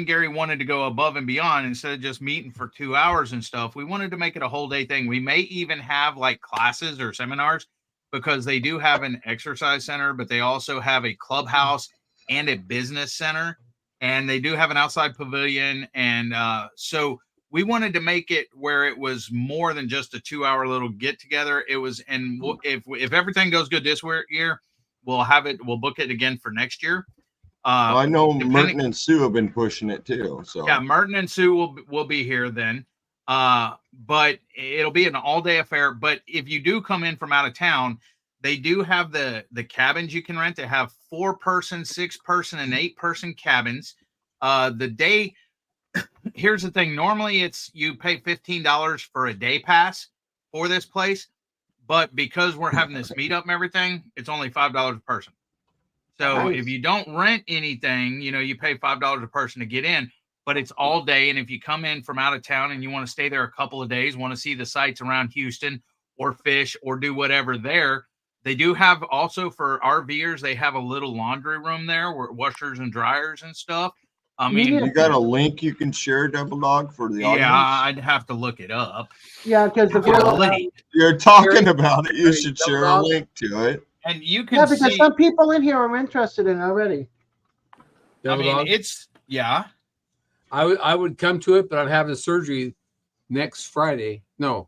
Gary wanted to go above and beyond. Instead of just meeting for 2 hours and stuff, we wanted to make it a whole day thing. We may even have like classes or seminars, because they do have an exercise center, but they also have a clubhouse and a business center, and they do have an outside pavilion. And so we wanted to make it where it was more than just a 2 hour little get together. It was, and if everything goes good this year, we'll book it again for next year.
I know Merton and Sue have been pushing it too. So
yeah, Merton and Sue will be here then. But it'll be an all day affair. But if you do come in from out of town, they do have the cabins you can rent. They have 4-person, 6-person, and 8-person cabins. Here's the thing. Normally you pay $15 for a day pass for this place, but because we're having this meetup and everything, it's only $5 a person. So if you don't rent anything, you pay $5 a person to get in, but it's all day. And if you come in from out of town and you want to stay there a couple of days, want to see the sights around Houston or fish or do whatever there, they do have also for RVers, they have a little laundry room there where washers and dryers and stuff. I mean,
you got a link you can share, Double Dog, for the audience?
Yeah, I'd have to look it up.
Yeah, because
you're talking about it, you should share a link to it.
And you can
because some people in here are interested in it already.
I mean,
I would come to it, but I'm having surgery next Friday. No,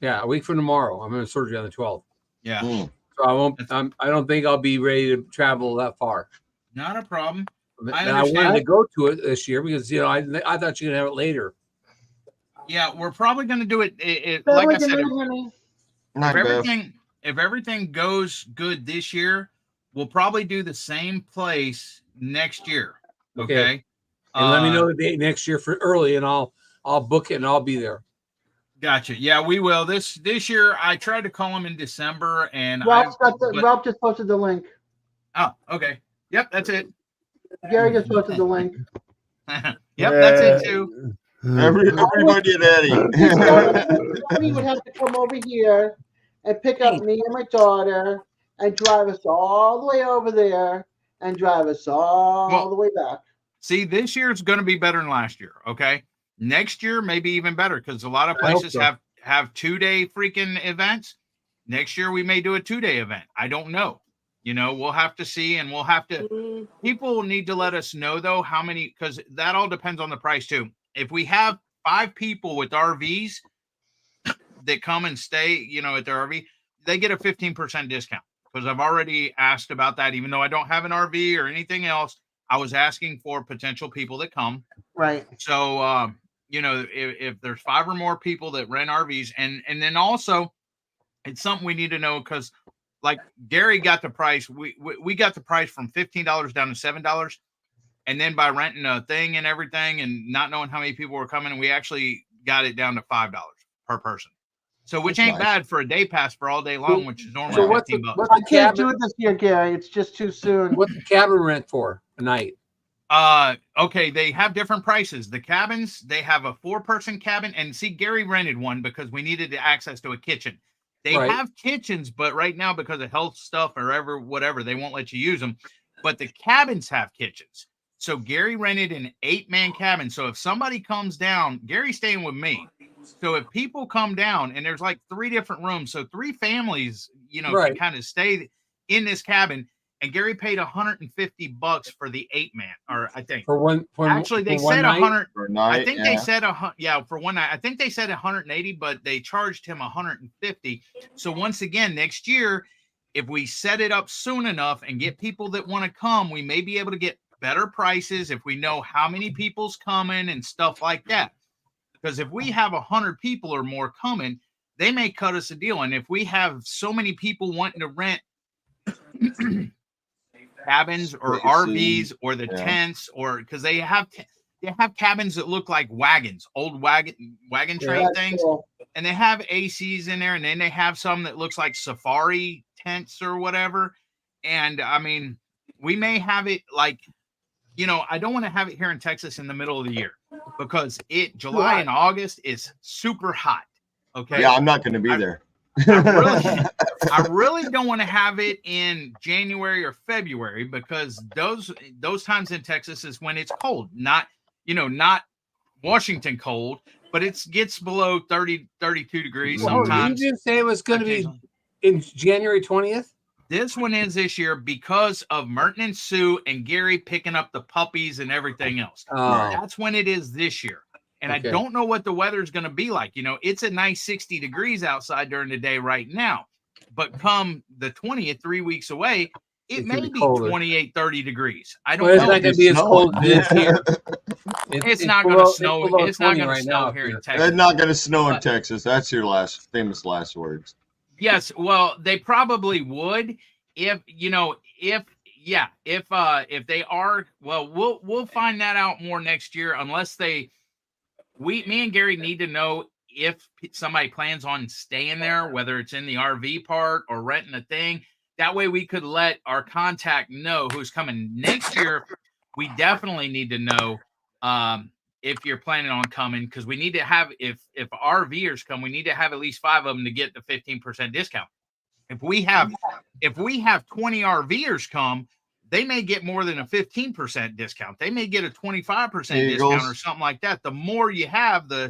a week from tomorrow. I'm having surgery on the 12th.
Yeah.
So I won't. I don't think I'll be ready to travel that far.
Not a problem.
I wanted to go to it this year because I thought you could have it later.
Yeah, we're probably going to do it. Like I said, if everything goes good this year, we'll probably do the same place next year. Okay.
And let me know the date next year for early, and I'll book it and I'll be there.
Gotcha. Yeah, we will. This year, I tried to call him in December, and
Ralph just posted the link.
Oh, okay. Yep, that's it.
Gary just posted the link.
Yep, that's it too.
Everybody at Eddie.
Eddie would have to come over here and pick up me and my daughter and drive us all the way over there and drive us all the way back.
See, this year is going to be better than last year. Okay. Next year, maybe even better, because a lot of places have 2-day freaking events. Next year, we may do a 2-day event. I don't know. We'll have to see, and we'll have to. People need to let us know, though, how many, because that all depends on the price, too. If we have 5 people with RVs that come and stay, at their RV, they get a 15% discount, because I've already asked about that. Even though I don't have an RV or anything else, I was asking for potential people that come.
Right.
So, if there's 5 or more people that rent RVs, and then also it's something we need to know, because like Gary got the price, we got the price from $15 down to $7. And then by renting a thing and everything and not knowing how many people were coming, we actually got it down to $5 per person. So which
That's
ain't
nice.
bad for a day pass for all day long, which is normally
So what's
15
the,
bucks.
what's
I
the
can't do
cabin?
it this year, Gary. It's just too soon.
What's the cabin rent for a night?
Okay, they have different prices. The cabins, they have a 4-person cabin, and see, Gary rented one because we needed access to a kitchen. They
Right.
have kitchens, but right now, because of health stuff or whatever, they won't let you use them. But the cabins have kitchens. So Gary rented an 8-man cabin. So if somebody comes down, Gary's staying with me. So if people come down, and there's like 3 different rooms, so 3 families,
Right.
can kind of stay in this cabin. And Gary paid $150 for the 8-man, or I think
For one.
actually they
for one
said
night?
100.
For a night,
I think
yeah.
they said for one night. I think they said 180, but they charged him 150. So once again, next year, if we set it up soon enough and get people that want to come, we may be able to get better prices if we know how many people's coming and stuff like that. Because if we have 100 people or more coming, they may cut us a deal. And if we have so many people wanting to rent cabins or
Spaces,
RVs or the
yeah.
tents, or because they have cabins that look like wagons, old wagon train
That's
things,
cool.
and they have ACs in there, and then they have some that looks like safari tents or whatever. And I mean, we may have it like, I don't want to have it here in Texas in the middle of the year because July and August is super hot. Okay.
Yeah, I'm not going to be there.
I really don't want to have it in January or February because those times in Texas is when it's cold. Not Washington cold, but it gets below 30, 32 degrees sometimes.
You didn't say it was going to be in January 20th?
This one is this year because of Merton and Sue and Gary picking up the puppies and everything else.
Oh.
That's when it is this year. And
Okay.
I don't know what the weather's going to be like. It's a nice 60 degrees outside during the day right now. But come the 20th, 3 weeks away, it may be
colder.
28, 30 degrees. I don't
Well, it's
know.
not going to be as cold as it is here.
It's not going to snow. It's not going to snow here in Texas.
It's not going to snow in Texas. That's your famous last words.
Yes, well, they probably would if they are. Well, we'll find that out more next year unless me and Gary need to know if somebody plans on staying there, whether it's in the RV part or renting a thing. That way we could let our contact know who's coming next year. We definitely need to know if you're planning on coming, because we need to have, if RVers come, we need to have at least 5 of them to get the 15% discount. If we have 20 RVers come, they may get more than a 15% discount. They may get a 25% discount or something like that. The more you have, the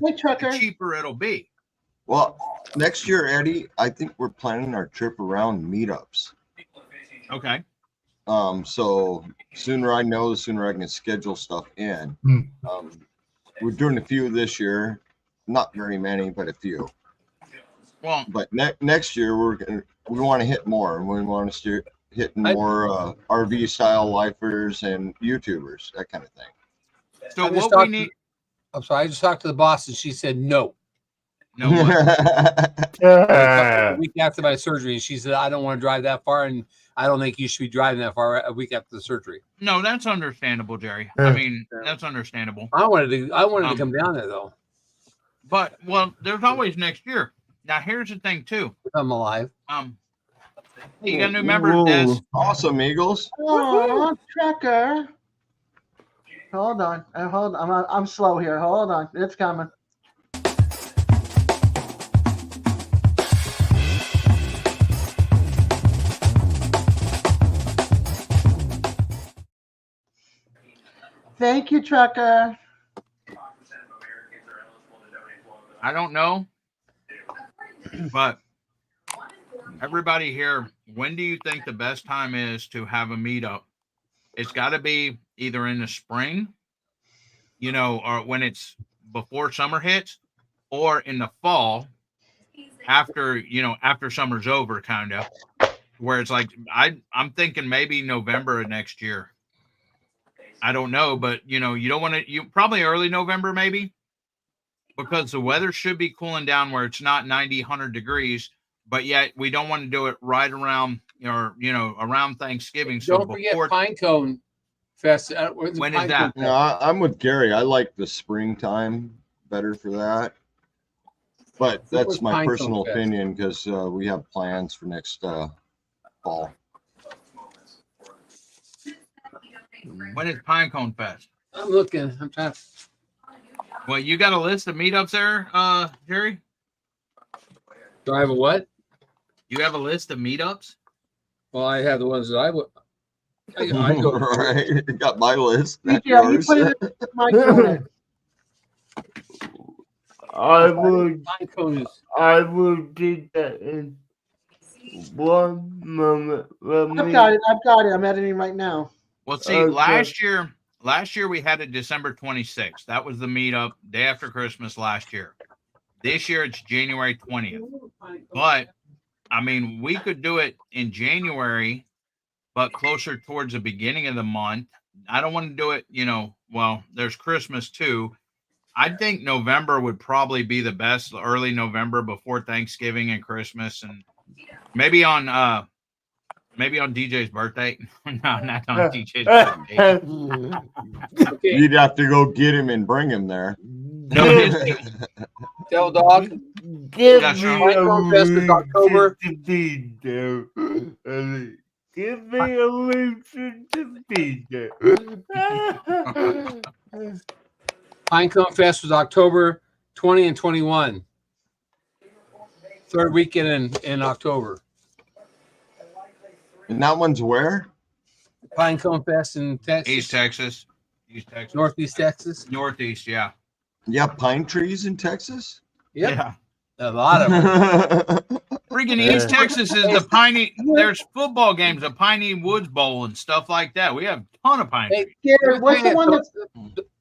cheaper it'll be.
Well, next year, Eddie, I think we're planning our trip around meetups.
Okay.
So sooner I know, the sooner I can schedule stuff in. We're doing a few this year, not very many, but a few.
Well,
but next year we want to hit more, and we want to start hitting more RV style lifers and YouTubers, that kind of thing.
So what we need.
I'm sorry, I just talked to the boss and she said no.
No.
A week after my surgery, and she said, I don't want to drive that far, and I don't think you should be driving that far a week after the surgery.
No, that's understandable, Jerry. I mean, that's understandable.
I wanted to come down there though.
But there's always next year. Now here's the thing too.
I'm alive.
You got a new member, Des.
Awesome, Eagles.
Oh, Tracker. Hold on. I'm slow here. Hold on. It's coming. Thank you, Tracker.
I don't know, but everybody here, when do you think the best time is to have a meetup? It's got to be either in the spring, or when it's before summer hits, or in the fall after summer's over, kind of, where it's like, I'm thinking maybe November of next year. I don't know, but you don't want to, probably early November, maybe, because the weather should be cooling down where it's not 90, 100 degrees, but yet we don't want to do it right around, around Thanksgiving. So
don't forget Pinecone Fest.
When is that?
Yeah, I'm with Gary. I like the springtime better for that. But that's
Where's
my
Pinecone
personal
Fest?
opinion because we have plans for next fall.
When is Pinecone Fest?
I'm looking. I'm trying.
Well, you got a list of meetups there, Jerry?
Do I have a what?
You have a list of meetups?
Well, I have the ones that I would. I go
Right, you got my list. Not
Yeah, you
yours.
put it in my corner.
I would
Pinecone is.
I will do that in one moment. Let
I've
me.
got it. I've got it. I'm editing right now.
Well, see,
Okay.
last year we had it December 26th. That was the meetup day after Christmas last year. This year it's January 20th. But I mean, we could do it in January, but closer towards the beginning of the month. I don't want to do it, well, there's Christmas too. I think November would probably be the best, early November before Thanksgiving and Christmas, and maybe on DJ's birthday. No, not on DJ's birthday.
Okay.
You'd have to go get him and bring him there.
No,
Tell dog.
Give
Yeah,
me
sure.
a
Pinecone Fest is October.
reason to be there. Give me a reason to be there.
Pinecone Fest was October 20 and 21. Third weekend in October.
And that one's where?
Pinecone Fest in Texas.
East Texas.
Northeast Texas.
Northeast, yeah.
Yeah, pine trees in Texas.
Yep.
Yeah.
A lot of them.
Freaking East Texas is the piney. There's football games, the Piney Woods Bowl and stuff like that. We have a ton of pine trees.
Yeah, what's the one that's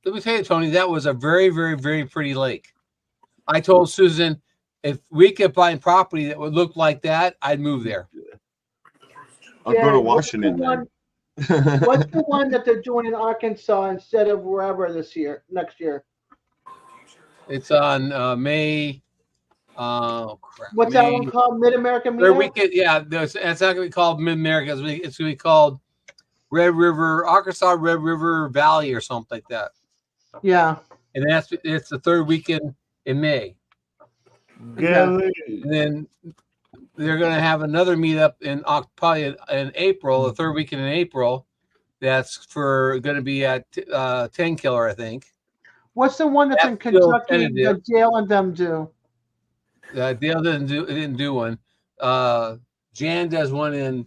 Let me tell you, Tony, that was a very, very, very pretty lake. I told Susan, if we could find property that would look like that, I'd move there.
I'll go to Washington.
What's the one that they're doing in Arkansas instead of wherever next year?
It's on May. Oh crap!
What's that one called? Mid-American
Third
Meetup?
weekend, yeah. It's not going to be called Mid-America. It's going to be called Arkansas Red River Valley or something like that.
Yeah.
And it's the third weekend in May.
Gary.
And then they're going to have another meetup probably in April, the third weekend in April. That's going to be at 10 Killer, I think.
What's the one that's in Kentucky that Dale and them do?
Dale didn't do one. Jan does one in.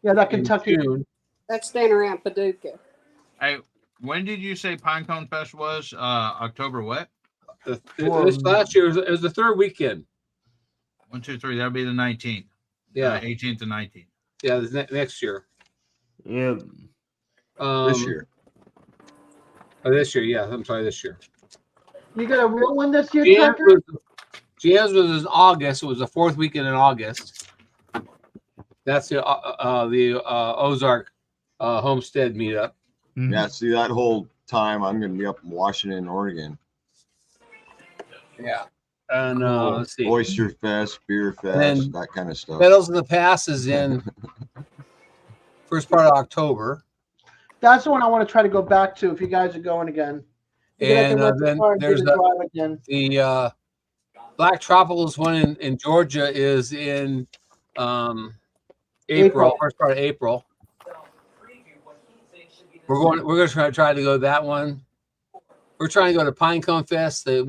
Yeah, that Kentucky.
June.
That's down around Paducah.
Hey, when did you say Pinecone Fest was? October what?
This last year it was the third weekend.
1, 2, 3. That'll be the 19th.
Yeah,
18th and 19th.
Yeah, next year.
Yeah.
This year.
This year, yeah. I'm sorry, this year.
You got a real one this year,
Jan's was in August. It was the fourth weekend in August. That's the Ozark Homestead meetup.
Yeah, see that whole time I'm going to be up in Washington, Oregon.
Yeah, and let's see,
Oyster Fest, Beer Fest, that kind of stuff.
Pedals in the Pass is in first part of October.
That's the one I want to try to go back to if you guys are going again.
And then there's the Black Tropicals one in Georgia is in April, first part of April. We're going to try to go to that one. We're trying to go to Pinecone Fest, the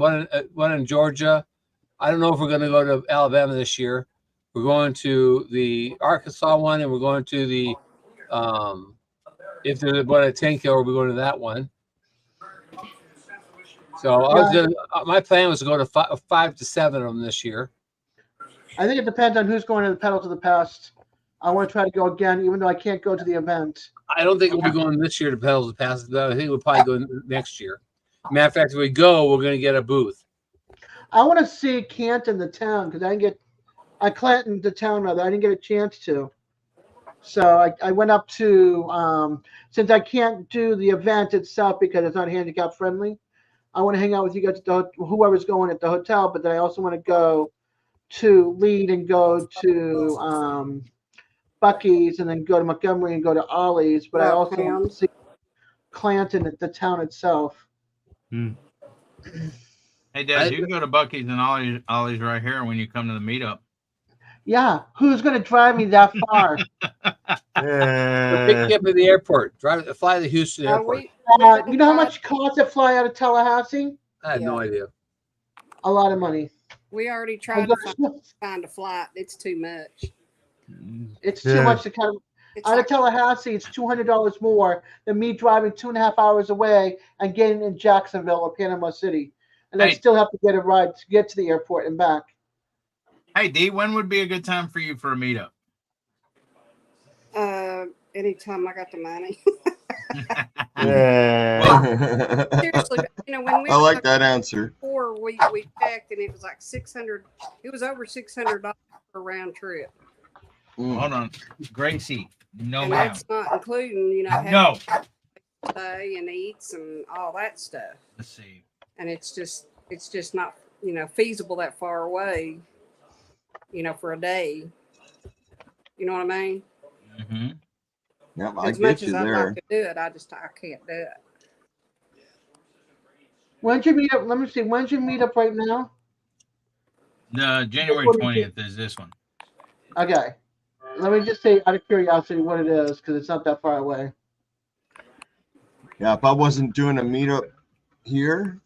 one in Georgia. I don't know if we're going to go to Alabama this year. We're going to the Arkansas one, and we're going to the if there's one at 10 Killer, we're going to that one. So my plan was to go to 5 to 7 of them this year.
I think it depends on who's going to the Pedal to the Past. I want to try to go again, even though I can't go to the event.
I don't think we'll be going this year to Pedals to Pass. I think we'll probably go next year. Matter of fact, if we go, we're going to get a booth.
I want to see Canton, the town, because Clanton, the town, rather. I didn't get a chance to. So I went up to, since I can't do the event itself because it's not handicap friendly, I want to hang out with you guys, whoever's going at the hotel, but then I also want to go to Lead and go to Bucky's and then go to Montgomery and go to Ollie's, but I also want to see Clanton at the town itself.
Hey, Hey, Des, you can go to Bucky's and Ollie's right here when you come to the meetup.
Yeah, who's going to drive me that far?
Pick you up at the airport. Fly to Houston airport.
You know how much it costs to fly out of Tallahassee?
I have no idea.
A lot of money.
We already tried to find a flight. It's too much.
It's too much to kind of. Out of Tallahassee, it's $200 more than me driving 2.5 hours away and getting in Jacksonville or Panama City, and I still have to get a ride to get to the airport and back.
Hey, D, when would be a good time for you for a meetup?
Anytime I got the money.
Seriously,
when we
I like that answer.
Before we checked, and it was like $600. It was over $600 per round trip.
Hold on, Gracie. No,
and
ma'am.
That's not including, having
no
stay and eats and all that stuff.
Let's see.
And it's just not, feasible that far away, for a day. You know what I mean?
Mm-hmm. Yep, I
as much
get
as
you
I'd
there.
like to do it, I can't do it.
When's your meetup? Let me see. When's your meetup right now?
No, January 20th is this one.
Okay. Let me just say out of curiosity what it is, because it's not that far away.
Yeah, if I wasn't doing a meetup here,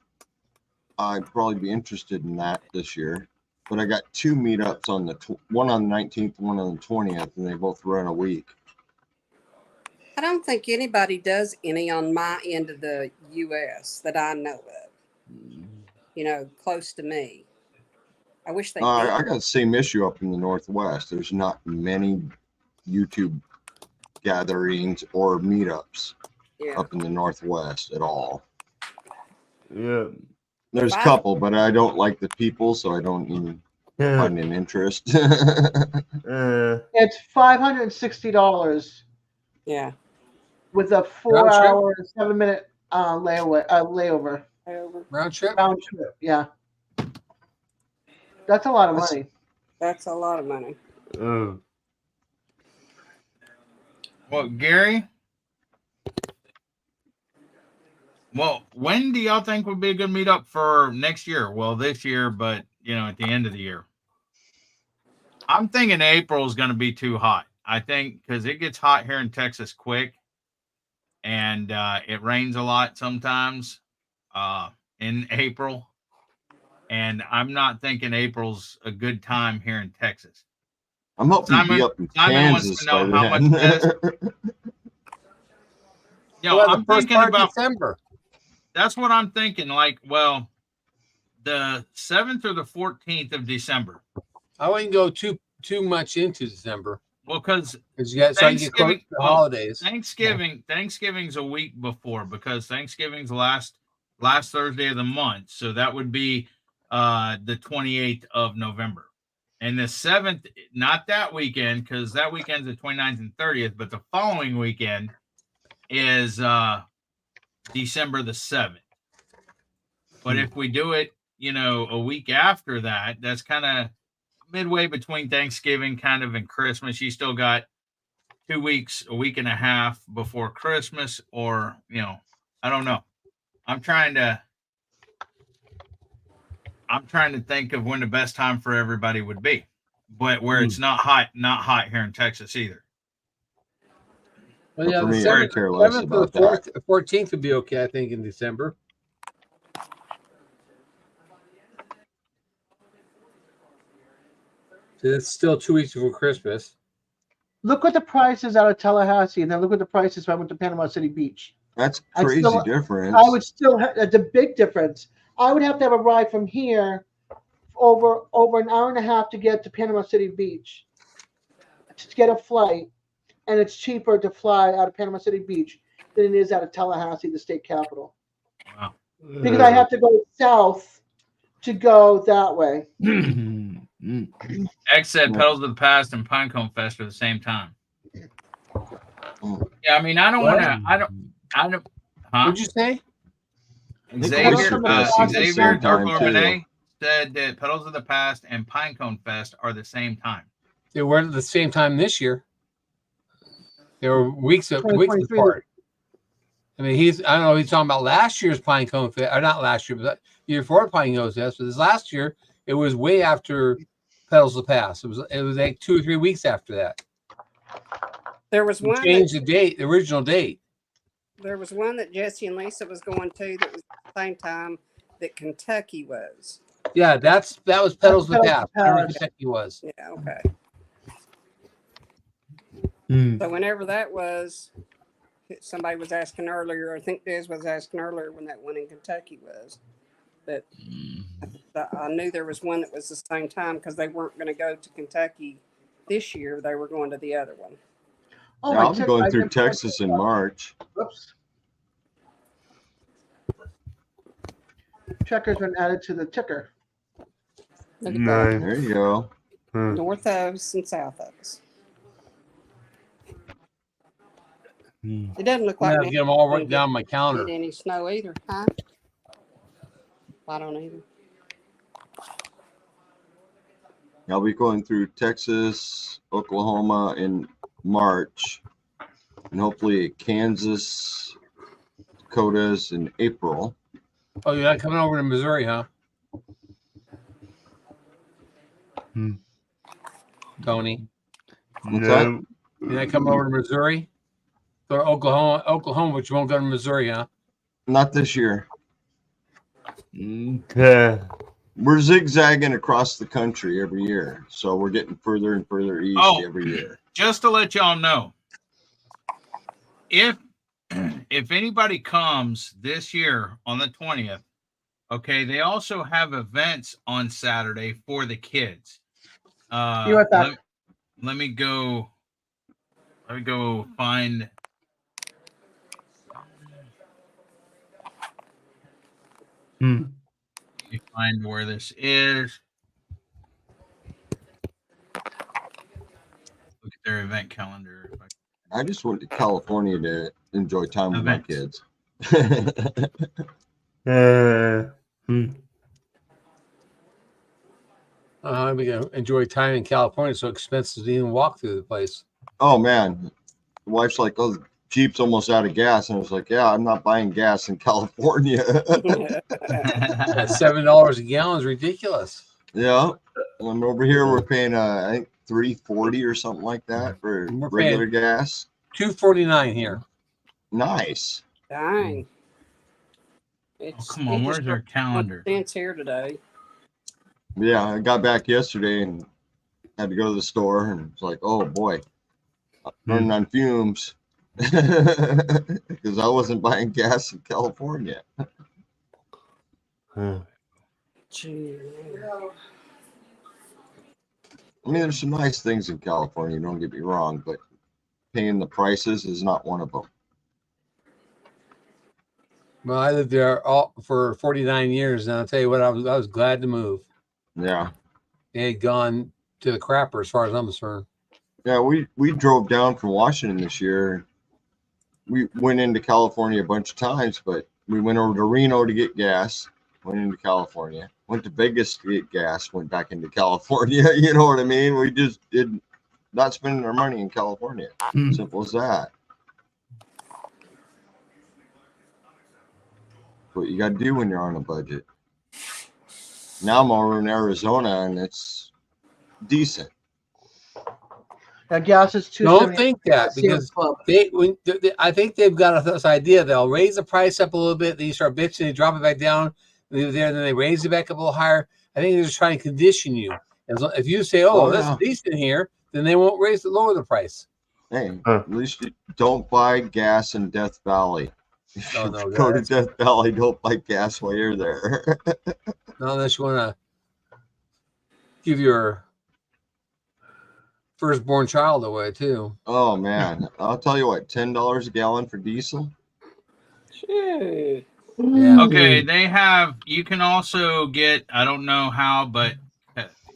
I'd probably be interested in that this year. But I got 2 meetups on one on the 19th, one on the 20th, and they both run a week.
I don't think anybody does any on my end of the U.S. that I know of. Close to me. I wish they did.
I got the same issue up in the Northwest. There's not many YouTube gatherings or meetups up in the Northwest at all.
Yeah.
There's a couple, but I don't like the people, so I don't even find an interest.
It's $560.
Yeah.
With a 4-hour, 7-minute layover.
Round trip?
Round trip, yeah. That's a lot of money.
That's a lot of money.
Well, Gary, when do y'all think would be a good meetup for next year? Well, this year, but at the end of the year. I'm thinking April is going to be too hot. I think because it gets hot here in Texas quick, and it rains a lot sometimes in April. And I'm not thinking April's a good time here in Texas.
I'm hoping to be up in Kansas by then.
I'm thinking about
December.
That's what I'm thinking. The 7th or the 14th of December.
I wouldn't go too much into December.
Well, because
you get close to the holidays.
Thanksgiving's a week before, because Thanksgiving's last Thursday of the month. So that would be the 28th of November. And the 7th, not that weekend, because that weekend's the 29th and 30th, but the following weekend is December the 7th. But if we do it, a week after that, that's kind of midway between Thanksgiving kind of and Christmas. You still got 2 weeks, a week and a half before Christmas, or, I don't know. I'm trying to think of when the best time for everybody would be, but where it's not hot here in Texas either.
Well, yeah,
For
the
me, I
7th
care less
or
about
the
that.
14th would be okay, I think, in December. So it's still 2 weeks before Christmas.
Look what the price is out of Tallahassee, and then look what the price is if I went to Panama City Beach.
That's crazy difference.
I would still have, it's a big difference. I would have to have a ride from here over an hour and a half to get to Panama City Beach to get a flight, and it's cheaper to fly out of Panama City Beach than it is out of Tallahassee, the state capital.
Wow.
Because I have to go south to go that way.
X said Pedals of the Past and Pinecone Fest are the same time. Yeah, I mean, I don't want to. I don't. Huh?
What'd you say?
Xavier Darko Renee said that Pedals of the Past and Pinecone Fest are the same time.
They weren't at the same time this year. They were weeks apart. I mean, I don't know if he's talking about last year's Pinecone Fest, or not last year, but year before Pine Hills Fest, but this last year it was way after Pedals to Pass. It was like 2 or 3 weeks after that.
There was
We
one
changed
that,
the date, the original date.
there was one that Jesse and Lisa was going to that was at the same time that Kentucky was.
Yeah, that was Pedals to
Pedals to
Pass. Whatever
Pass.
Kentucky was.
Yeah, okay.
Hmm.
So whenever that was, somebody was asking earlier, I think Des was asking earlier when that one in Kentucky was. But I knew there was one that was the same time because they weren't going to go to Kentucky this year. They were going to the other one.
Oh,
Yeah,
my
I'll be going
I
through
didn't put my
Texas in
TikTok.
March.
Whoops. Checker's been added to the ticker.
Look at that.
Nice.
There you go.
Huh.
North of us and south of us.
Hmm.
It doesn't look
I'm
like
gonna have to get them all
we
written down on my
get
calendar.
any snow either, huh? I don't either.
I'll be going through Texas, Oklahoma in March, and hopefully Kansas, Dakotas in April.
Oh, you're not coming over to Missouri, huh?
Hmm.
Tony,
What's that?
No.
you're not coming over to Missouri? Go to Oklahoma, but you won't go to Missouri, huh?
Not this year.
Okay.
We're zigzagging across the country every year, so we're getting further and further east every year.
Just to let y'all know, if anybody comes this year on the 20th, okay, they also have events on Saturday for the kids.
Be right back.
Let me go find.
Hmm.
Let me find where this is. Look at their event calendar.
I just went to California to enjoy time with my
Events.
kids.
Hmm.
We gonna enjoy time in California. It's so expensive to even walk through the place.
Oh man, the wife's like, "Oh, the Jeep's almost out of gas," and I was like, "Yeah, I'm not buying gas in California."
That $7 a gallon is ridiculous.
Yeah, and over here we're paying I think $3.40 or something like that for
We're
regular
paying
gas.
$2.49 here.
Nice.
Dang. It's,
come on, where's their calendar?
It's here today.
Yeah, I got back yesterday and had to go to the store, and it's like, oh boy, I'm running on fumes because I wasn't buying gas in California.
Gee.
I mean, there's some nice things in California, don't get me wrong, but paying the prices is not one of them.
Well, I lived there for 49 years, and I'll tell you what, I was glad to move.
Yeah.
They had gone to the crapper as far as I'm concerned.
Yeah, we drove down from Washington this year. We went into California a bunch of times, but we went over to Reno to get gas, went into California, went to Vegas to get gas, went back into California. You know what I mean? We just did not spending our money in California. Simple as that. What you got to do when you're on a budget. Now I'm over in Arizona and it's decent.
That gas is
Don't think that, because I think they've got this idea they'll raise the price up a little bit, then you start bitching, they drop it back down, and then they raise it back up a little higher. I think they're just trying to condition you. If you say, "Oh, that's decent here," then they won't lower the price.
Hey, at least you don't buy gas in Death Valley. If you go to Death Valley, don't buy gas while you're there.
Not unless you want to give your firstborn child away too.
Oh man, I'll tell you what, $10 a gallon for diesel.
Shit.
Yeah.
Okay, they have. You can also get. I don't know how, but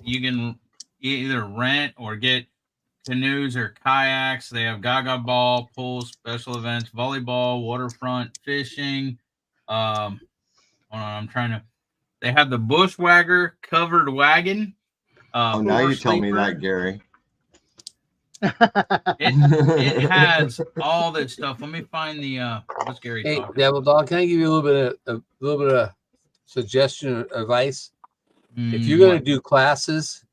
you can either rent or get canoes or kayaks. They have gaga ball, pool, special events, volleyball, waterfront, fishing. Hold on, I'm trying to. They have the bushwhacker covered wagon.
Oh, now you tell me that, Gary.
It has all this stuff. Let me find the what's Gary
Hey,
talking
Devil Dog, can I give you a little bit of suggestion or advice. If you're
What?
going to do classes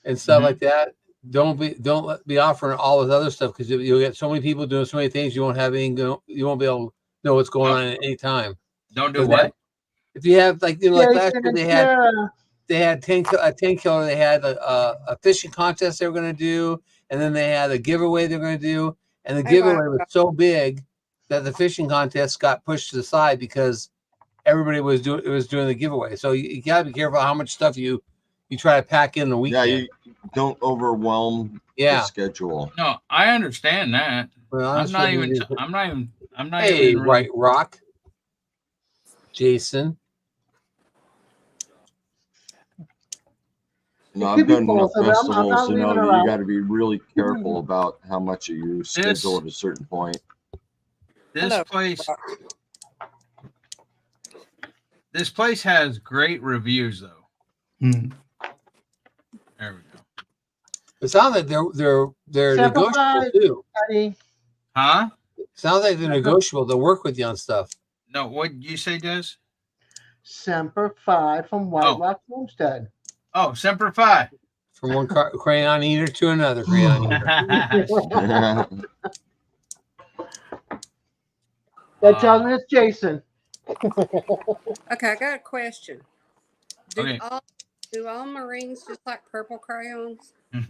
and stuff like that, don't be offering all this other stuff, because you'll get so many people doing so many things. You won't have any. You won't be able to know what's going on at any time.
Don't do what?
If you have like like last
Jason
year
and
they had 10 killer. They had a fishing contest they were going to do, and then they had a giveaway they're going to do, and the giveaway was so big that the fishing contest got pushed to the side because everybody was doing the giveaway. So you got to be careful how much stuff you try to pack in the weekend.
Yeah, you don't overwhelm the schedule.
No, I understand that.
Well,
I'm not even.
Hey, Right Rock, Jason.
No, I've done enough festivals to know that you got to be really careful about how much you schedule at a certain point.
This place has great reviews, though. There we go.
It sounds like they're negotiable too.
Huh?
Sounds like they're negotiable. They'll work with you on stuff.
No, what did you say, Des?
Semper Fi from White Rock Homestead.
Oh, Semper Fi.
From one crayon eater to another crayon eater.
That tells me it's Jason.
Okay, I got a question.
Okay.
Do all Marines just like purple crayons?
I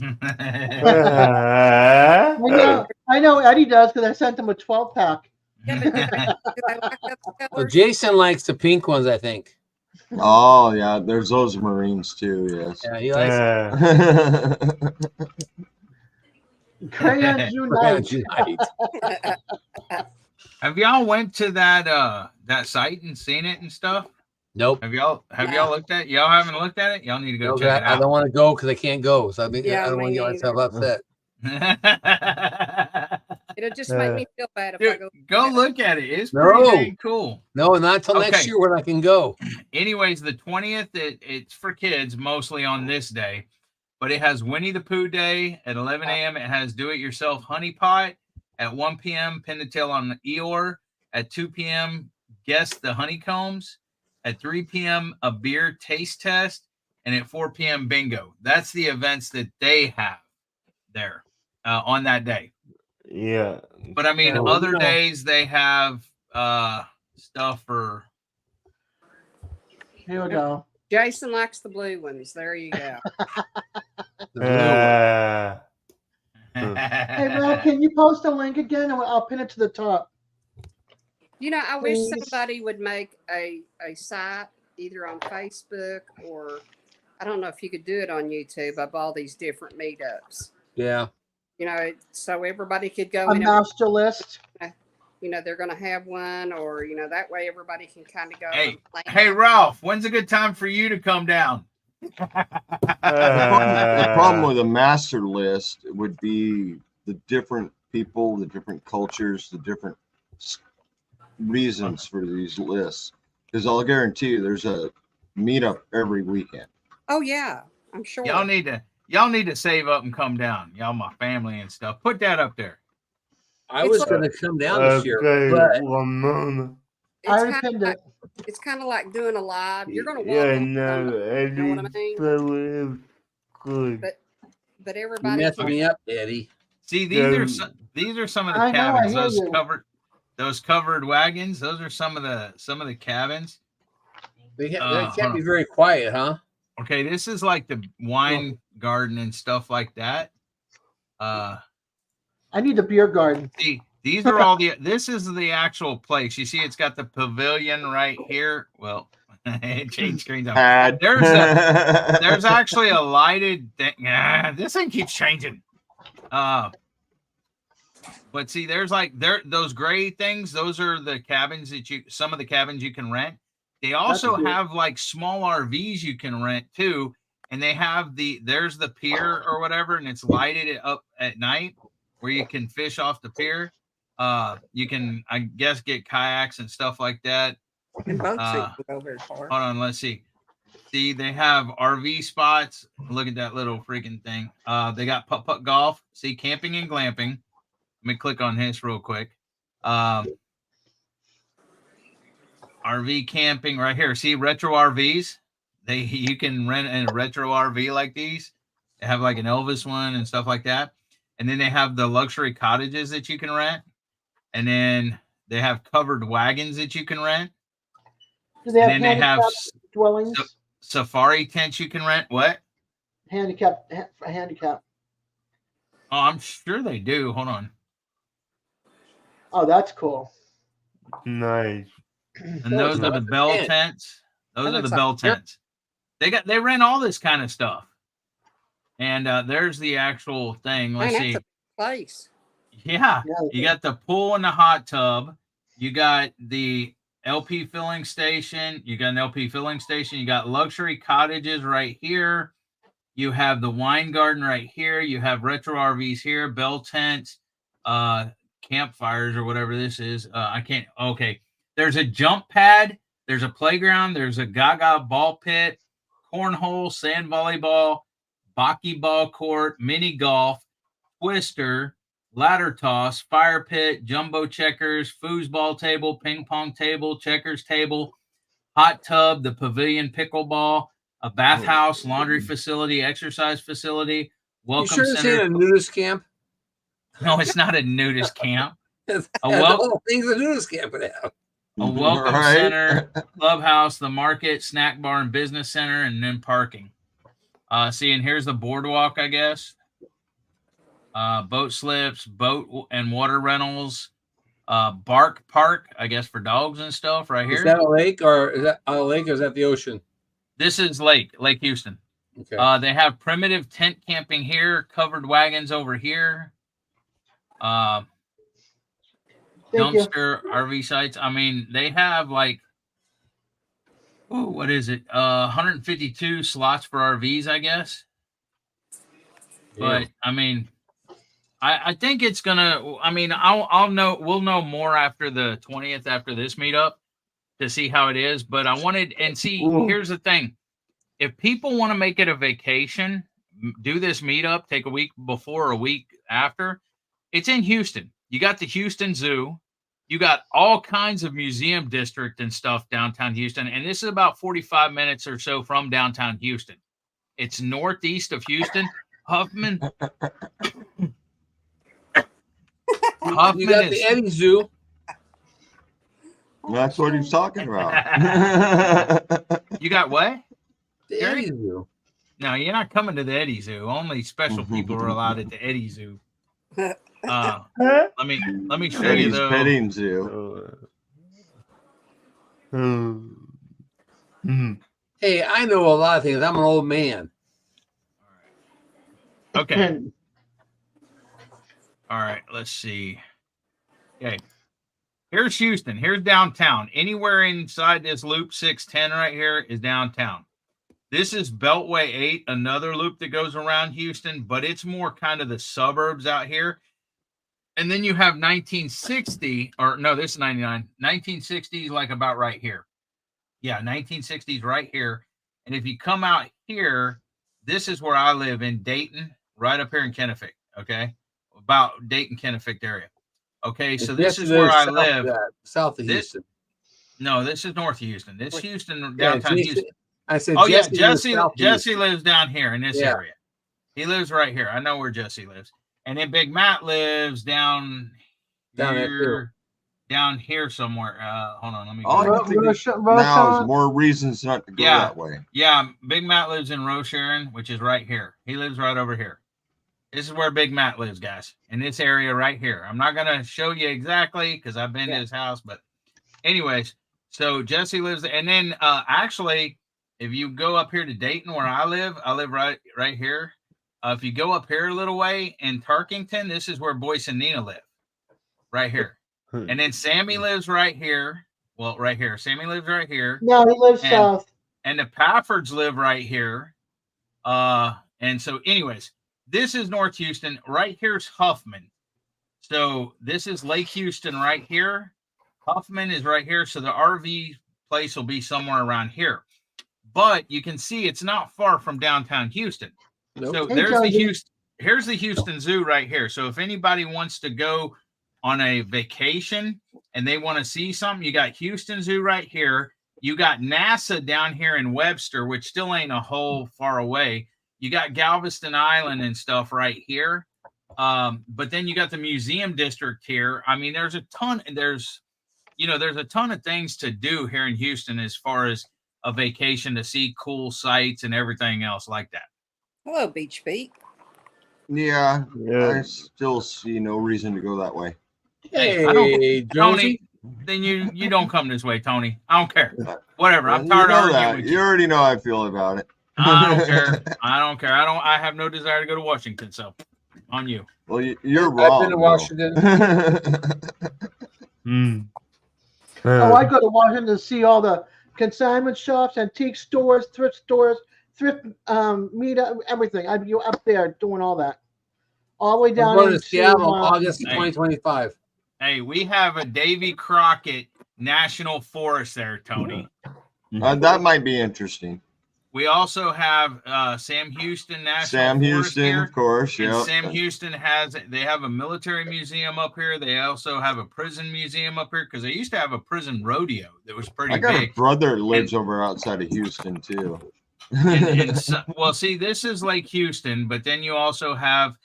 know Eddie does because I sent him a 12-pack.
Well, Jason likes the pink ones, I think.
Oh yeah, there's those Marines too. Yes.
Yeah, he likes
Crayons unite.
Have y'all went to that site and seen it and stuff?
Nope.
Have y'all looked at it? Y'all haven't looked at it? Y'all need to go check it out.
I don't want to go because I can't go. So I don't want to get myself upset.
It'll just make me feel bad if I go.
Go look at it. It's pretty cool.
No, not until next year when I can go.
Anyways, the 20th, it's for kids mostly on this day, but it has Winnie the Pooh Day at 11 a.m. It has Do-It-Yourself Honey Pot at 1 p.m. Pin the Tail on Eeyore at 2 p.m. Guess the Honeycombs at 3 p.m. A beer taste test, and at 4 p.m. bingo. That's the events that they have there on that day.
Yeah.
But I mean, other days they have stuff for.
Here we go.
Jason likes the blue ones. There you go.
Hey, Mel, can you post a link again? And I'll pin it to the top.
You know, I wish somebody would make a site either on Facebook or I don't know if you could do it on YouTube of all these different meetups.
Yeah.
You know, so everybody could go
a master list.
You know, they're going to have one, or you know, that way everybody can kind of go.
Hey, Ralph, when's a good time for you to come down?
The problem with a master list would be the different people, the different cultures, the different reasons for these lists. Because I'll guarantee you, there's a meetup every weekend.
Oh yeah, I'm sure.
Y'all need to save up and come down. Y'all, my family and stuff. Put that up there.
I was going to come down this year, but
it's kind of like doing a live. You're going to walk.
Yeah,
you know what I mean? But everybody.
You messed me up, Eddie.
See, these are some of the cabins. Those covered wagons. Those are some of the cabins.
They can't be very quiet, huh?
Okay, this is like the wine garden and stuff like that.
I need a beer garden.
See, these are all this is the actual place. You see, it's got the pavilion right here. Well, it changed screens. There's actually a lighted thing. This thing keeps changing. But see, there's those gray things. Those are the cabins some of the cabins you can rent. They also have like small RVs you can rent too. And they have there's the pier or whatever, and it's lighted up at night where you can fish off the pier. You can, I guess, get kayaks and stuff like that.
And boats go very far.
Hold on, let's see. See, they have RV spots. Look at that little freaking thing. They got putt-putt golf. See, camping and glamping. Let me click on this real quick. RV camping right here. See retro RVs? You can rent a retro RV like these. They have like an Elvis one and stuff like that. And then they have the luxury cottages that you can rent. And then they have covered wagons that you can rent.
Do they have
And then they have
dwellings?
Safari tents you can rent. What?
Handicap.
Oh, I'm sure they do. Hold on.
Oh, that's cool.
Nice.
And those are the bell tents. Those are the bell tents. They rent all this kind of stuff. And there's the actual thing. Let's see.
That's a place.
Yeah, you got the pool and the hot tub. You got the LP filling station. You got an LP filling station. You got luxury cottages right here. You have the wine garden right here. You have retro RVs here, bell tents, campfires or whatever this is. I can't. Okay. There's a jump pad. There's a playground. There's a gaga ball pit, cornhole, sand volleyball, bocce ball court, mini golf, twister, ladder toss, fire pit, jumbo checkers, foosball table, ping pong table, checkers table, hot tub, the pavilion pickleball, a bathhouse, laundry facility, exercise facility, welcome
you sure
center.
It's a nudist camp?
No, it's not a nudist camp.
All things a nudist camp would have.
A welcome center, clubhouse, the market, snack bar, and business center, and then parking. See, and here's the boardwalk, I guess. Boat slips, boat and water rentals, bark park, I guess for dogs and stuff right here.
Is that a lake or is that the ocean?
This is Lake Houston.
Okay.
They have primitive tent camping here, covered wagons over here. Dumpster RV sites. I mean, they have like, what is it? 152 slots for RVs, I guess.
Yeah.
But I mean, I think it's gonna. I mean, I'll know. We'll know more after the 20th, after this meetup, to see how it is. But I wanted and see. Here's the thing: if people want to make it a vacation, do this meetup. Take a week before, a week after. It's in Houston. You got the Houston Zoo. You got all kinds of museum district and stuff downtown Houston, and this is about 45 minutes or so from downtown Houston. It's northeast of Houston. Huffman.
You got the Eddie Zoo.
That's what he's talking about.
You got what?
The Eddie Zoo.
No, you're not coming to the Eddie Zoo. Only special people are allowed at the Eddie Zoo. Let me show you
Eddie's
though.
petting zoo.
Hey, I know a lot of things. I'm an old man.
Okay. All right, let's see. Okay. Here's Houston. Here's downtown. Anywhere inside this loop 610 right here is downtown. This is Beltway 8, another loop that goes around Houston, but it's more kind of the suburbs out here. And then you have 1960, or no, this is 99. 1960s, like about right here. Yeah, 1960s right here. And if you come out here, this is where I live in Dayton, right up here in Kennefick. Okay. About Dayton, Kennefick area. Okay. So this is where I live.
South of Houston.
No, this is north of Houston. This Houston, downtown Houston.
I said,
oh, yeah. Jesse lives down here in this
Yeah.
area. He lives right here. I know where Jesse lives. And then Big Matt lives down here somewhere. Hold on, let me
All
go.
I can think of now is more reasons not to go that way.
Yeah, Big Matt lives in Rosharon, which is right here. He lives right over here. This is where Big Matt lives, guys, in this area right here. I'm not going to show you exactly because I've been to his house, but anyways, so Jesse lives there. And then actually, if you go up here to Dayton where I live right here. If you go up here a little way in Tarkington, this is where Boyce and Nina live, right here. And then Sammy lives right here. Well, right here. Sammy lives right here.
No, he lives south.
And the Paffords live right here. And so, anyways, this is North Houston. Right here's Huffman. So this is Lake Houston right here. Huffman is right here. So the RV place will be somewhere around here. But you can see it's not far from downtown Houston. Nope. So there's the Houston. Here's the Houston Zoo right here. So if anybody wants to go on a vacation and they want to see something, you got Houston Zoo right here. You got NASA down here in Webster, which still ain't a whole far away. You got Galveston Island and stuff right here. But then you got the museum district here. I mean, there's a ton of things to do here in Houston as far as a vacation to see cool sights and everything else like that.
Hello, Beach Feet.
Yeah, I still see no reason to go that way.
Hey, I don't, Tony, then you don't come this way, Tony. I don't care. Whatever. I'm tired of arguing with you.
You already know how I feel about it.
I don't care. I have no desire to go to Washington, so on you.
Well, you're wrong.
I've been to Washington.
Oh, I go to Washington to see all the consignment shops, antique stores, thrift meet everything. I'd be up there doing all that. All the way down
We're going to
into
Seattle, August 2025.
Hey, we have a Davy Crockett National Forest there, Tony.
That might be interesting.
We also have Sam Houston National Forest here.
Of course, yeah.
Sam Houston they have a military museum up here. They also have a prison museum up here because they used to have a prison rodeo that was pretty big. I got
a brother that lives over outside of Houston too.
Well, see, this is Lake Houston, but then you also have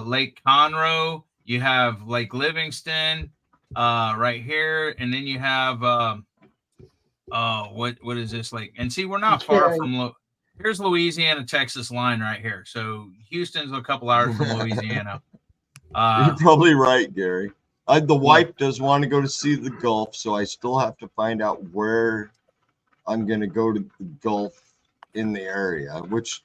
Lake Conroe. You have Lake Livingston right here, and then you have what is this lake? And see, we're not far from here's Louisiana Texas line right here. So Houston's a couple hours from Louisiana.
You're probably right, Gary. The wife does want to go to see the Gulf, so I still have to find out where I'm going to go to the Gulf in the area, which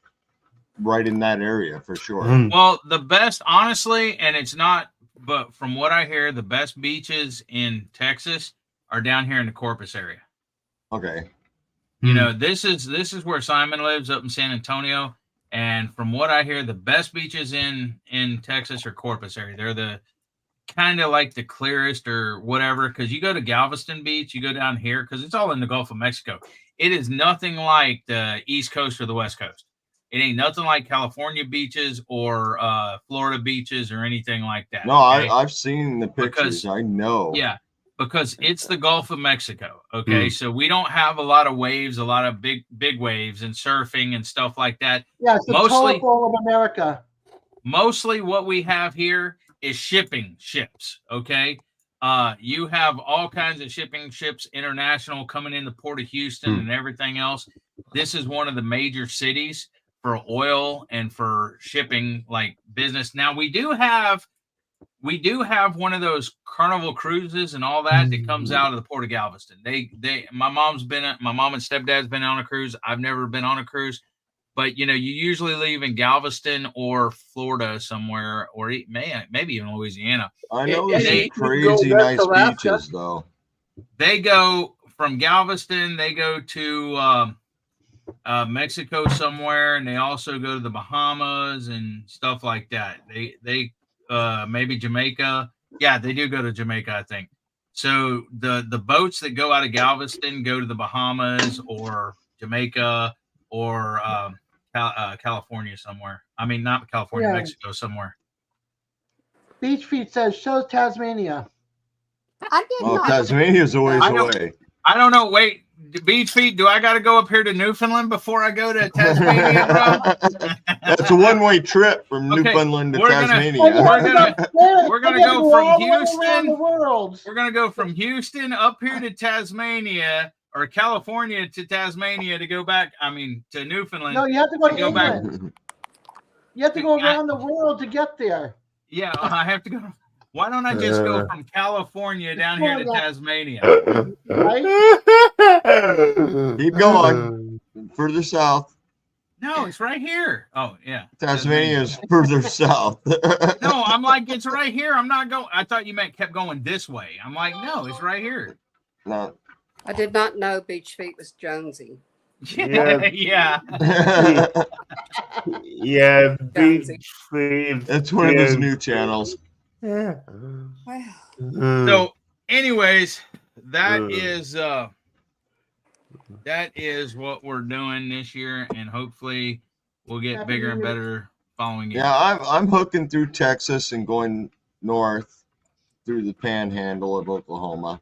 right in that area for sure.
Well, the best, honestly, and it's not, but from what I hear, the best beaches in Texas are down here in the Corpus area.
Okay.
You know, this is where Simon lives up in San Antonio. And from what I hear, the best beaches in Texas are Corpus area. They're the kind of like the clearest or whatever. Because you go to Galveston Beach, you go down here, because it's all in the Gulf of Mexico. It is nothing like the East Coast or the West Coast. It ain't nothing like California beaches or Florida beaches or anything like that.
No, okay? I've seen the pictures. I know.
Yeah, because it's the Gulf of Mexico. Okay, so we don't have a lot of waves, a lot of big waves and surfing and stuff like that.
Yeah, it's the total bowl of America.
Mostly what we have here is shipping ships. Okay. You have all kinds of shipping ships, international, coming in the port of Houston and everything else. This is one of the major cities for oil and for shipping, like business. Now we do have one of those Carnival cruises and all that comes out of the port of Galveston. My mom and stepdad's been on a cruise. I've never been on a cruise, but you usually leave in Galveston or Florida somewhere, or maybe even Louisiana.
I know there's crazy nice beaches though.
They go from Galveston, they go to Mexico somewhere, and they also go to the Bahamas and stuff like that. They maybe Jamaica. Yeah, they do go to Jamaica, I think. So the boats that go out of Galveston go to the Bahamas or Jamaica or California somewhere. I mean, not California, yeah. Mexico somewhere.
Beach Feet says, show Tasmania.
I did not.
Tasmania's a ways away.
I don't know. Wait, Beach Feet, do I got to go up here to Newfoundland before I go to Tasmania, bro?
That's a one-way trip from Newfoundland to Tasmania.
We're gonna go from Houston. We're gonna go from Houston up here to Tasmania, or California to Tasmania to go back. I mean, to Newfoundland.
No, you have to go back. You have to go around the world to get there.
Yeah, I have to go. Why don't I just go from California down here to Tasmania?
Right?
Keep going. Further south.
No, it's right here. Oh, yeah.
Tasmania is further south.
No, I'm like, it's right here. I'm not going. I thought you kept going this way. I'm like, no, it's right here.
No.
I did not know Beach Feet was Jonesy.
Yeah.
Yeah, Beach Feet.
That's one of those new channels.
Yeah.
So, anyways, that is what we're doing this year, and hopefully we'll get bigger and better following years.
Yeah, I'm hooking through Texas and going north through the panhandle of Oklahoma.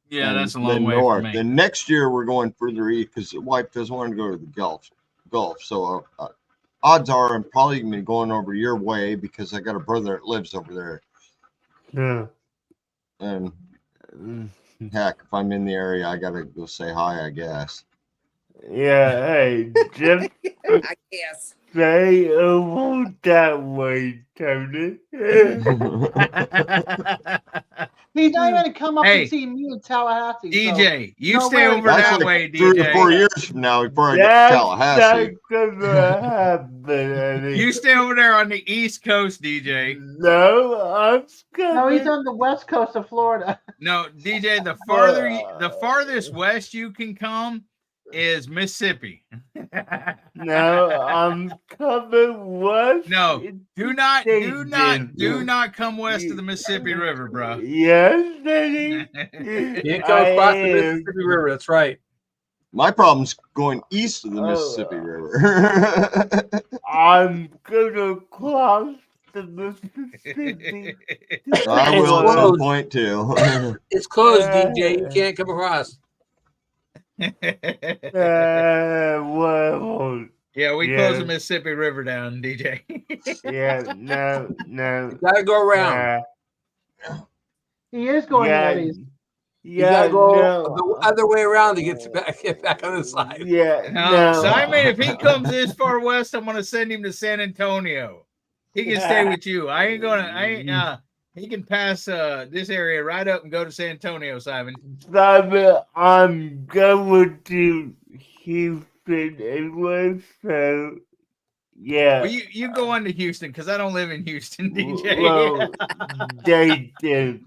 Yeah,
and
that's a long
then
way
north.
from me.
Then next year we're going further east because the wife doesn't want to go to the Gulf. So odds are I'm probably going to be going over your way because I got a brother that lives over there.
Yeah.
And heck, if I'm in the area, I got to go say hi, I guess.
Yeah, hey, just
I guess.
stay over that way, Tony.
He's not even gonna come up
Hey,
and see me in Tallahassee.
DJ, you
no
stay
way.
over
That's
that
like
way,
3 or
DJ.
4 years from now before I get to
That's
Tallahassee.
not gonna happen, Eddie.
You stay over there on the East Coast, DJ.
No, I'm
No, he's
coming.
on the west coast of Florida.
No, DJ, the farthest west you can come is Mississippi.
No, I'm coming west.
No, do not come west of the Mississippi River, bro.
Yes, Eddie.
You come across the Mississippi River. That's right.
My problem's going east of the Mississippi River.
I'm gonna cross the Mississippi.
I will at some point too.
It's closed, DJ. You can't come across.
Well,
Yeah, we close the Mississippi River down, DJ.
Yeah, no.
You gotta go around.
He is going
Yeah,
there.
You gotta go the other way around to get back on the side.
Yeah,
No, Simon, if he comes this far west, I'm gonna send him to San Antonio. He can stay with you. He can pass this area right up and go to San Antonio, Simon.
Simon, I'm going to Houston anyway, so yeah.
Well, you go on to Houston because I don't live in Houston, DJ.
Well, they do.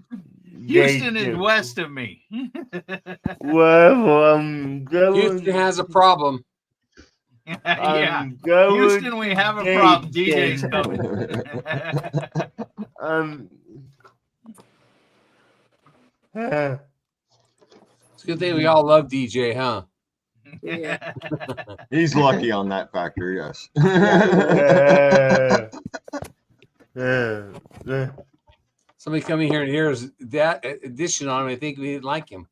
Houston is west of me.
Well, I'm going.
Houston has a problem.
Yeah, Houston, we have a problem. DJ's coming.
It's a good thing we all love DJ, huh?
Yeah.
He's lucky on that factor, yes.
Somebody coming here and hears that addition on him, I think we didn't like him.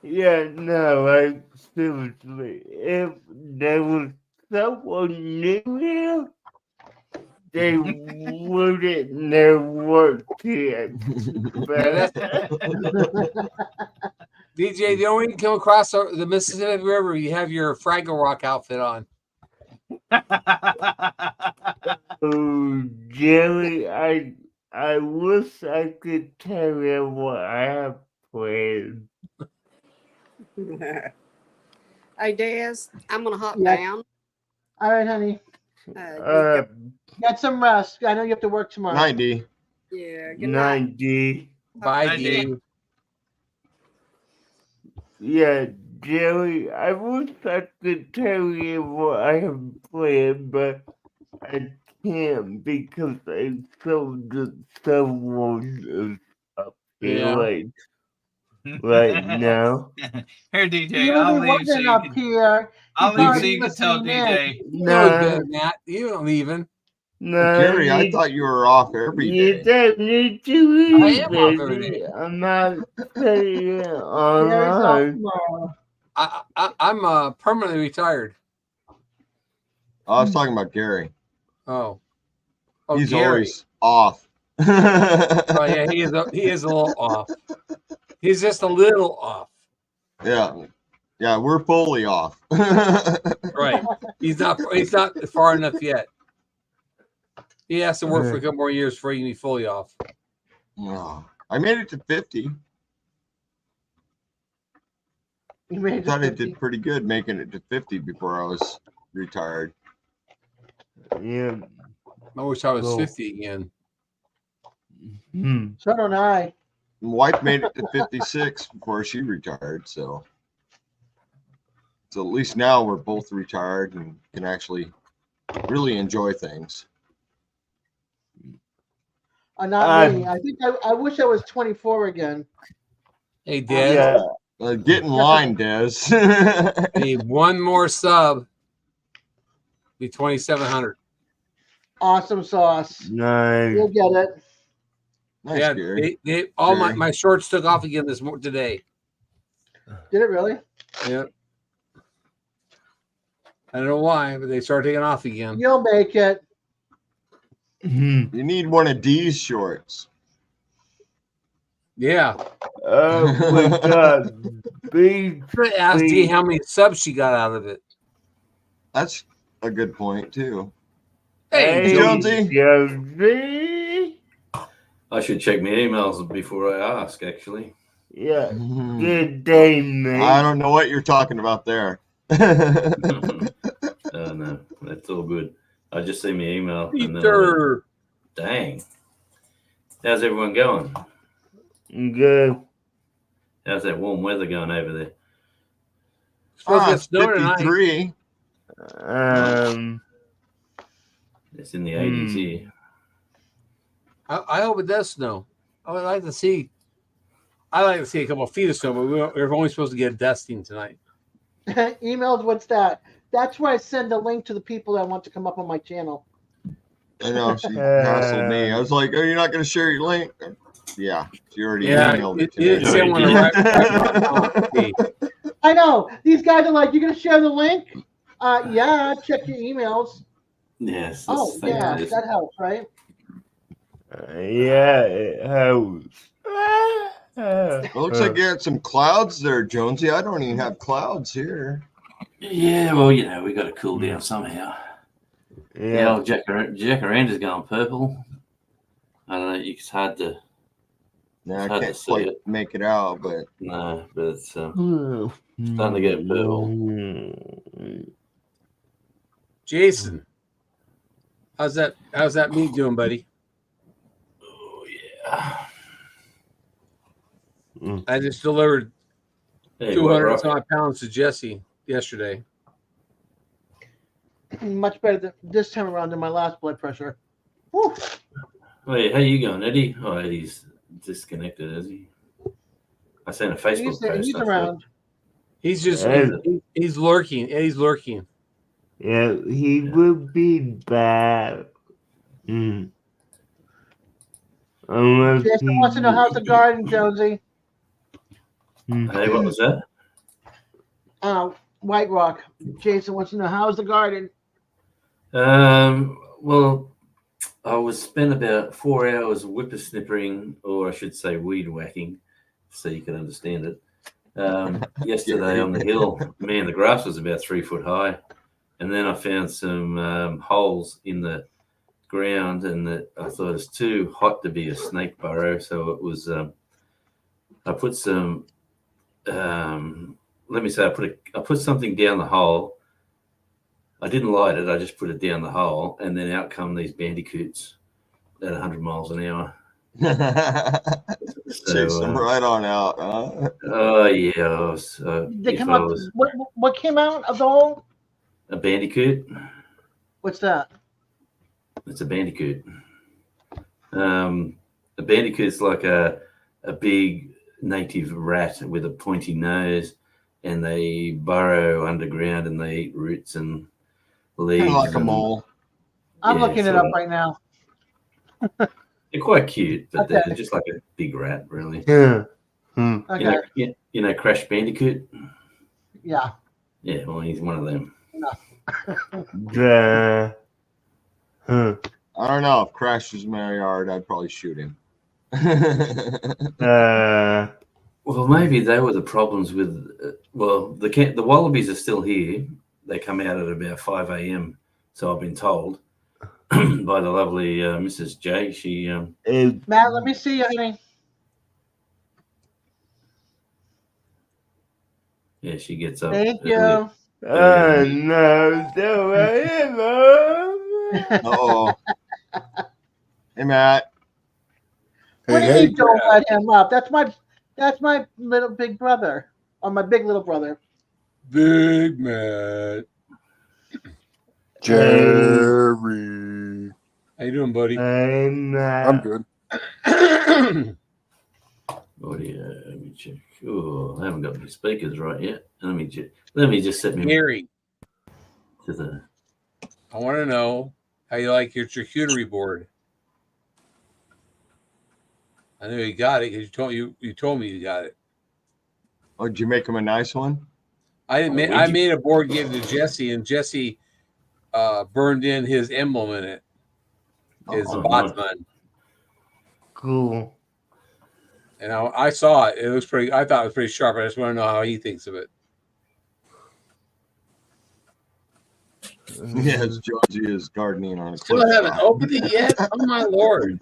Yeah, no, like, seriously, if there was someone new here, they wouldn't know what to expect.
DJ, the only way you can come across the Mississippi River, you have your Fraggle Rock outfit on.
Oh, Jerry, I wish I could tell you what I have planned.
Hey, Des, I'm gonna hop
Yeah.
down.
All right, honey. Get some rest. I know you have to work tomorrow.
90.
Yeah. Good night.
90.
Bye, D.
Yeah, Jerry, I wish I could tell you what I have planned, but I can't because I told that someone is up here right now.
Here, DJ,
He
I'll
really
leave so
wasn't
you
up
can,
here.
I'll
He's
leave so
already
you can tell
listening in.
DJ.
No, Matt, you ain't leaving.
No,
Gary, I thought you were off every
you
day.
don't need to leave.
I am off every
baby.
day.
I'm not saying it
Gary's off
online.
tomorrow.
I'm permanently retired.
I was talking about Gary.
Oh,
He's
Gary.
always off.
Oh yeah, he is a little off. He's just a little off.
Yeah, we're fully off.
Right. He's not far enough yet. He has to work for a couple more years before he can be fully off.
Oh, I made it to 50.
You made
I
it
thought I
50.
did pretty good making it to 50 before I was retired.
Yeah.
I wish I was
Cool.
50 again.
So don't I.
My wife made it to 56 before she retired, so at least now we're both retired and can actually really enjoy things.
Not me. I think I wish I was 24 again.
Hey, Dad.
Get in line, Des.
Need one more sub. Be 2,700.
Awesome sauce.
Nice.
You'll get it.
Nice,
Yeah,
Gary.
all
Jerry.
my shorts took off again today.
Did it really?
Yeah. I don't know why, but they started taking off again.
You'll make it.
You need one of Dee's shorts.
Yeah.
We got big.
Ask Dee how many subs she got out of it.
That's a good point too.
Hey,
Jonesy.
Jonesy.
I should check my emails before I ask, actually.
Yeah. Good day, mate.
I don't know what you're talking about there.
No, that's all good. I just see my email. And then
Peter.
Dang. How's everyone going?
Good.
How's that warm weather going over there?
Supposed to get snow tonight.
53.
It's in the 80s here.
I hope it does snow. I would like to see. I like to see a couple of feet of snow, but we're only supposed to get dusting tonight.
Emails, what's that? That's where I send a link to the people that want to come up on my channel.
I know she hassled me. I was like, "Oh, you're not going to share your link?" Yeah, she already emailed it to me.
It said one right.
I know these guys are like, "You're going to share the link?" Yeah, check your emails.
Yes.
Oh, yeah, that helps, right?
Yeah, it helps.
It looks like you had some clouds there, Jonesy. I don't even have clouds here.
Yeah, well, we got to cool down somehow. Yeah, old Jacaranda's going purple. I don't know. It's hard to.
I can't quite make it out, but
no, but it's starting to get purple.
Jason, how's that meat doing, buddy?
Oh yeah.
I just delivered
Hey,
200 pounds to Jesse yesterday.
Much better this time around than my last blood pressure. Woo.
Hey, how you going, Eddie? Oh, Eddie's disconnected, is he? I sent a Facebook post.
He's around.
He's just he's lurking. Eddie's lurking.
Yeah, he will be back.
Jason wants to know how's the garden, Jonesy.
Hey, what was that?
White Rock. Jason wants to know how's the garden.
Well, I spent about 4 hours whippersnippering, or I should say weed whacking, so you can understand it. Yesterday on the hill, man, the grass was about 3 foot high, and then I found some holes in the ground, and I thought it was too hot to be a snake burrow, so it was. I put some. Let me say, I put something down the hole. I didn't light it. I just put it down the hole, and then out come these bandicoots at 100 miles an hour.
Chase them right on out, huh?
Oh yeah.
They come out. What came out of the hole?
A bandicoot.
What's that?
It's a bandicoot. A bandicoot's like a big native rat with a pointy nose, and they burrow underground and they eat roots and leaves.
Kind of like a mole.
I'm looking it up right now.
They're quite cute, but they're just like a big rat, really.
Yeah.
Okay.
You know Crash Bandicoot?
Yeah.
Yeah, well, he's one of them.
I don't know. If Crash was in my yard, I'd probably shoot him.
Well, maybe they were the problems with. The wallabies are still here. They come out at about 5 a.m. So I've been told by the lovely Mrs. J. She.
Matt, let me see you, honey.
Yeah, she gets up.
Thank you.
Oh no,
Uh-oh. Hey, Matt.
What do you mean don't let him up? That's my little big brother, or my big little brother.
Big Matt.
Jerry.
How you doing, buddy?
Hey, Matt.
I'm good.
Oh yeah, let me check. Oh, I haven't got my speakers right yet. Let me just set me.
Gary.
To the.
I want to know How you like your charcuterie board? I know you got it because you told me you got it.
Oh, did you make him a nice one?
I didn't make. I made a board, gave it to Jesse, and Jesse burned in his emblem in it. His Botsman.
Cool.
And I saw it. It was pretty. I thought it was pretty sharp. I just want to know how he thinks of it.
Yes, Georgie is gardening on a
Still
cliff
haven't
top.
opened it yet. Oh my lord!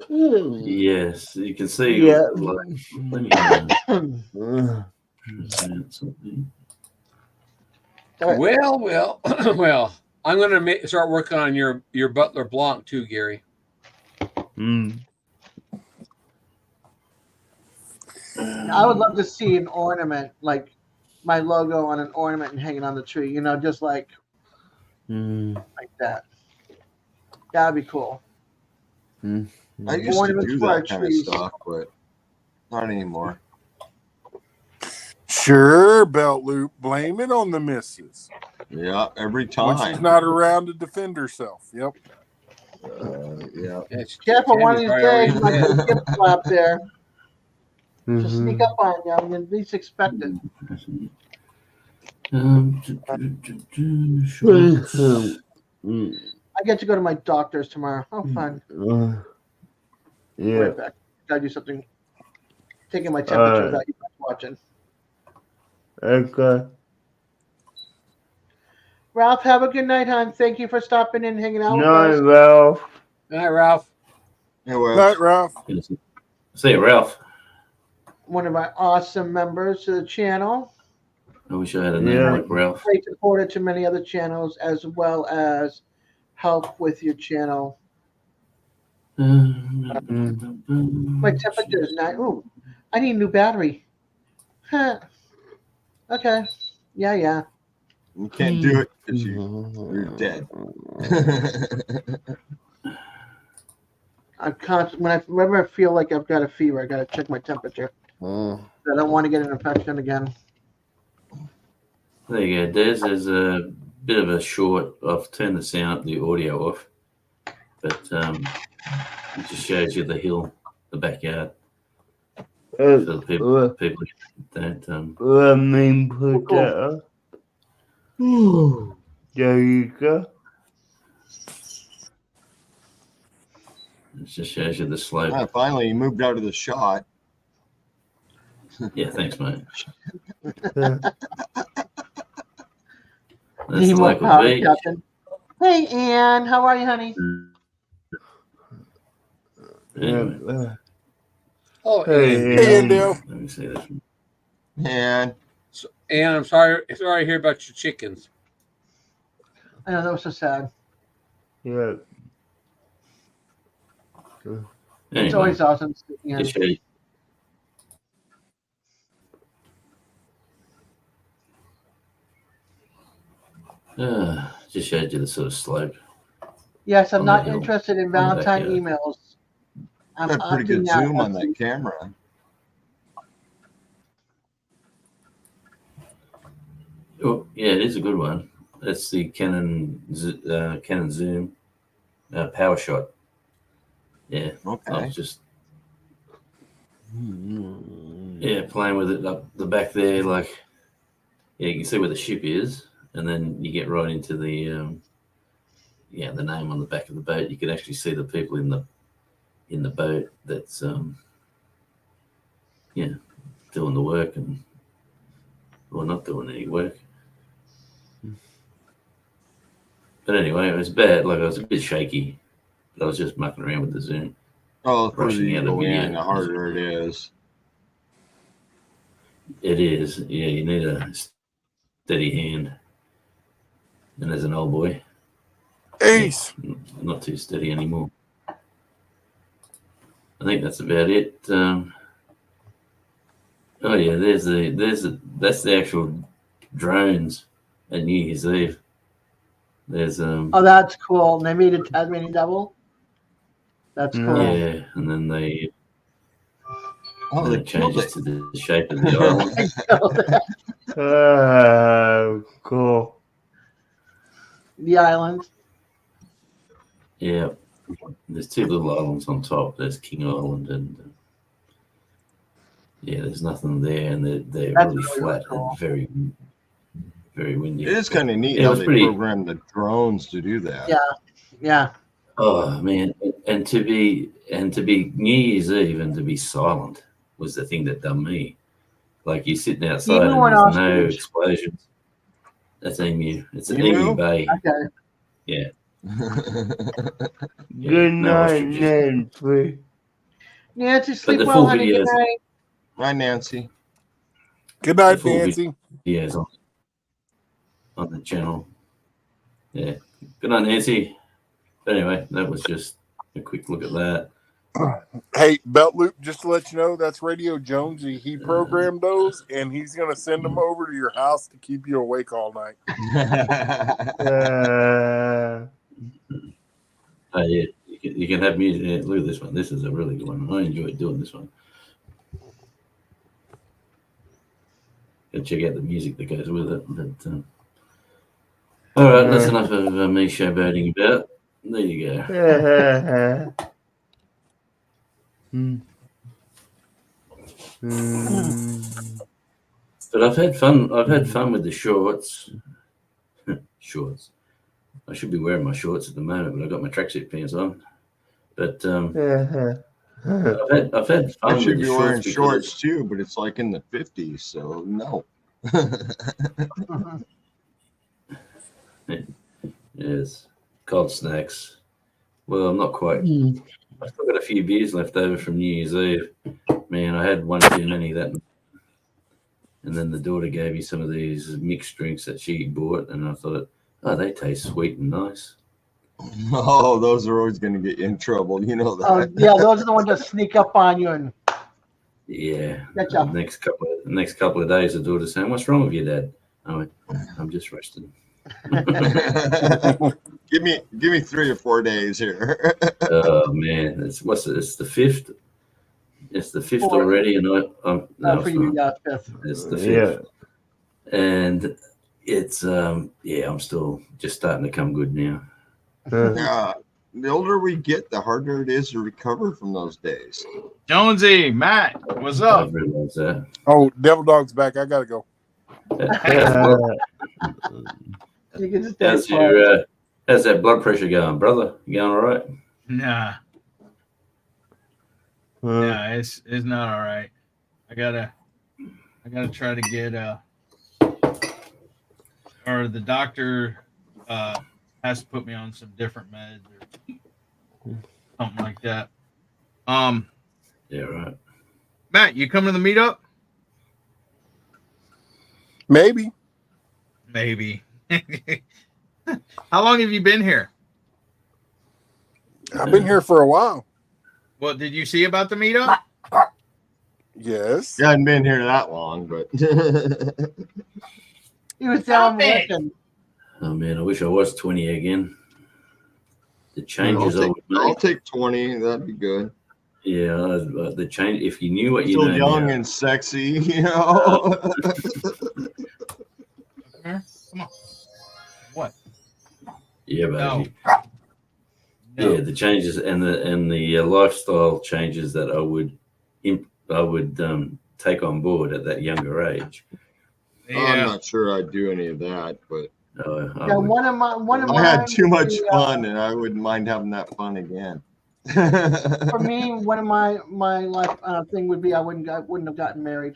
Yes, you can see.
Yeah.
Let me,
Well. Well. I'm going to start working on your Butler Blanc too, Gary.
I would love to see an ornament, like my logo on an ornament and hanging on the tree. You know, just like that. That'd be cool.
I used to do that kind of stuff, but not anymore.
Sure, belt loop. Blame it on the missus.
Yeah, every time.
When she's not around to defend herself. Yep.
Yeah.
Careful, one of these days, my gift flap there. Just sneak up on you. I'm at least expect it. I get to go to my doctor's tomorrow. Oh, fun.
Yeah.
Right back. Gotta do something. Taking my temperature without you guys watching.
Okay.
Ralph, have a good night, hon. Thank you for stopping in and hanging out with
Night,
us.
Ralph.
Night, Ralph.
Night, Ralph.
See you, Ralph.
One of our awesome members to the channel.
I wish I had a name like Ralph.
Great supporter to many other channels, as well as help with your channel. My temperature is not. Ooh, I need a new battery. Huh. Okay. Yeah.
You can't do it because you're dead.
I'm constant. Whenever I feel like I've got a fever, I gotta check my temperature. I don't want to get an infection again.
There you go, Des. There's a bit of a short. I've turned the sound, the audio off, but it just shows you the hill, the backyard. For the people that
Let me put that up. There you go.
It just shows you the slope.
Ah, finally, you moved out of the shot.
Yeah, thanks, mate.
Need
That's the
more
local
power,
beach.
Captain. Hey, Ann. How are you, honey?
Anyway.
Oh,
Hey,
and
Dale.
Let me see this one.
And
I'm sorry to hear about your chickens.
I know that was so sad.
Yeah.
It's always awesome. Yeah.
Just show you. Just showed you the sort of slope.
Yes, I'm
on
not
the hill,
interested in
on the
Valentine
backyard.
emails. I'm
got pretty good
opting out.
zoom on that camera.
Oh, yeah, it is a good one. That's the Canon Zoom Power Shot. Yeah,
Okay.
I was just playing with it up the back there. Like, you can see where the ship is, and then you get right into the the name on the back of the boat. You can actually see the people in the boat that's doing the work or not doing any work. But anyway, it was bad. Like, I was a bit shaky, but I was just mucking around with the Zoom.
Oh, the further
Rushing
you
out a
go
video.
in, the harder it is.
It is. Yeah, you need a steady hand. And as an old boy,
Ace.
not too steady anymore. I think that's about it. Oh yeah, that's the actual drones at New Year's Eve. There's
Oh, that's cool. And they made a Tasmanian devil. That's cool.
yeah, and then they
they
it
killed
changes
it.
to the shape of the island.
Cool.
the island.
Yeah, there's two little islands on top. There's King Island and yeah, there's nothing there, and they're
That's
really
really,
flat
cool.
and very, very windy.
It is kind of neat
Yeah, it
how
was
they
pretty.
program the drones to do that.
Yeah.
Oh man, and to be New Year's Eve and to be silent was the thing that done me. Like you're sitting outside
Emu
and
or
there's no
ostrich?
explosions. That's Emu. It's an
Emu?
Emu Bay.
Okay.
Yeah.
Good
no
night,
ostriches.
Nancy.
Nancy,
But
sleep
the
well,
full
honey. Good
videos,
night.
Hi, Nancy.
Good
the
night,
full
Nancy.
videos on the channel. Yeah. Good night, Nancy. But anyway, that was just a quick look at that.
Hey, Belt Loop, just to let you know, that's Radio Jonesy. He programmed those, and he's going to send them over to your house to keep you awake all night.
Yeah, you can have music. Yeah, look at this one. This is a really good one. I enjoy doing this one. And check out the music that goes with it. But, all right, that's enough of me showboating about. There you go. But I've had fun. I've had fun with the shorts. Shorts. I should be wearing my shorts at the moment, but I've got my tracksuit pants on. But I've had fun
I should
with the
be wearing
shorts
shorts too, but it's like in the 50s, so no.
Yes, cold snacks. Well, I'm not quite. I've still got a few beers left over from New Year's Eve. Man, I had one too many that night. And then the daughter gave me some of these mixed drinks that she bought, and I thought, oh, they taste sweet and nice.
Oh, those are always going to get you in trouble. You know that.
Oh, yeah, those are the ones that sneak up on you and
Yeah.
get you.
Next couple of days, the daughter's saying, "What's wrong with you, Dad?" I went, "I'm just resting."
give me 3 or 4 days here.
Oh man, it's the 5th. It's the 5th already, and no,
for
it's
you,
not.
yeah, 5th.
It's the 5th, and it's I'm still just starting to come good now.
Yeah, the older we get, the harder it is to recover from those days.
Jonesy, Matt, what's up?
I realize that.
Oh, Devil Dog's back. I got to go.
You can just
How's that blood pressure going, brother? You going all right?
Nah, it's not all right. I gotta try to get or the doctor has to put me on some different meds or something like that.
Yeah, right.
Matt, you coming to the meetup?
Maybe.
How long have you been here?
I've been here for a while.
Well, did you see about the meetup?
Yes.
Yeah, I hadn't been here that long, but
he was down working.
Oh man, I wish I was 20 again. The changes I would
I'll
make.
take 20. That'd be good.
Yeah, the change. If you knew what you
Still
know
young
now.
and sexy, you know.
Come on. What?
Yeah, baby.
No.
Yeah, the changes and the lifestyle changes that I would take on board at that younger age.
Yeah.
I'm not sure I'd do any of that, but
Yeah, one of
I had
mine
too
would
much
be,
fun, and I wouldn't mind having that fun again.
For me, one of my life thing would be I wouldn't have gotten married.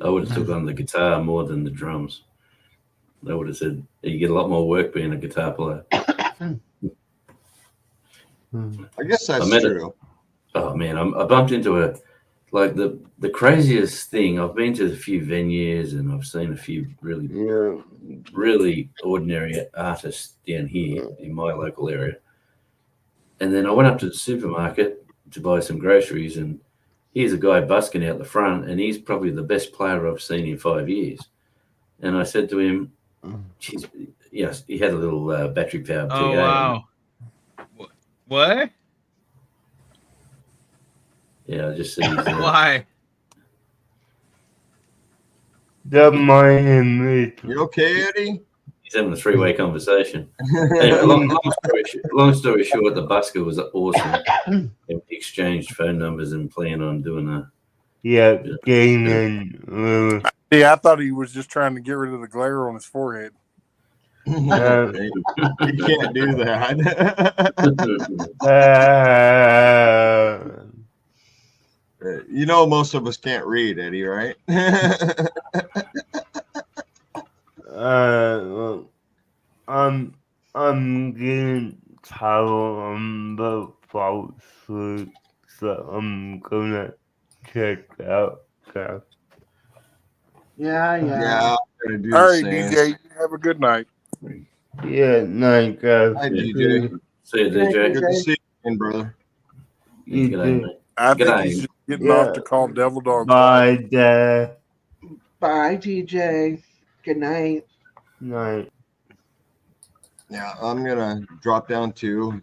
I would have took on the guitar more than the drums. I would have said you get a lot more work being a guitar player.
I guess that's true.
Oh man, I bumped into the craziest thing. I've been to a few venues and I've seen a few really ordinary artists down here in my local area. And then I went up to the supermarket to buy some groceries, and here's a guy busking out the front, and he's probably the best player I've seen in 5 years. And I said to him, geez, yes, he had a little battery powered PA.
Oh wow. What?
Yeah, I just said
why?
That might hit me.
You okay, Eddie?
He's having a three-way conversation. Anyway, long story short, the busker was awesome. And we exchanged phone numbers and plan on doing a
gaming.
Yeah, I thought he was just trying to get rid of the glare on his forehead.
You can't do that. You know, most of us can't read, Eddie, right?
I'm getting tired. I'm about to fall asleep, so I'm gonna check out. Okay.
Yeah.
Yeah, I'm gonna do
All
the
right,
same.
DJ, have a good night.
Yeah, night, guys.
Hi, DJ.
See you, DJ.
Good to see you again, brother.
You
Good
too.
mate.
I
Good
think
day.
he's just getting off to call Devil Dog's
Bye,
wife.
Dad.
Bye, DJ. Good night.
Night.
Yeah, I'm gonna drop down too.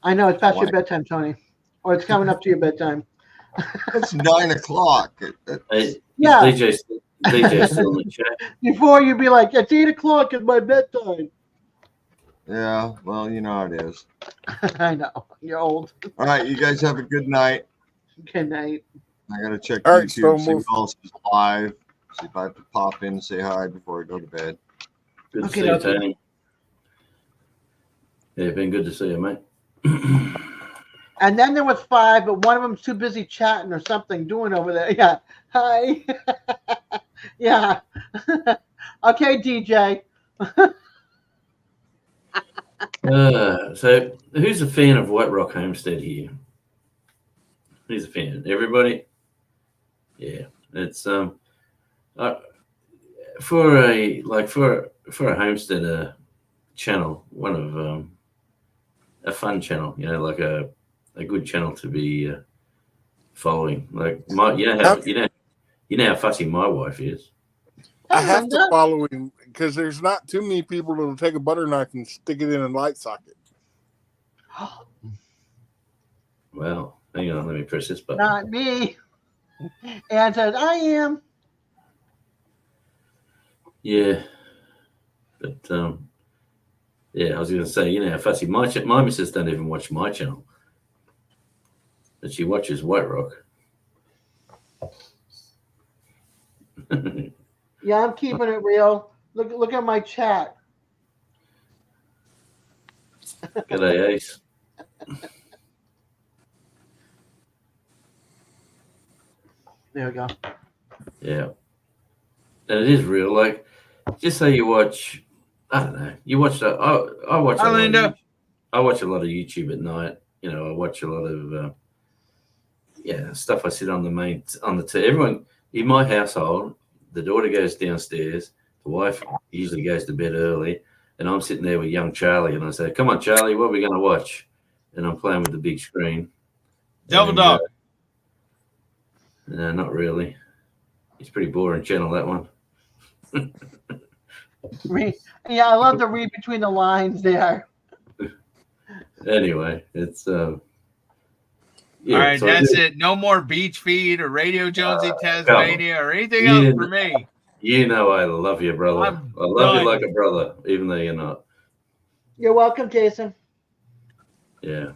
I know it's past your bedtime, Tony, or it's coming up to your bedtime.
It's 9 o'clock.
Hey,
Yeah.
DJ still in the chat.
Before you'd be like, it's 8 o'clock. It's my bedtime.
Yeah, well, you know how it is.
I know. You're old.
All right, you guys have a good night.
Good night.
I gotta check
All right,
YouTube, see
Stonewolf.
what else is live. See if I have to pop in and say hi before I go to bed.
Good to
Okay,
see you,
okay.
Tony. Yeah, been good to see you, mate.
And then there was 5, but one of them's too busy chatting or something doing over there. Yeah. Hi. Yeah. Okay, DJ.
So who's a fan of White Rock Homestead here? Who's a fan? Everybody? Yeah. It's for a homesteader channel, one of a fun channel, like a good channel to be following. Like you know how fussy my wife is.
I have to follow him because there's not too many people that'll take a butter knife and stick it in a light socket.
Well, hang on, let me press this button.
Not me. And says, I am.
Yeah. But yeah, I was going to say, how fussy my missus don't even watch my channel, but she watches White Rock.
Yeah, I'm keeping it real. Look at my chat.
G'day, Ace.
There we go.
Yeah, and it is real. Like, just say you watch, I don't know, you watch that. I watch. I watch a lot of YouTube at night. I watch a lot of stuff. I sit on everyone in my household. The daughter goes downstairs. The wife usually goes to bed early, and I'm sitting there with young Charlie, and I say, "Come on, Charlie, what are we going to watch?" And I'm playing with the big screen.
Devil Dog.
No, not really. It's pretty boring channel, that one.
Yeah, I love to read between the lines there.
Anyway, it's
all right,
so
that's it. No more Beach Feed or Radio Jonesy Tasmania or anything else for me.
You know I love you, brother. I love you like a brother, even though you're not.
You're welcome, Jason.
Yeah.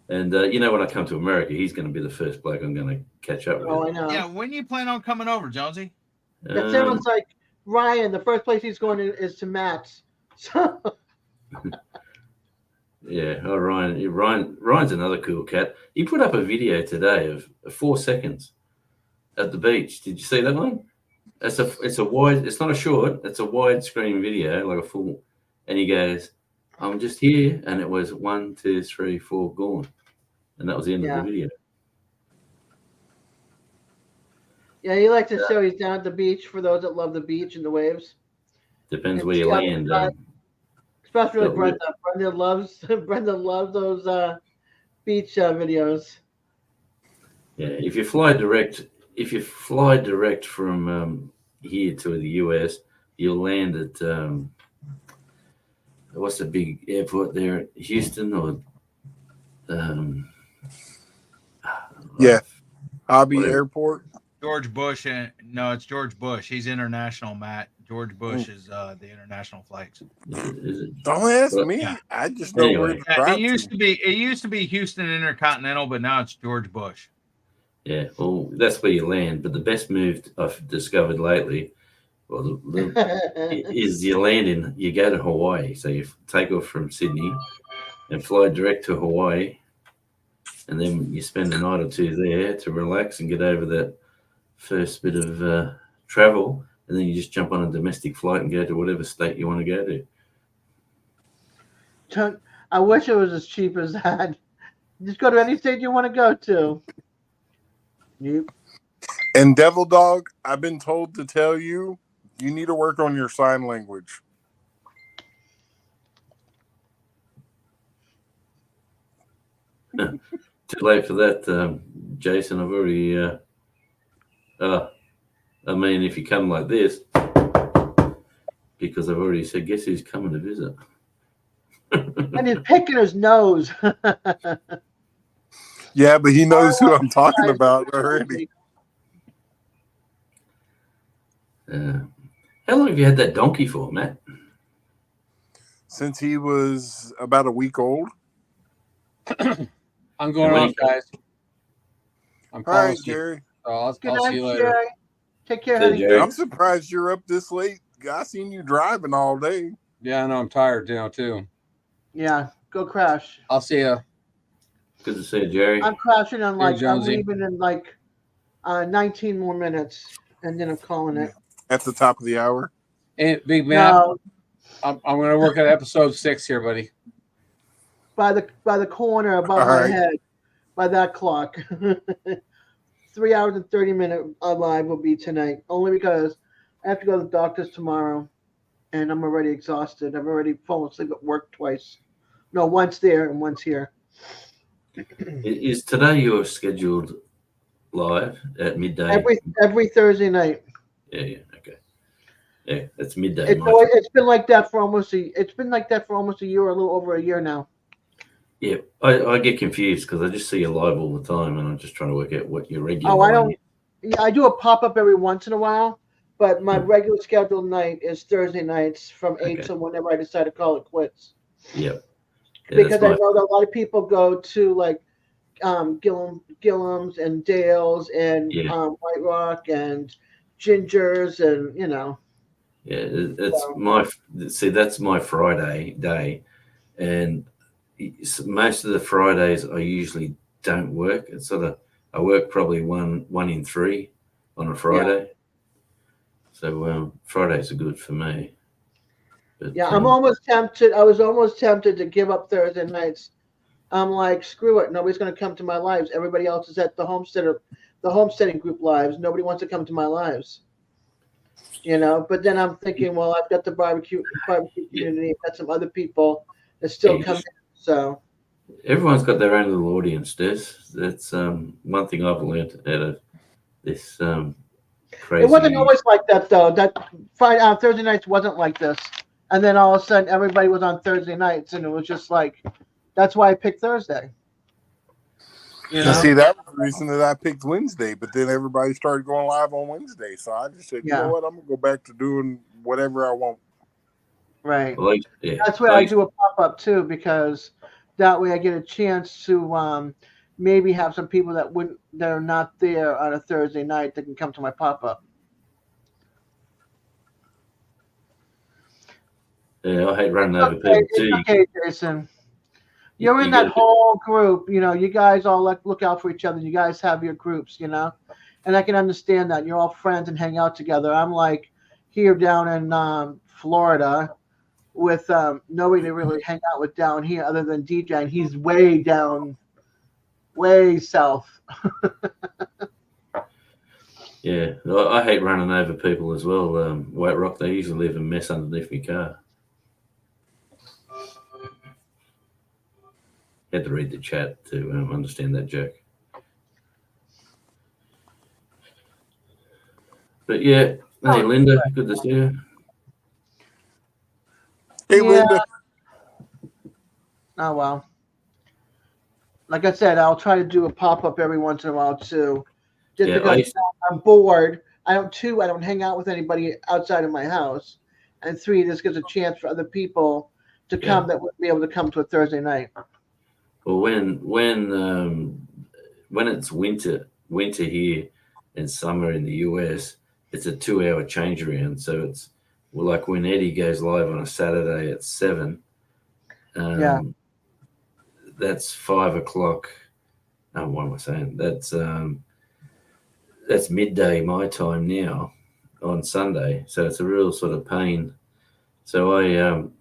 And when I come to America, he's going to be the first bloke I'm going to catch up with.
Oh, I know.
Yeah, when you plan on coming over, Jonesy?
That sounds like Ryan. The first place he's going is to Matt's. So.
Yeah, Ryan's another cool cat. He put up a video today of 4 seconds at the beach. Did you see that one? It's a wide. It's not a short. It's a widescreen video, like a full. And he goes, "I'm just here," and it was 1, 2, 3, 4 gone, and that was the end of the video.
Yeah, he likes to show he's down at the beach for those that love the beach and the waves.
Depends where you land.
Especially Brenda. Brenda loves those beach videos.
Yeah, if you fly direct from here to the US, you'll land at what's the big airport there? Houston or
Hobby Airport.
George Bush. No, it's George Bush. He's international, Matt. George Bush is the international flights.
Is it?
Don't ask
Well,
me.
yeah.
I just know where
Anyway.
to drive
It used to be Houston Intercontinental, but now it's George Bush.
Yeah, well, that's where you land. But the best move I've discovered lately, is you land you go to Hawaii. So you take off from Sydney and fly direct to Hawaii, and then you spend a night or two there to relax and get over that first bit of travel, and then you just jump on a domestic flight and go to whatever state you want to go to.
I wish it was as cheap as that. Just go to any state you want to go to. Yep.
And Devil Dog, I've been told to tell you, you need to work on your sign language.
Too late for that, Jason. I've already. I mean, if you come like this, because I've already said, guess who's coming to visit?
And he's picking his nose.
Yeah, but he knows who I'm talking about already.
How long have you had that donkey for, Matt?
Since he was about a week old.
I'm going off, guys. I'm
All right,
falling asleep.
Jerry.
So I'll
Good
see
night,
you later.
Jerry. Take care,
See you,
honey.
Jerry.
I'm surprised you're up this late. I seen you driving all day.
Yeah, I know. I'm tired now, too.
Yeah, go crash.
I'll see you.
Good to see you, Jerry.
I'm crashing on I'm
Jonesy.
leaving in 19 more minutes, and then I'm calling it.
At the top of the hour.
And Big Matt,
No,
I'm going to work at episode 6 here, buddy.
by the corner above
All
my
right.
head, by that clock. 3 hours and 30-minute live will be tonight, only because I have to go to the doctor's tomorrow, and I'm already exhausted. I've already fallen asleep at work twice. No, once there and once here.
Is today your scheduled live at midday?
Every Thursday night.
Yeah, okay. Yeah, it's midday.
It's been like that for almost a year, or a little over a year now.
Yeah, I get confused because I just see you live all the time, and I'm just trying to work out what your regular.
Oh, I
one
don't.
is.
Yeah, I do a pop up every once in a while, but my regular scheduled night is Thursday nights from 8 to whenever I decide to call it quits.
Yep. Yeah,
Because I know that a lot of people go to like Gillum's and Dale's and White Rock and Ginger's and
Yeah, that's my Friday day, and most of the Fridays I usually don't work. It's sort of I work probably one in 3 on a Friday. Yeah. So Fridays are good for me. But,
I'm almost tempted. I was almost tempted to give up Thursday nights. I'm like, screw it. Nobody's going to come to my lives. Everybody else is at the homesteading group lives. Nobody wants to come to my lives. But then I'm thinking, well, I've got the barbecue community. I've got some other people that still come in. So
everyone's got their own little audience, Des. That's one thing I've learned out of this crazy.
It wasn't always like that, though. That Thursday nights wasn't like this. And then all of a sudden, everybody was on Thursday nights, and it was just like, that's why I picked Thursday.
See, that was the reason that I picked Wednesday, but then everybody started going live on Wednesday. So I just said, you know what, I'm going to go back to doing whatever I want.
Right. That's why I do a pop-up, too, because that way I get a chance to maybe have some people that are not there on a Thursday night that can come to my pop-up.
Yeah, I hate running over people, too.
It's okay, Jason. You're in that whole group, you guys all look out for each other. You guys have your groups, and I can understand that. You're all friends and hang out together. I'm like here down in Florida with nobody to really hang out with down here other than DJ, and he's way down, way south.
Yeah, I hate running over people as well. White Rock, they usually leave a mess underneath my car. Had to read the chat to understand that joke. But yeah, hey Linda, good to see you.
Hey Linda.
Oh well. Like I said, I'll try to do a pop-up every once in a while too. Just because I'm bored I don't hang out with anybody outside of my house, and 3, this gives a chance for other people to come that wouldn't be able to come to a Thursday night.
Well, when it's winter here and summer in the US, it's a 2-hour change around. So it's like when Eddie goes live on a Saturday at 7. That's 5 o'clock. What am I saying? That's midday my time now on Sunday. So it's a real sort of pain. So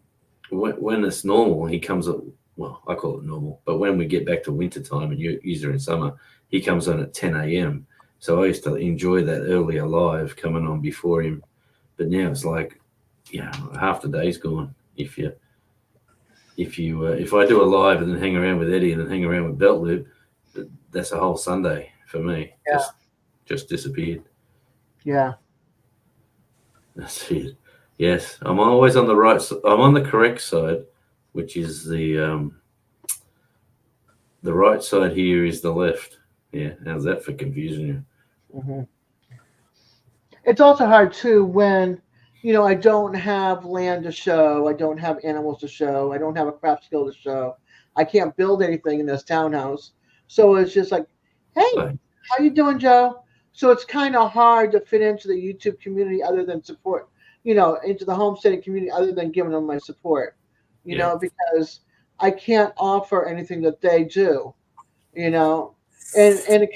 when it's normal, he comes up. Well, I call it normal, but when we get back to winter time and usually in summer, he comes on at 10 a.m. So I used to enjoy that earlier live coming on before him, but now it's like, half the day's gone. If I do a live and then hang around with Eddie and then hang around with Belt Loop, that's a whole Sunday for me.
Yeah.
Just disappeared.
Yeah.
That's it. Yes, I'm always on the right. I'm on the correct side, which is the right side here is the left. Yeah, how's that for confusing you?
Mm-hmm. It's also hard too when, I don't have land to show, I don't have animals to show, I don't have a craft skill to show, I can't build anything in this townhouse. So it's just like, hey, how you doing, Joe? So it's kind of hard to fit into the YouTube community other than support, into the homesteading community other than giving them my support, because I can't offer anything that they do, and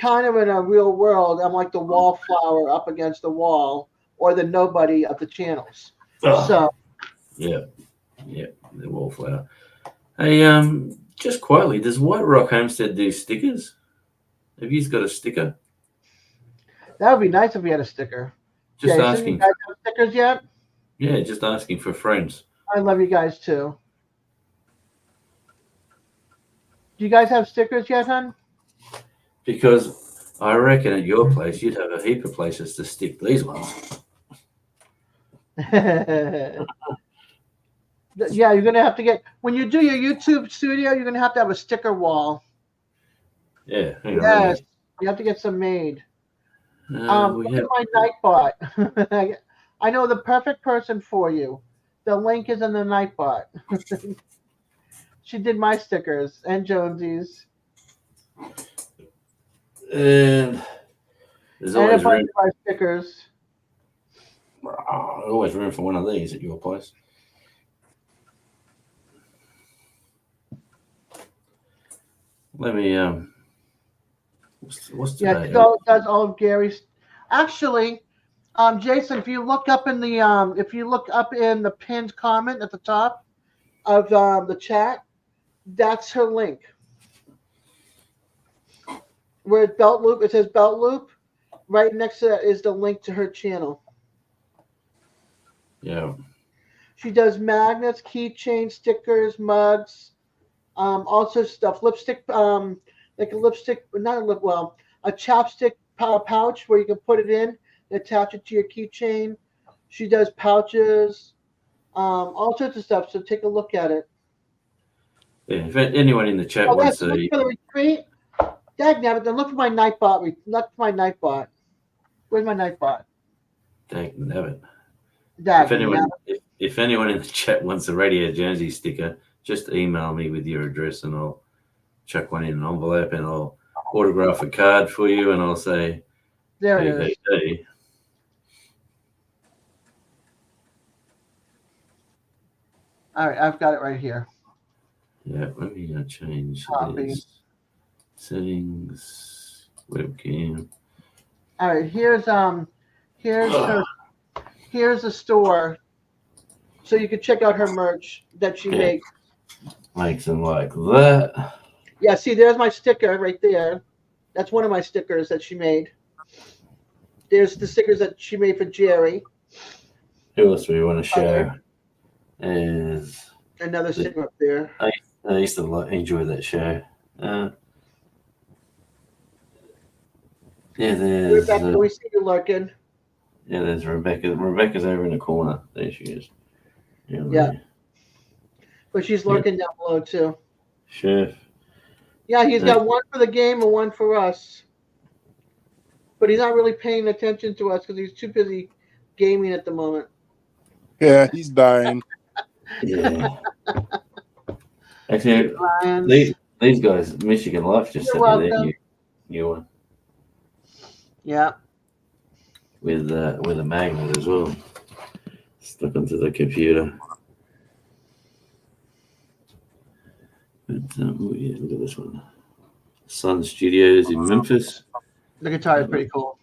kind of in a real world, I'm like the wallflower up against the wall or the nobody of the channels. So
yeah, the wallflower. Hey, just quietly, does White Rock Homestead do stickers? Have you got a sticker?
that would be nice if we had a sticker.
Just
Jason,
asking.
you guys have stickers yet?
Yeah, just asking for friends.
I love you guys too. Do you guys have stickers yet, hon?
Because I reckon at your place you'd have a heap of places to stick these ones.
Yeah, you're gonna have to get when you do your YouTube studio. You're gonna have to have a sticker wall.
Yeah.
Yes, you have to get some made. Look at my Nightbot. I know the perfect person for you. The link is in the Nightbot. She did my stickers and Jonesy's.
And there's always
a bunch
room.
of our stickers.
Always room for one of these at your place. Let me what's today?
Yeah, that's all of Gary's. Actually, Jason, if you look up in the pinned comment at the top of the chat, that's her link. Where Belt Loop, it says Belt Loop. Right next to that is the link to her channel.
Yeah.
She does magnets, keychains, stickers, mugs, all sorts of stuff. Lipstick, like a lipstick, not a lip, well, a chapstick pouch where you can put it in and attach it to your keychain. She does pouches, all sorts of stuff. So take a look at it.
Yeah, if anyone in the chat wants to
look for the retreat. Dagnabbit, then look for my Nightbot. Look for my Nightbot. Where's my Nightbot?
Dagnabbit.
Dagnabbit.
If anyone in the chat wants a Radio Jonesy sticker, just email me with your address and I'll chuck one in an envelope and I'll autograph a card for you and I'll say,
there it is.
Hey.
All right, I've got it right here.
Yeah, let me change
this.
Settings, webcam.
All right, here's the store, so you can check out her merch that she makes.
Makes them like that.
Yeah, see, there's my sticker right there. That's one of my stickers that she made. There's the stickers that she made for Jerry.
Who else do we want to show? Is
another sticker up there.
I used to enjoy that show. Yeah, there's
Rebecca, we see you lurking.
Yeah, there's Rebecca. Rebecca's over in the corner. There she is.
Yeah. But she's lurking down below too.
Chef.
Yeah, he's got one for the game and one for us. but he's not really paying attention to us because he's too busy gaming at the moment.
Yeah, he's dying.
Yeah. Actually,
Lions.
these guys, Michigan Life just
You're
sent me their
welcome.
new one
Yeah.
with a magnet as well, stuck onto the computer. But, oh yeah, look at this one. Sun Studios in Memphis.
The guitar is pretty cool.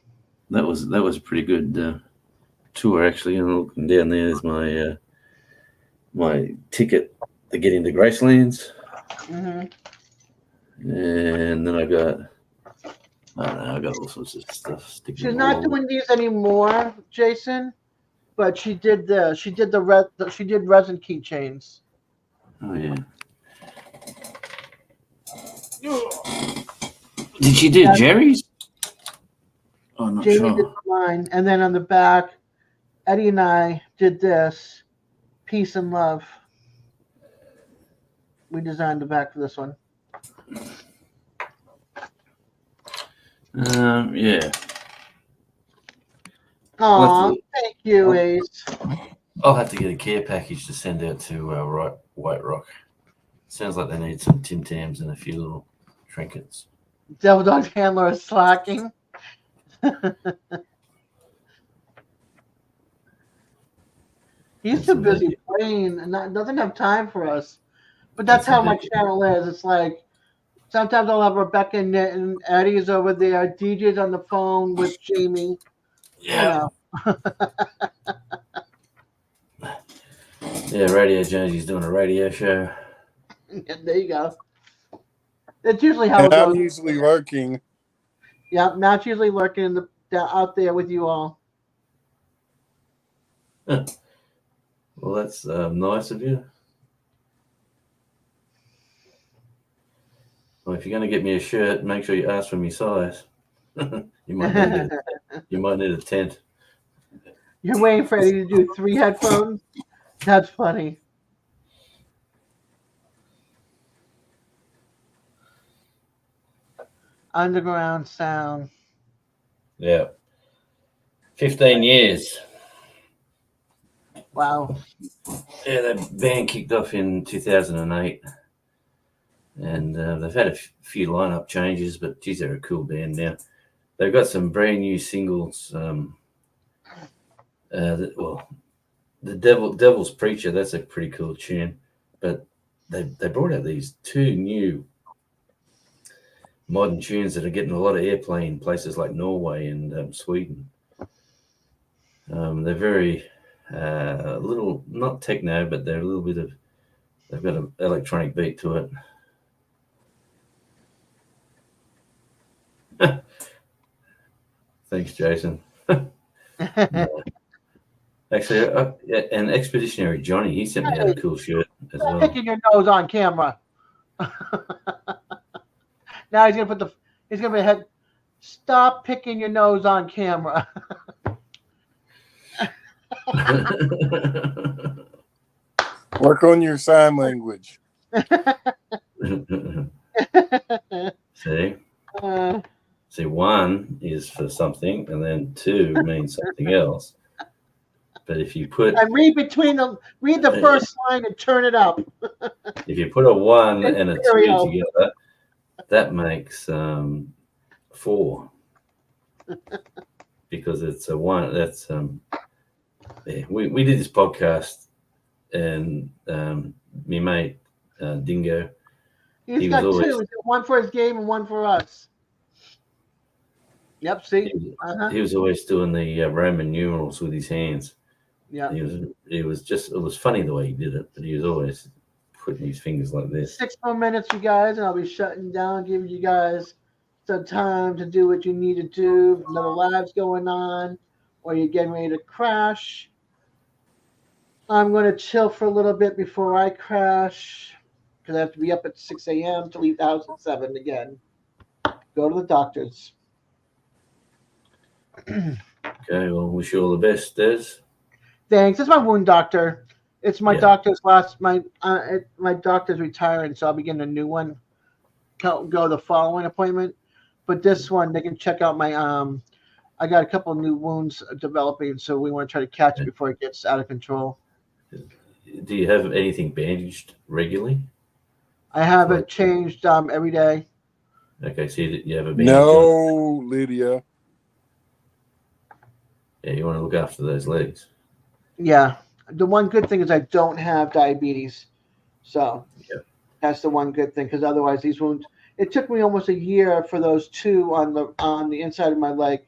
That was a pretty good tour actually. And looking down there is my my ticket to get into Gracelands.
Mm-hmm.
And then I got all sorts of stuff.
She's not doing these anymore, Jason, but she did resin keychains.
Oh yeah. Did she do Jerry's? Oh, not
Jamie
sure.
did mine, and then on the back, Eddie and I did this, Peace and Love. We designed the back for this one.
Yeah.
Aw, thank you, Ace.
I'll have to get a care package to send out to White Rock. Sounds like they need some Tim Tams and a few little trinkets.
Devil Dog Handler is slacking. He's too busy playing and doesn't have time for us. But that's how my channel is. It's like sometimes I'll have Rebecca and Eddie's over there. DJ's on the phone with Jamie.
Yeah. Yeah, Radio Jonesy's doing a radio show.
There you go. That's usually how it
I'm
goes.
usually lurking.
Yeah, Matt's usually lurking out there with you all.
Well, that's nice of you. Well, if you're going to get me a shirt, make sure you ask for my size. You might need a tent.
You're waiting for Eddie to do 3 headphones? That's funny. Underground sound.
Yeah. 15 years.
Wow.
Yeah, that band kicked off in 2008. And they've had a few lineup changes, but geez, they're a cool band now. They've got some brand new singles. The Devil's Preacher, that's a pretty cool tune. But they brought out these 2 new modern tunes that are getting a lot of airplay in places like Norway and Sweden. They're very little, not techno, but they're a little bit of, they've got an electronic beat to it. Thanks, Jason. Actually, and Expeditionary Johnny, he sent me out a cool shirt as
Stop
well.
picking your nose on camera. Now he's gonna be ahead. Stop picking your nose on camera.
Work on your sign language.
See? See, 1 is for something, and then 2 means something else. But if you put...
And read between them. Read the first line and turn it up.
If you put a 1 and a 2
Stereo.
together, that makes 4. Because it's a 1. That's... yeah, we did this podcast, and my mate, Dingo...
He's got 2. He's got 1 for his game and 1 for us. Yep, see?
He was always doing the Roman numerals with his hands.
Yeah.
It was funny the way he did it, but he was always putting his fingers like this.
6 more minutes, you guys, and I'll be shutting down, giving you guys some time to do what you need to do. Little lives going on, or you're getting ready to crash. I'm going to chill for a little bit before I crash, because I have to be up at 6 a.m. to leave the house at 7 again. Go to the doctor's.
Okay, well, wish you all the best, Des.
Thanks. It's my wound doctor. It's my doctor's my doctor's retiring, so I'll be getting a new one. Go the following appointment, but this one they can check out my I got a couple of new wounds developing, so we want to try to catch it before it gets out of control.
Do you have anything bandaged regularly?
I have it changed every day.
Okay, so you have a bandage.
No, Lydia.
Yeah, you want to look after those legs.
Yeah. The one good thing is I don't have diabetes. So that's the one good thing, because otherwise these wounds, it took me almost a year for those two on the inside of my leg,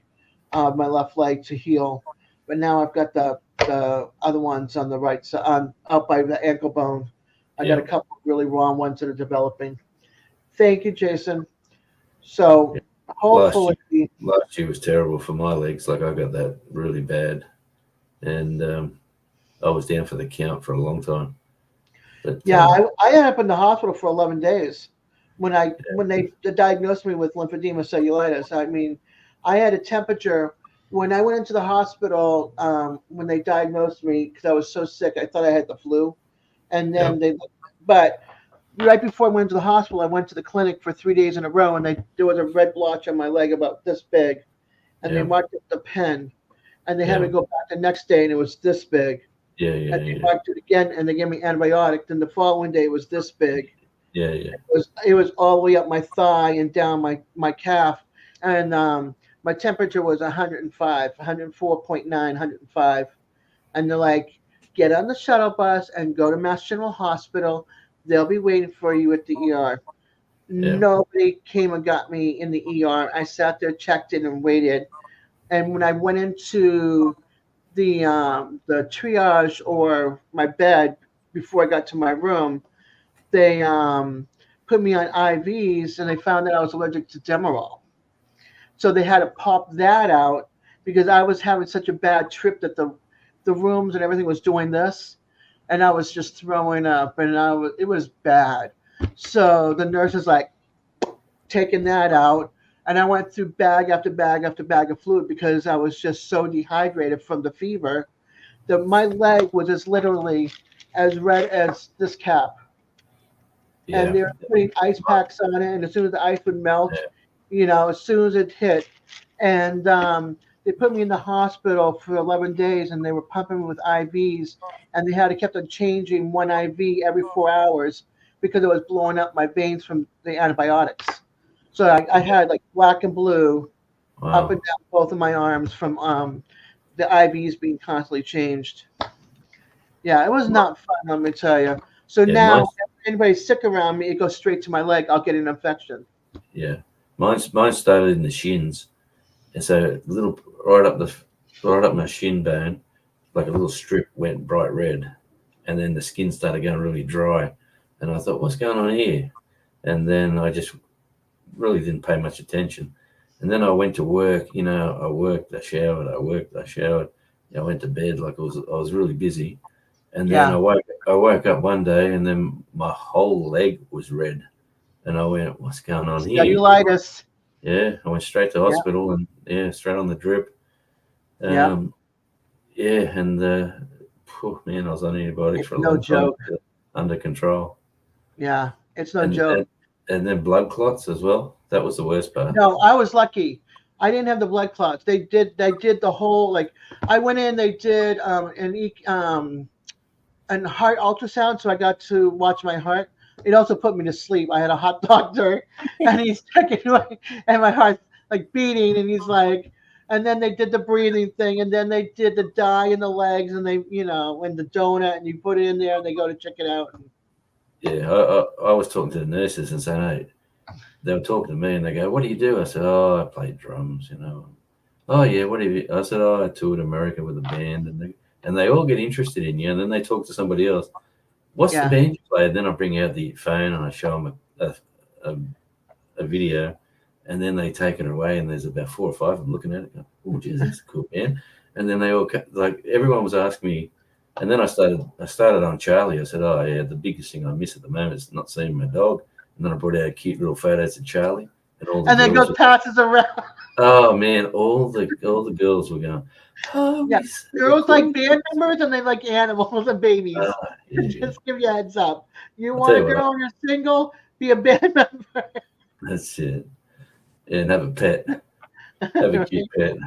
my left leg, to heal. But now I've got the other ones on the right side, up by the ankle bone. I got a couple of really raw ones that are developing. Thank you, Jason. So hopefully
last year was terrible for my legs. Like I got that really bad, and I was down for the count for a long time. But
I ended up in the hospital for 11 days when they diagnosed me with lymphedema cellulitis. I mean, I had a temperature when I went into the hospital when they diagnosed me, because I was so sick. I thought I had the flu, and then but right before I went to the hospital, I went to the clinic for 3 days in a row, and there was a red blotch on my leg about this big, and they marked it with a pen, and they had me go back the next day, and it was this big. And they marked it again, and they gave me antibiotics. Then the following day it was this big. It was all the way up my thigh and down my calf, and my temperature was 105, 104.9, 105, and they're like, get on the shuttle bus and go to Mass General Hospital. They'll be waiting for you at the ER. Nobody came and got me in the ER. I sat there, checked in, and waited. And when I went into the triage or my bed before I got to my room, they put me on IVs, and they found that I was allergic to Demerol. So they had to pop that out because I was having such a bad trip that the rooms and everything was doing this, and I was just throwing up, and it was bad. So the nurse was like taking that out, and I went through bag after bag after bag of fluid because I was just so dehydrated from the fever that my leg was as literally as red as this cap. And they were putting ice packs on it, and as soon as the ice would melt, as soon as it hit, and they put me in the hospital for 11 days, and they were pumping me with IVs, and they had to keep on changing one IV every 4 hours because it was blowing up my veins from the antibiotics. So I had like black and blue up and down both of my arms from the IVs being constantly changed. Yeah, it was not fun, let me tell you. So now, if anybody's sick around me, it goes straight to my leg. I'll get an infection.
Yeah, mine started in the shins, and so a little right up my shin bone, like a little strip went bright red, and then the skin started going really dry, and I thought, what's going on here? And then I just really didn't pay much attention, and then I went to work. I worked, I showered, I went to bed, like I was really busy, and then I woke up one day, and then my whole leg was red, and I went, what's going on here?
Cellulitis.
Yeah, I went straight to hospital, and straight on the drip. And man, I was on antibiotics for a long time, under control.
Yeah, it's no joke.
And then blood clots as well. That was the worst part.
No, I was lucky. I didn't have the blood clots. They did the whole, I went in. They did an heart ultrasound, so I got to watch my heart. It also put me to sleep. I had a hot doctor, and he's checking and my heart's like beating, and he's like, and then they did the breathing thing, and then they did the dye in the legs, and they, and the donut, and you put it in there, and they go to check it out.
Yeah, I was talking to the nurses and saying, hey, they were talking to me, and they go, what do you do? I said, oh, I play drums, Oh, yeah, what have you? I said, oh, I toured America with a band, and they all get interested in you, and then they talk to somebody else. What's the band you play? And then I bring out the phone and I show them a video, and then they take it away, and there's about 4 or 5 of them looking at it. Going, oh, geez, that's a cool band. And then they all everyone was asking me, and then I started on Charlie. I said, oh yeah, the biggest thing I miss at the moment is not seeing my dog. And then I brought out cute little photos of Charlie, and
then goes passes around.
Oh man, all the girls were going. Oh,
yeah, girls like band members, and they like animals and babies. Just give you a heads up. You want a girl and you're single, be a band member.
That's it. And have a pet. Have a cute pet.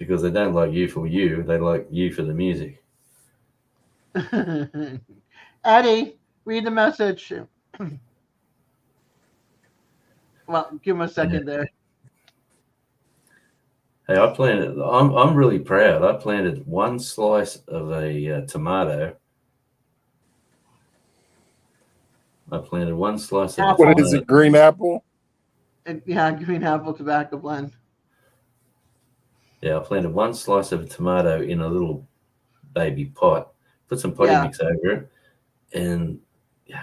because they don't like you for you. They like you for the music.
Eddie, read the message. Well, give him a second there.
Hey, I planted. I'm really proud. I planted one slice of a tomato. I planted one slice of a
What
tomato.
is it? Green apple?
Yeah, green apple tobacco blend.
Yeah, I planted one slice of a tomato in a little baby pot. Put some potty mix over it, and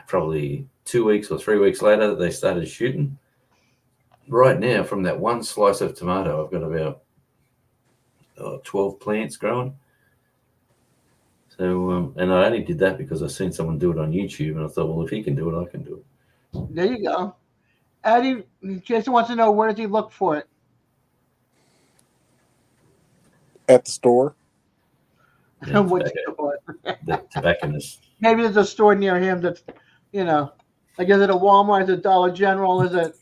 probably 2 weeks or 3 weeks later, they started shooting. Right now, from that one slice of tomato, I've got about 12 plants growing. So, and I only did that because I seen someone do it on YouTube, and I thought, well, if he can do it, I can do it.
There you go. Eddie, Jason wants to know, where does he look for it?
At the store.
Yeah,
Which store?
The tobacconist.
Maybe there's a store near him that's, like, is it a Walmart? Is it Dollar General? Is it?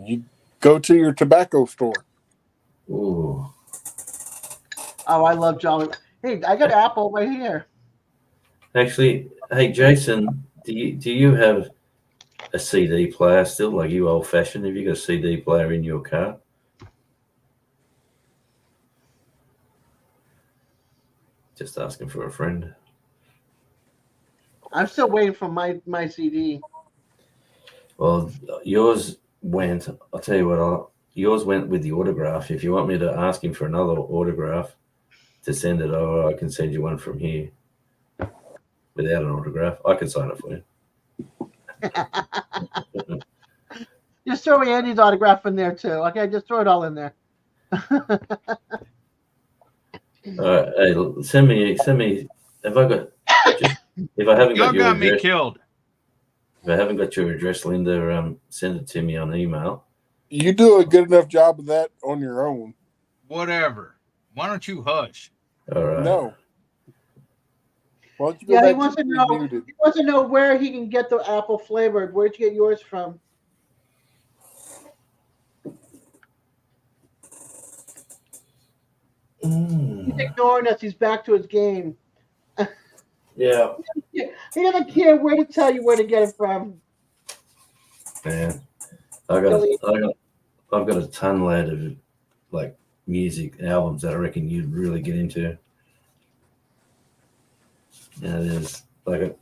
You go to your tobacco store.
Ooh.
Oh, I love Jolly. Hey, I got Apple right here.
Actually, hey Jason, do you have a CD player still? Like you old fashioned? Have you got a CD player in your car? Just asking for a friend.
I'm still waiting for my CD.
Well, yours went. I'll tell you what. Yours went with the autograph. If you want me to ask him for another autograph to send it over, I can send you one from here without an autograph. I can sign it for you.
Just throw Andy's autograph in there too. Okay, just throw it all in there.
All right, hey, send me. If I haven't got your
got me
address,
killed.
if I haven't got your address, Linda, send it to me on email.
You do a good enough job of that on your own.
Whatever. Why don't you hush?
All right.
No. Why don't you go
Yeah, he
back
wants to
being
know.
muted?
He wants to know where he can get the apple flavored. Where'd you get yours from? He's ignoring us. He's back to his game.
Yeah.
He doesn't care where to tell you where to get it from.
Man, I've got a ton load of like music albums that I reckon you'd really get into. Yeah, there's I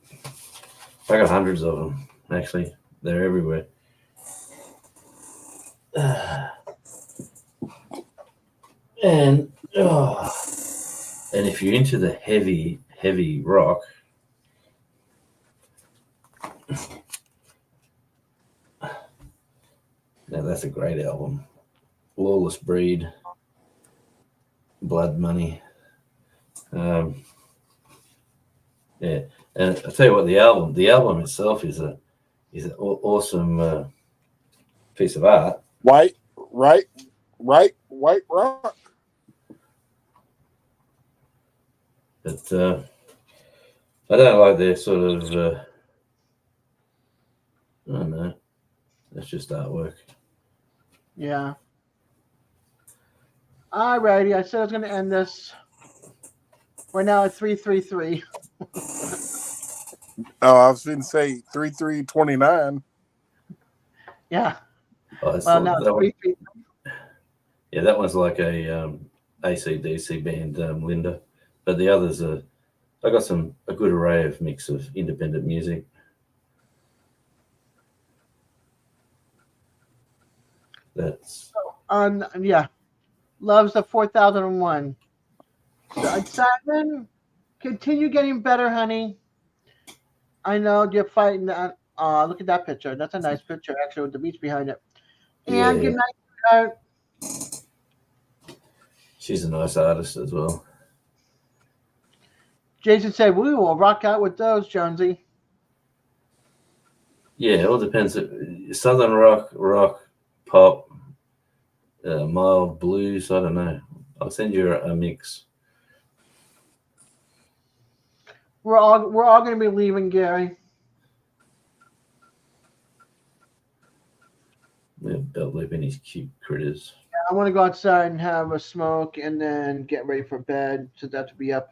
got hundreds of them actually. They're everywhere. And if you're into the heavy rock, now that's a great album. Lawless Breed, Blood Money. Yeah, and I'll tell you what, the album itself is an awesome piece of art.
White rock.
But I don't like their sort of I don't know. That's just artwork.
Yeah. Alrighty, I said I was going to end this. We're now at 3:33.
Oh, I was going to say 3329.
Yeah.
Oh,
Well, now it's 3:33.
Yeah, that one's like a AC/DC band, Linda. But the others are. I got a good array of mix of independent music. That's
yeah. Loves the 4001. Simon, continue getting better, honey. I know you're fighting that. Look at that picture. That's a nice picture, actually, with the beach behind it. And good night, sweetheart.
She's a nice artist as well.
Jason said, "We will rock out with those, Jonesy."
Yeah, it all depends. Southern rock, pop, mild blues. I don't know. I'll send you a mix.
We're all going to be leaving, Gary.
Yeah, Belt Loop and his cute critters.
I want to go outside and have a smoke and then get ready for bed. So that to be up.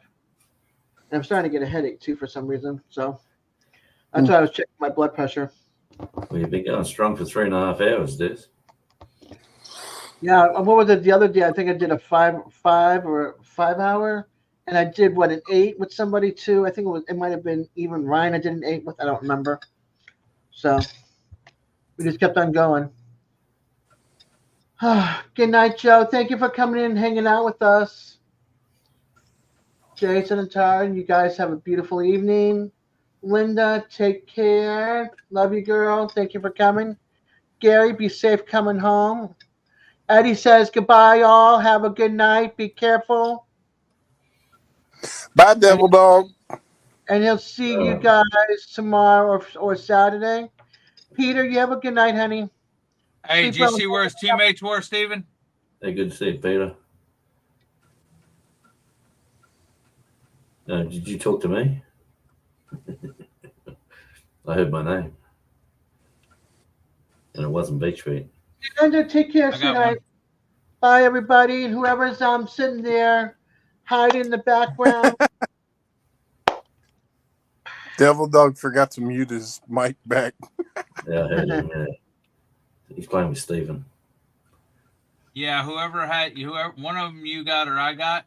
And I'm starting to get a headache too for some reason. So that's why I was checking my blood pressure.
Well, you've been going strong for 3.5 hours, Des.
Yeah, what was it the other day? I think I did a 5 hour, and I did what, an 8 with somebody too. I think it might have been even Ryan. I did an 8 with. I don't remember. So we just kept on going. Good night, Joe. Thank you for coming in and hanging out with us. Jason and Tara, you guys have a beautiful evening. Linda, take care. Love you, girl. Thank you for coming. Gary, be safe coming home. Eddie says goodbye, all. Have a good night. Be careful.
Bye, Devil Dog.
And he'll see you guys tomorrow or Saturday. Peter, you have a good night, honey.
Hey,
Sleep
did you
well.
see where his teammates were, Steven?
Hey, good to see you, Peter. Did you talk to me? I heard my name. And it wasn't Beach Feet.
And take care, tonight. Bye, everybody. And whoever's sitting there, hiding in the background.
Devil Dog forgot to mute his mic back.
Yeah, I heard him. Yeah. He's playing with Steven.
Yeah, whoever one of them you got or I got,